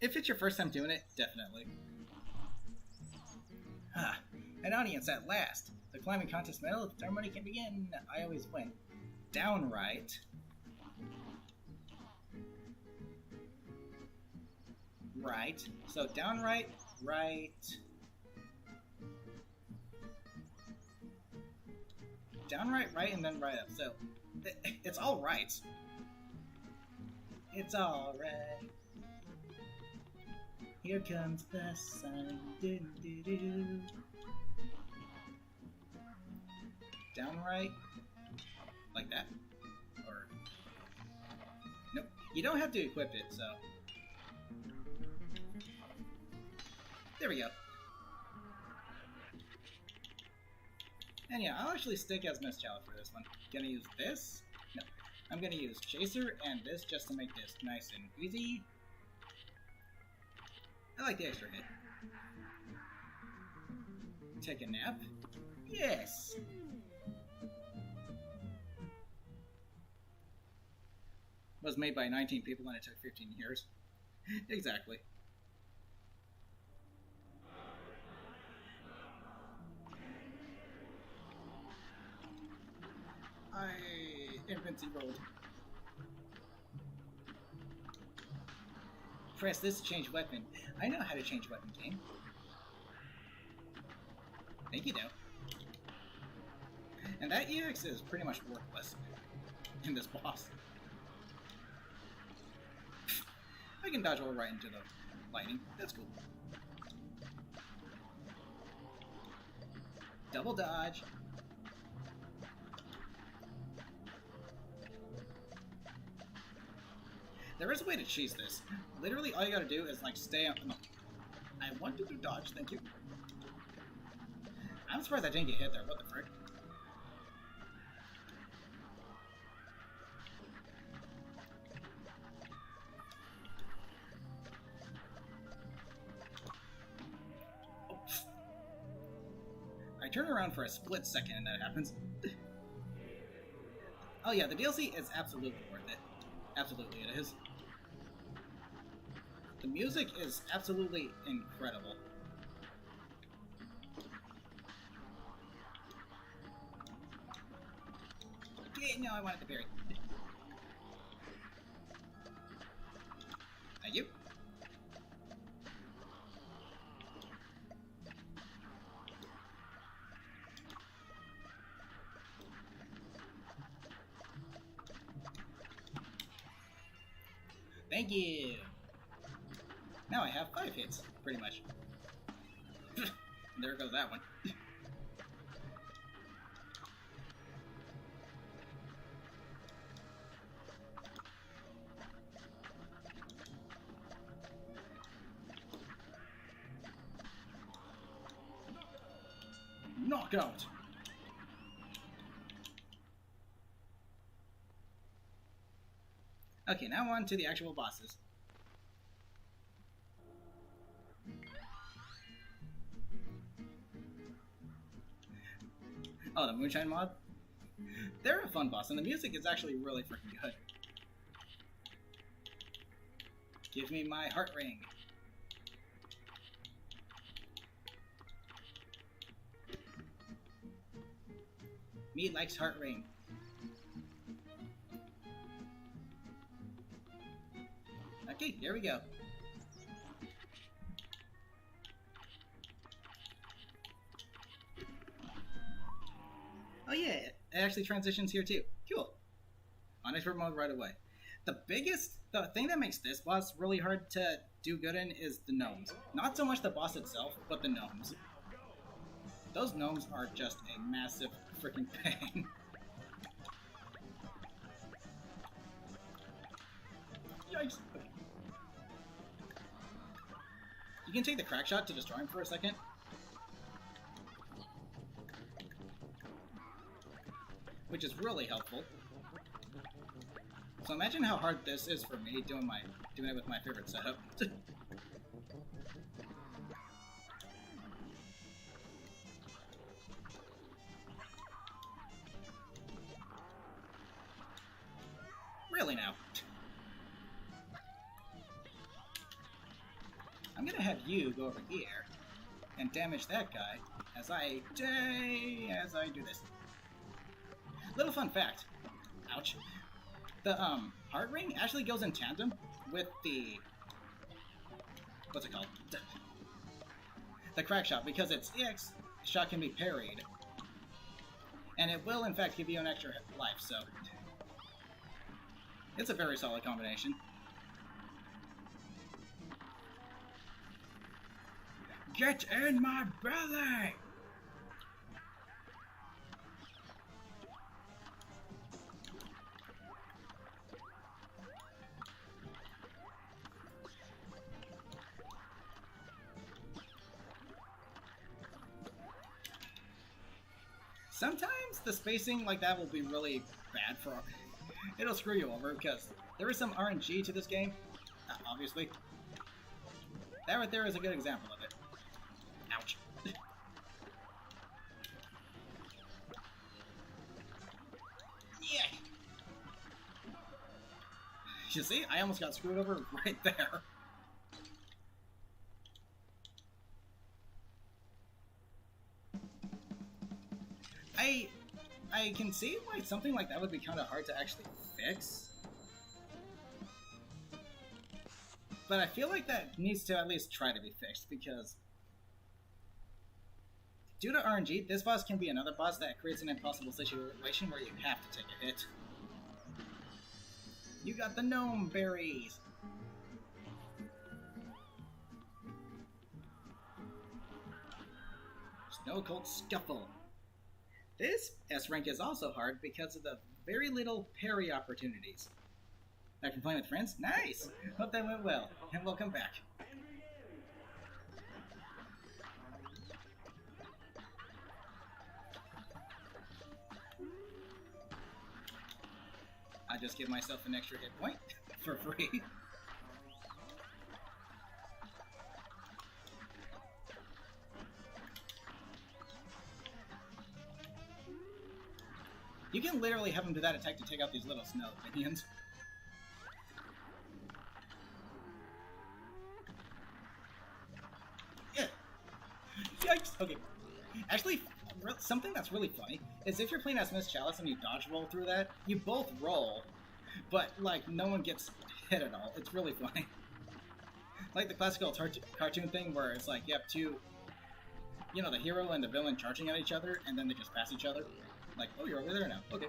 If it's your first time doing it, definitely. Ah, an audience at last. The climbing contest medal ceremony can begin. I always win. Downright. Right. So downright, right. Downright, right, and then right up. So it's all right. It's all right. Here comes the sun. Do, do, do, do. Downright, like that, or nope. You don't have to equip it, so there we go. And yeah, I'll actually stick as Miss Chalice for this one. Gonna use this. No, I'm gonna use Chaser and this just to make this nice and easy. I like the extra hit. Take a nap. Yes. Was made by 19 people and it took 15 years. Exactly. Infancy rolled. Press this to change weapon. I know how to change weapon, game. Think you do. And that EX is pretty much worthless in this boss. I can dodge all right into the lightning. That's cool. Double dodge. There is a way to cheese this. Literally, all you gotta do is, like, stay up. No. I want to do dodge, thank you. I'm surprised I didn't get hit there. What the frick? Oops. I turn around for a split second and that happens. Oh yeah, the DLC is absolutely worth it. Absolutely it is. The music is absolutely incredible. No, I wanted the berry. Thank you. Thank you. Now I have 5 hits, pretty much. There goes that one. Knockout! Okay, now on to the actual bosses. Oh, the Moonshine Mob? They're a fun boss, and the music is actually really freaking good. Give me my heart ring. Me likes heart ring. Okay, here we go. Oh yeah, it actually transitions here too. Cool. On expert mode right away. The thing that makes this boss really hard to do good in is the gnomes. Not so much the boss itself, but the gnomes. Those gnomes are just a massive freaking pain. Yikes. Okay. You can take the crack shot to destroy him for a second. Which is really helpful. So imagine how hard this is for me doing it with my favorite setup. Really now. I'm gonna have you go over here and damage that guy as I do this. Little fun fact. Ouch. The heart ring actually goes in tandem with the what's it called? The crack shot, because its EX shot can be parried. And it will in fact give you an extra life, so it's a very solid combination. Get in my belly! Sometimes the spacing like that will be really bad for... It'll screw you over, because there is some RNG to this game, obviously. That right there is a good example of it. Ouch. Yeah. You see, I almost got screwed over right there. I can see why something like that would be kind of hard to actually fix. But I feel like that needs to at least try to be fixed, because due to RNG, this boss can be another boss that creates an impossible situation where you have to take a hit. You got the gnome berries! Snow Cold Scuffle. This S rank is also hard because of the very little parry opportunities. Back from playing with friends? Nice! Hope that went well, and welcome back. I just give myself an extra hit point for free. You can literally have him do that attack to take out these little snow minions. Okay. Actually, something that's really funny is if you're playing as Miss Chalice and you dodge roll through that, you both roll, but like no one gets hit at all. It's really funny. Like the classical cartoon thing where it's like you have two, you know, the hero and the villain charging at each other, and then they just pass each other. Like, oh, you're over there now. Okay.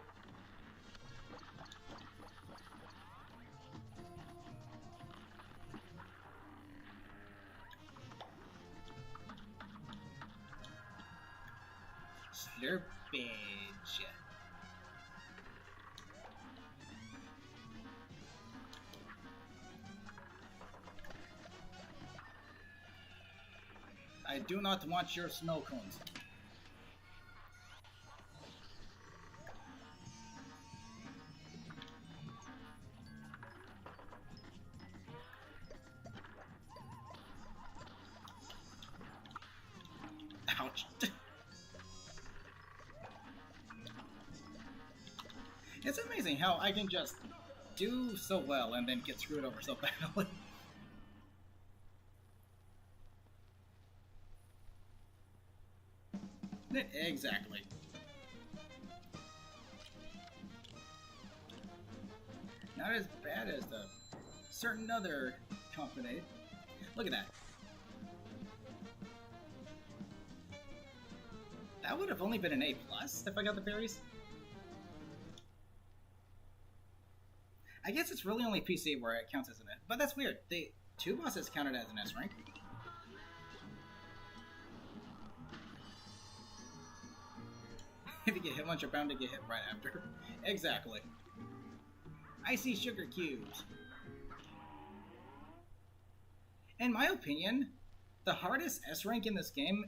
Slurpage. I do not want your snow cones. Ouch. It's amazing how I can just do so well and then get screwed over so badly. Exactly. Not as bad as the certain other company. Look at that. That would have only been an A+ if I got the berries. I guess it's really only PC where it counts as an S, but that's weird. The 2 bosses counted as an S rank. If you get hit once, you're bound to get hit right after. Exactly. Icy sugar cubes. In my opinion, the hardest S rank in this game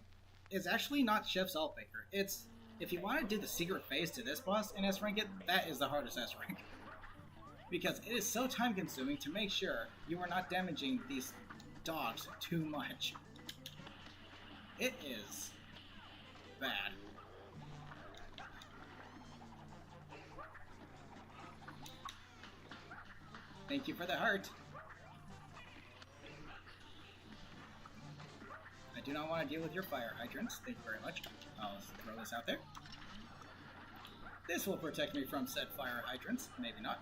is actually not Chef Saltbaker. It's, if you want to do the secret phase to this boss and S rank it, that is the hardest S rank. Because it is so time consuming to make sure you are not damaging these dogs too much. It is bad. Thank you for the heart. I do not want to deal with your fire hydrants. Thank you very much. I'll throw this out there. This will protect me from said fire hydrants. Maybe not.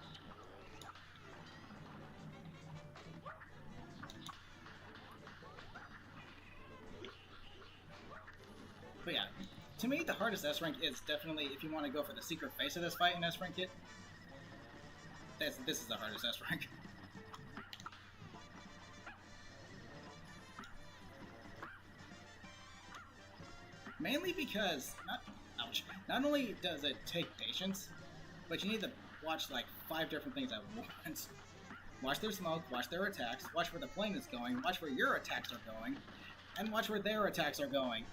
But yeah, to me the hardest S rank is definitely if you want to go for the secret face of this fight in S rank it. This is the hardest S rank. Mainly because not only does it take patience, but you need to watch like 5 different things at once. Watch their smoke, watch their attacks, watch where the plane is going, watch where your attacks are going, and watch where their attacks are going.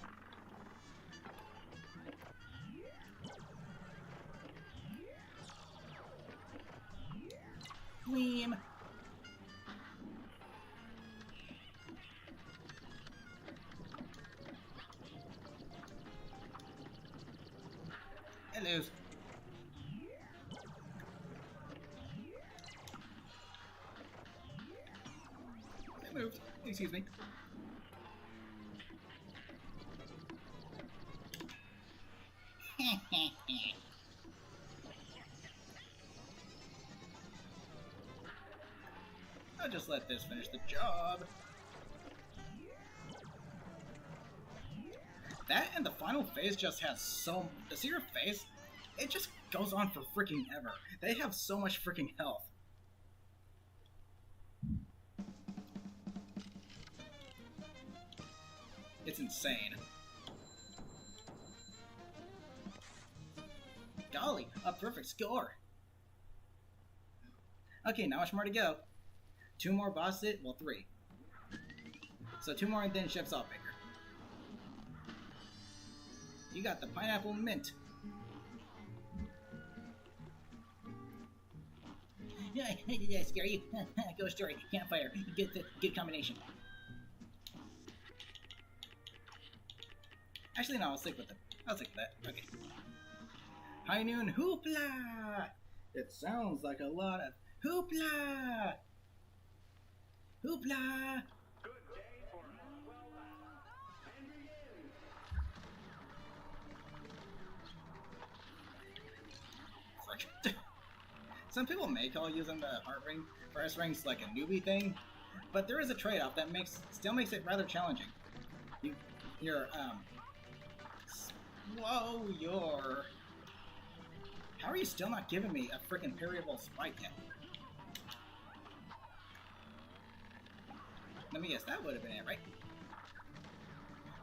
Gleam. Hello. I moved. Excuse me. I'll just let this finish the job. That and the final phase just has so... The secret phase, it just goes on for freaking ever. They have so much freaking health. It's insane. Golly, a perfect score. Okay, not much more to go. 2 more bosses, well 3. So 2 more and then Chef Saltbaker. You got the pineapple mint. Yeah, scare you. Ghost story, campfire, good combination. Actually, no, I'll stick with it. I'll stick with that. Okay. High noon hoopla! It sounds like a lot of hoopla! Hoopla! Good day for well and begin. Some people may call using the heart ring for S rings like a newbie thing, but there is a trade-off that still makes it rather challenging. How are you still not giving me a freaking parryable spike yet? Let me guess, that would have been it, right?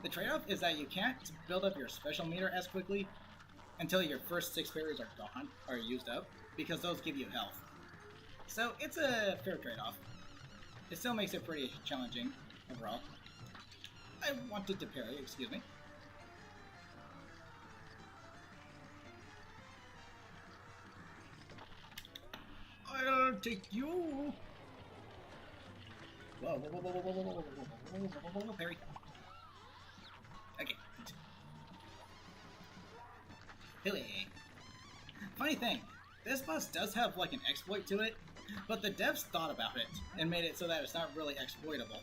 The trade-off is that you can't build up your special meter as quickly until your first 6 parries are gone, or used up, because those give you health. So it's a fair trade-off. It still makes it pretty challenging overall. I wanted to parry, excuse me. I'll take you! Whoa, whoa, whoa, whoa, whoa, whoa, whoa, whoa, whoa, whoa, whoa, whoa, parry. Okay. Hilly. Funny thing, this boss does have like an exploit to it, but the devs thought about it and made it so that it's not really exploitable.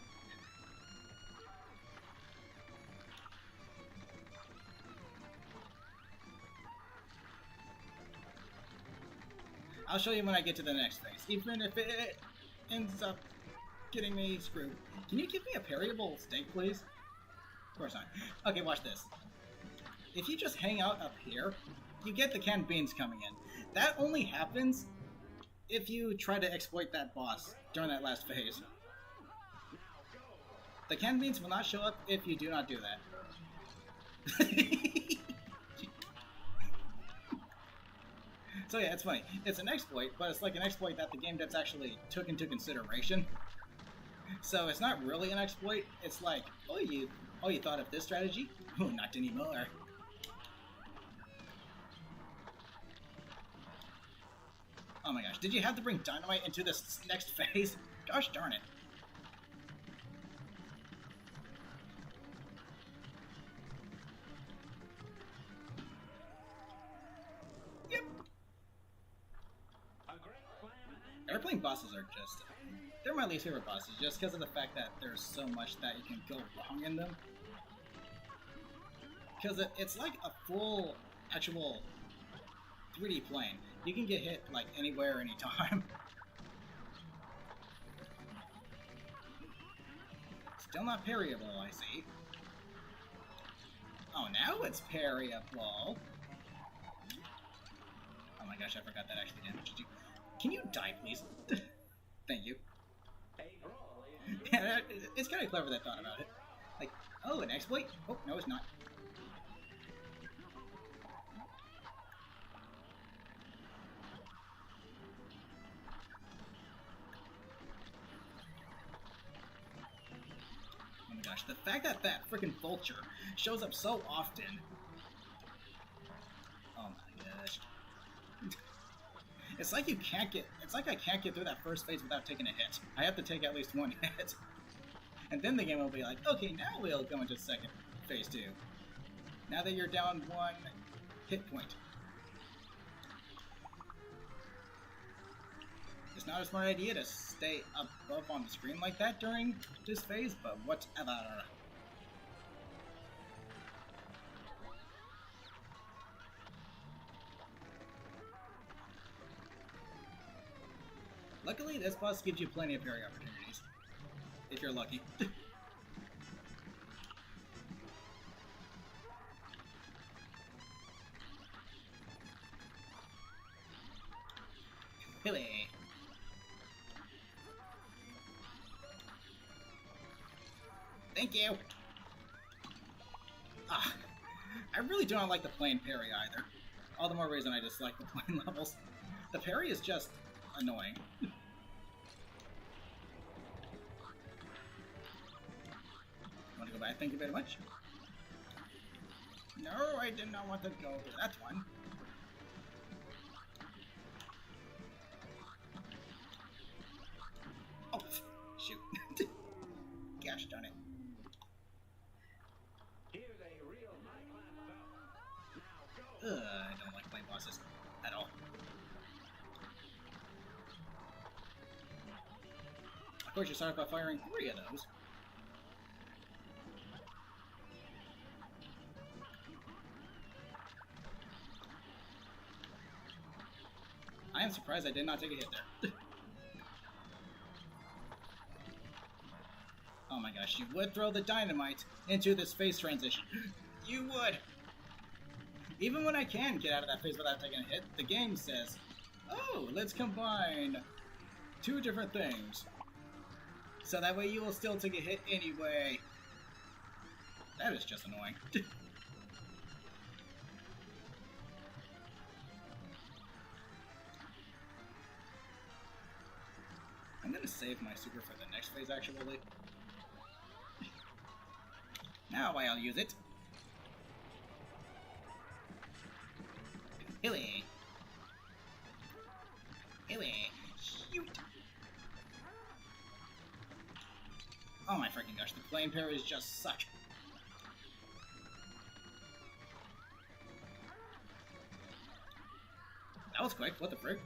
I'll show you when I get to the next phase, even if it ends up getting me screwed. Can you give me a parryable stake, please? Of course not. Okay, watch this. If you just hang out up here, you get the canned beans coming in. That only happens if you try to exploit that boss during that last phase. The canned beans will not show up if you do not do that. So yeah, it's funny. It's an exploit, but it's like an exploit that the game devs actually took into consideration. So it's not really an exploit. It's like, oh, you thought of this strategy? Oh, not anymore. Oh my gosh, did you have to bring dynamite into this next phase? Gosh darn it. Yep. Airplane bosses are just... they're my least favorite bosses, just because of the fact that there's so much that you can go wrong in them. Because it's like a full, actual 3D plane. You can get hit, like, anywhere, anytime. Still not parryable, I see. Oh, now it's parryable. Oh my gosh, I forgot that actually damaged you. Can you die, please? Thank you. Yeah, it's kind of clever they thought about it. Like, oh, an exploit? Oh, no, it's not. Oh my gosh, the fact that that freaking vulture shows up so often. Oh my gosh. It's like you can't get... it's like I can't get through that first phase without taking a hit. I have to take at least one hit. And then the game will be like, okay, now we'll go into second phase 2. Now that you're down 1 hit point. It's not a smart idea to stay above on the screen like that during this phase, but whatever. Luckily, this boss gives you plenty of parry opportunities, if you're lucky. Hilly. Thank you! Ah, I really do not like the plane parry either. All the more reason I dislike the plane levels. The parry is just annoying. Want to go back? Thank you very much. No, I did not want to go to that one. Oh, shoot. Gosh darn it. Here's a real high-class bout. Now go. I don't like playing bosses at all. Of course, you start by firing 3 of those. I am surprised I did not take a hit there. Oh my gosh, you would throw the dynamite into this phase transition. You would! Even when I can get out of that phase without taking a hit, the game says, oh, let's combine two different things. So that way you will still take a hit anyway. That is just annoying. I'm gonna save my super for the next phase, actually. Now I'll use it. Hilly! Hilly! Shoot! Oh my freaking gosh, the flame parries just suck. That was quick, what the frick?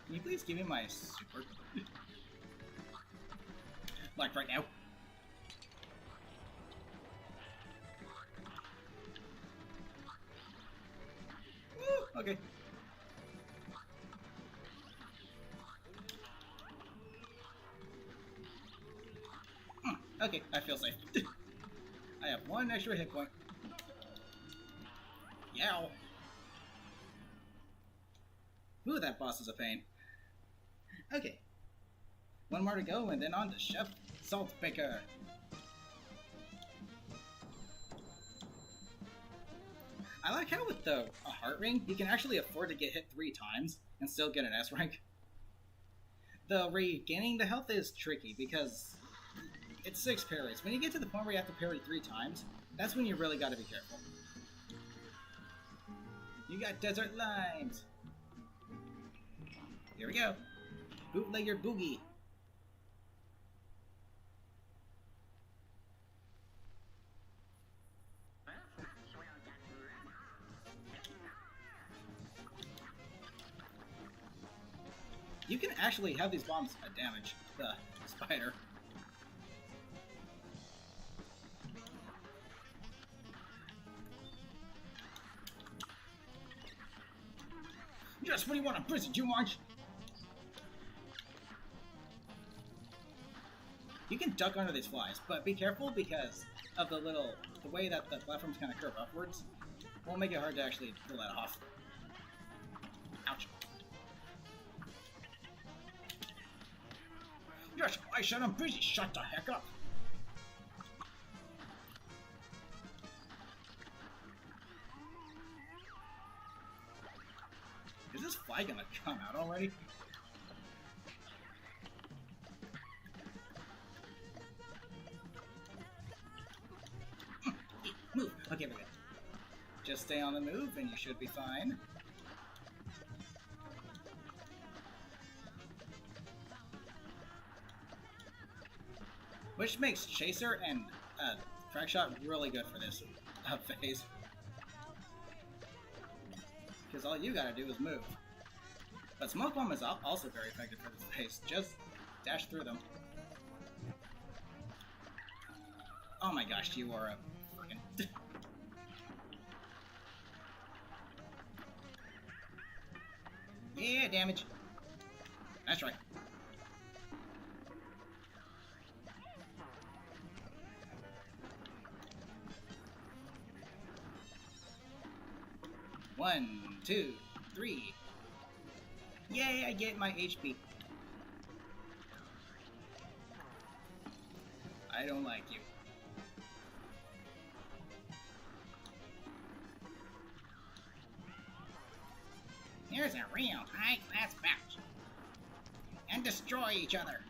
Can you please give me my super? Like right now. Woo! Okay. Okay, I feel safe. I have one extra hit point. Yow! Ooh, that boss is a pain. Okay. One more to go, and then on to Chef Saltbaker. I like how with the heart ring, you can actually afford to get hit 3 times and still get an S rank. The regaining the health is tricky because it's 6 parries. When you get to the point where you have to parry 3 times, that's when you really gotta be careful. You got desert limes! Here we go. Bootlegger Boogie. You can actually have these bombs damage the spider. Just what do you want, a prison, you want? You can duck under these flies, but be careful because of the way that the platforms kind of curve upwards. Will make it hard to actually pull that off. Ouch. Yes, I said I'm busy. Shut the heck up. Is this fly gonna come out already? Move. Okay, we're good. Just stay on the move and you should be fine. Which makes Chaser and Crackshot really good for this phase. Because all you gotta do is move. But Smoke Bomb is also very effective for this phase. Just dash through them. Oh my gosh, you are a freaking... Yeah, damage. That's right. One, 2, 3. Yay, I get my HP. I don't like you. Here's a real high-class match. And destroy each other.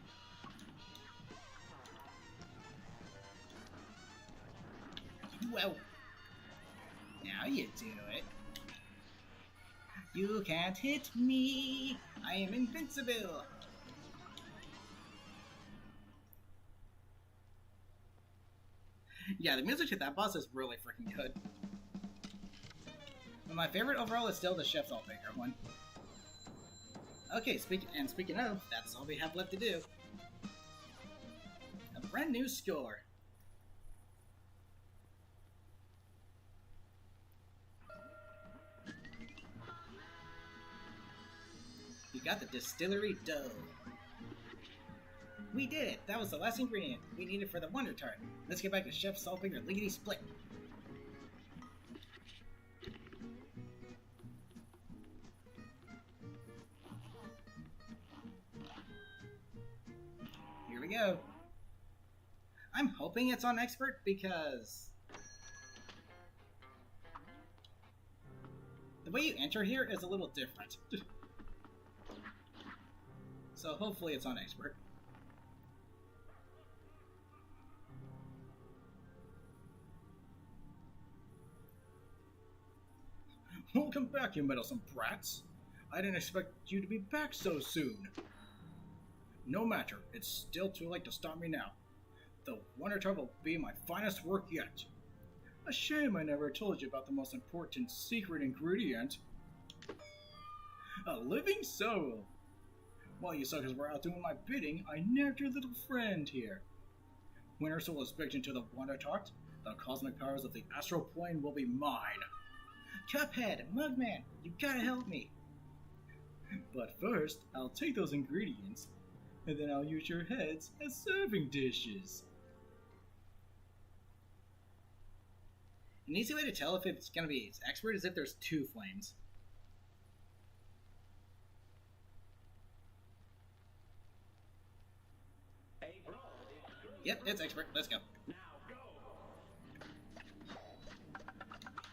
Well, now you do it. You can't hit me. I am invincible. Yeah, the music to that boss is really freaking good. But my favorite overall is still the Chef Saltbaker one. Okay, speaking of, that's all we have left to do. A brand new score. got the distillery dough. We did it! That was the last ingredient we needed for the Wonder Tart. Let's get back to Chef Saltfinger Lickety Split. Here we go. I'm hoping it's on expert because the way you enter here is a little different. So hopefully it's on expert. Welcome back, you meddlesome brats. I didn't expect you to be back so soon. No matter, it's still too late to stop me now. The Wonder Tart will be my finest work yet. A shame I never told you about the most important secret ingredient. A living soul. While you suckers were out doing my bidding, I nabbed your little friend here. When her soul is baked into the Wonder Tart, the cosmic powers of the astral plane will be mine. Cuphead, Mugman, you gotta help me. But first, I'll take those ingredients, and then I'll use your heads as serving dishes. An easy way to tell if it's gonna be expert is if there's two flames. Hey, bro, Yep, it's expert. Let's go. now go.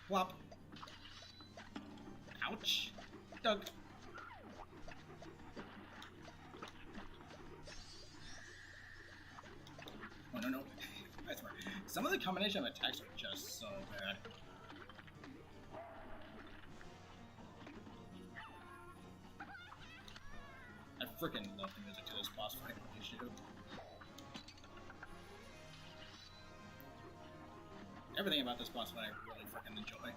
Plop. Ouch. Doug. Oh, no. I swear. Some of the combination of attacks are just so bad. I freaking love the music to this boss fight. Holy shit. Everything about this boss fight I really freaking enjoy.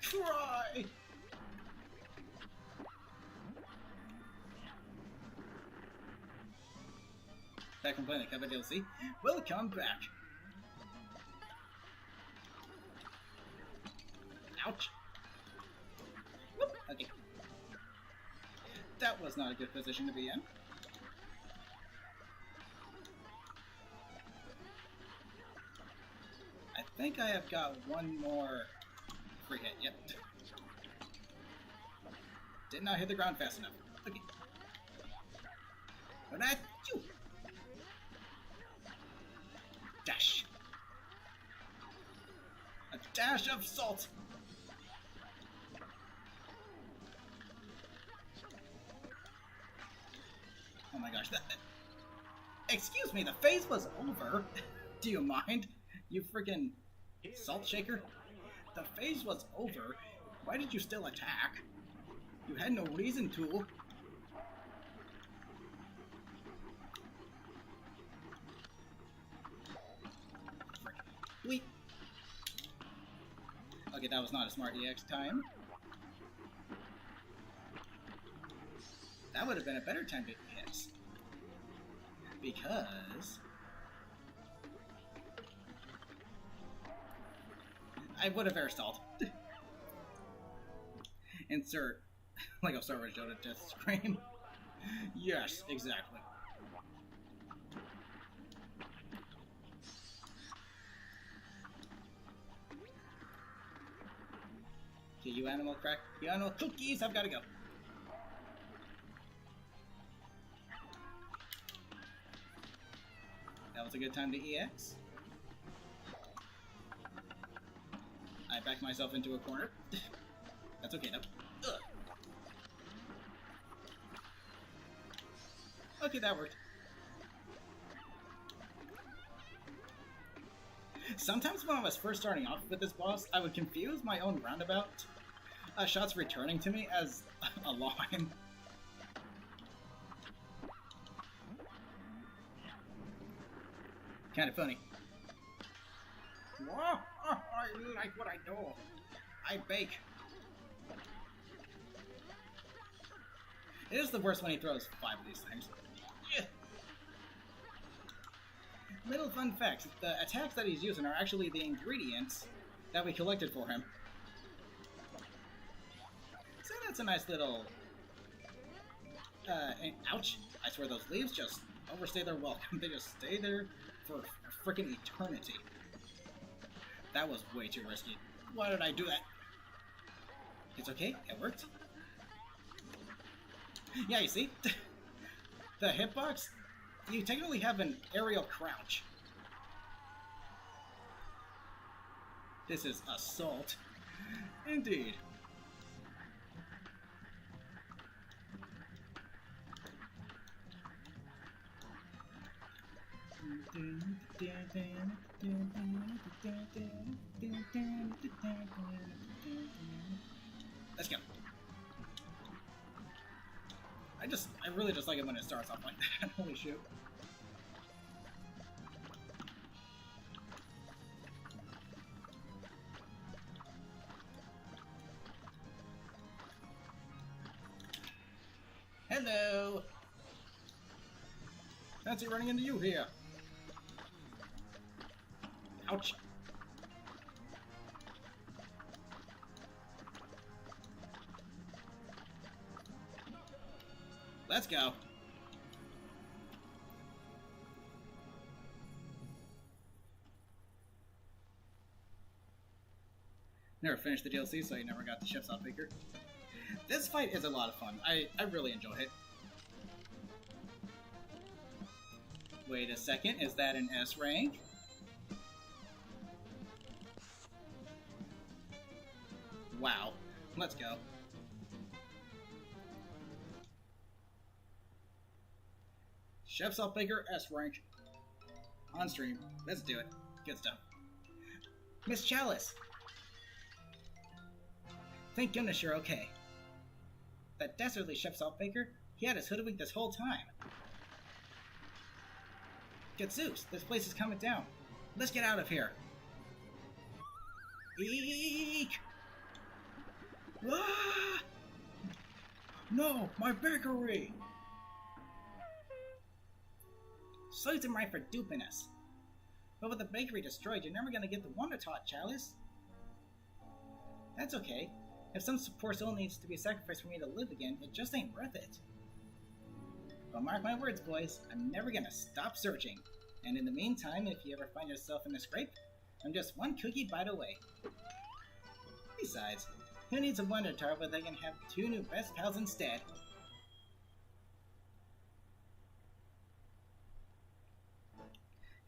Try! Back from playing the Cuphead DLC. Welcome back! Ouch! Whoop! Okay. That was not a good position to be in. I think I have got one more free hit. Yep. Did not hit the ground fast enough. Okay. But I... Dash. A dash of salt. Oh my gosh, that... Excuse me, the phase was over. Do you mind? You freaking salt shaker? The phase was over. Why did you still attack? You had no reason to. Bleep. Okay, that was not a smart EX time. That would have been a better time to EX. Because... I would have air stalled. Insert Lego Star Wars Yoda death scream. Yes, exactly. Okay, you animal crack. You animal cookies, I've gotta go. That was a good time to EX. I backed myself into a corner. That's okay though. Ugh. Okay, that worked. Sometimes when I was first starting off with this boss, I would confuse my own roundabout shots returning to me as a line. Kind of funny. Whoa, I like what I do. I bake. It is the worst when he throws 5 of these things. Yeah. Little fun facts, the attacks that he's using are actually the ingredients that we collected for him. So that's a nice little... ouch. I swear those leaves just overstay their welcome. They just stay there for a freaking eternity. That was way too risky. Why did I do that? It's okay, it worked. Yeah, you see? The hitbox, you technically have an aerial crouch. This is assault. Indeed. Let's go. I really just like it when it starts off like that. Holy shoot. Hello! Fancy running into you here. Ouch. Let's go. Never finished the DLC, so you never got the ship's outfigure. This fight is a lot of fun. I really enjoy it. Wait a second, is that an S rank? Wow. Let's go. Chef Saltbaker S rank. On stream. Let's do it. Good stuff. Miss Chalice! Thank goodness you're okay. That dastardly Chef Saltbaker, he had us hoodwinked this whole time. Get Zeus, this place is coming down. Let's get out of here. Eek! Ah! No, my bakery! Slaves him right for duping us. But with the bakery destroyed, you're never gonna get the Wonder Tot, Chalice. That's okay. If some poor soul needs to be sacrificed for me to live again, it just ain't worth it. But mark my words, boys, I'm never gonna stop searching. And in the meantime, if you ever find yourself in a scrape, I'm just one cookie bite away. Besides, who needs a Wonder Tot when they can have two new best pals instead?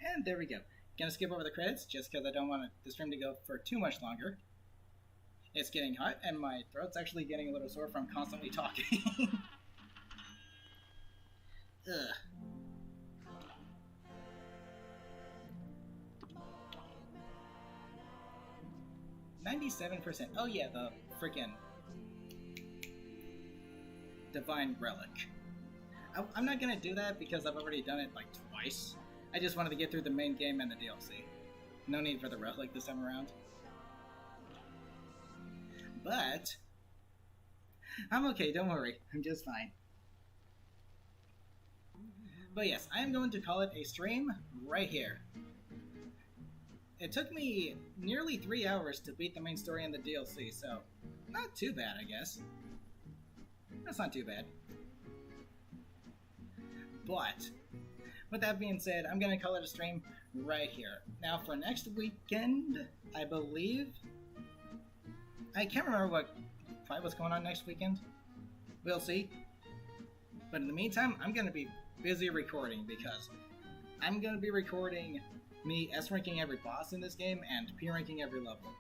And there we go. Gonna skip over the credits, just because I don't want the stream to go for too much longer. It's getting hot, and my throat's actually getting a little sore from constantly talking. Ugh. 97%. Oh yeah, the freaking Divine Relic. I'm not gonna do that because I've already done it like twice. I just wanted to get through the main game and the DLC. No need for the Relic this time around. But I'm okay, don't worry. I'm just fine. But yes, I am going to call it a stream right here. It took me nearly 3 hours to beat the main story and the DLC, so not too bad, I guess. That's not too bad. But with that being said, I'm going to call it a stream right here. Now for next weekend, I believe... I can't remember what's going on next weekend. We'll see. But in the meantime, I'm going to be busy recording because I'm going to be recording me S-ranking every boss in this game and P-ranking every level.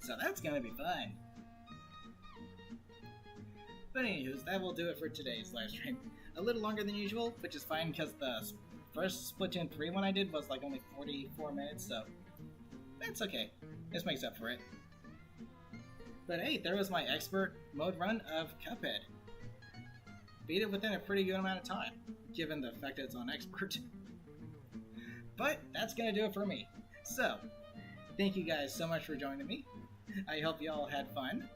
So that's going to be fun. But anywho, that will do it for today's live stream. A little longer than usual, which is fine because the first Splatoon 3 one I did was like only 44 minutes, so that's okay. This makes up for it. But hey, there was my expert mode run of Cuphead. Beat it within a pretty good amount of time, given the fact that it's on expert. But that's gonna do it for me. So, thank you guys so much for joining me. I hope you all had fun.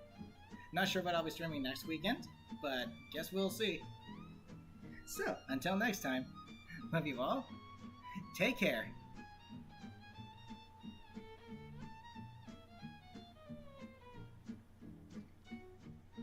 Not sure what I'll be streaming next weekend, but guess we'll see. So, until next time, love you all. Take care.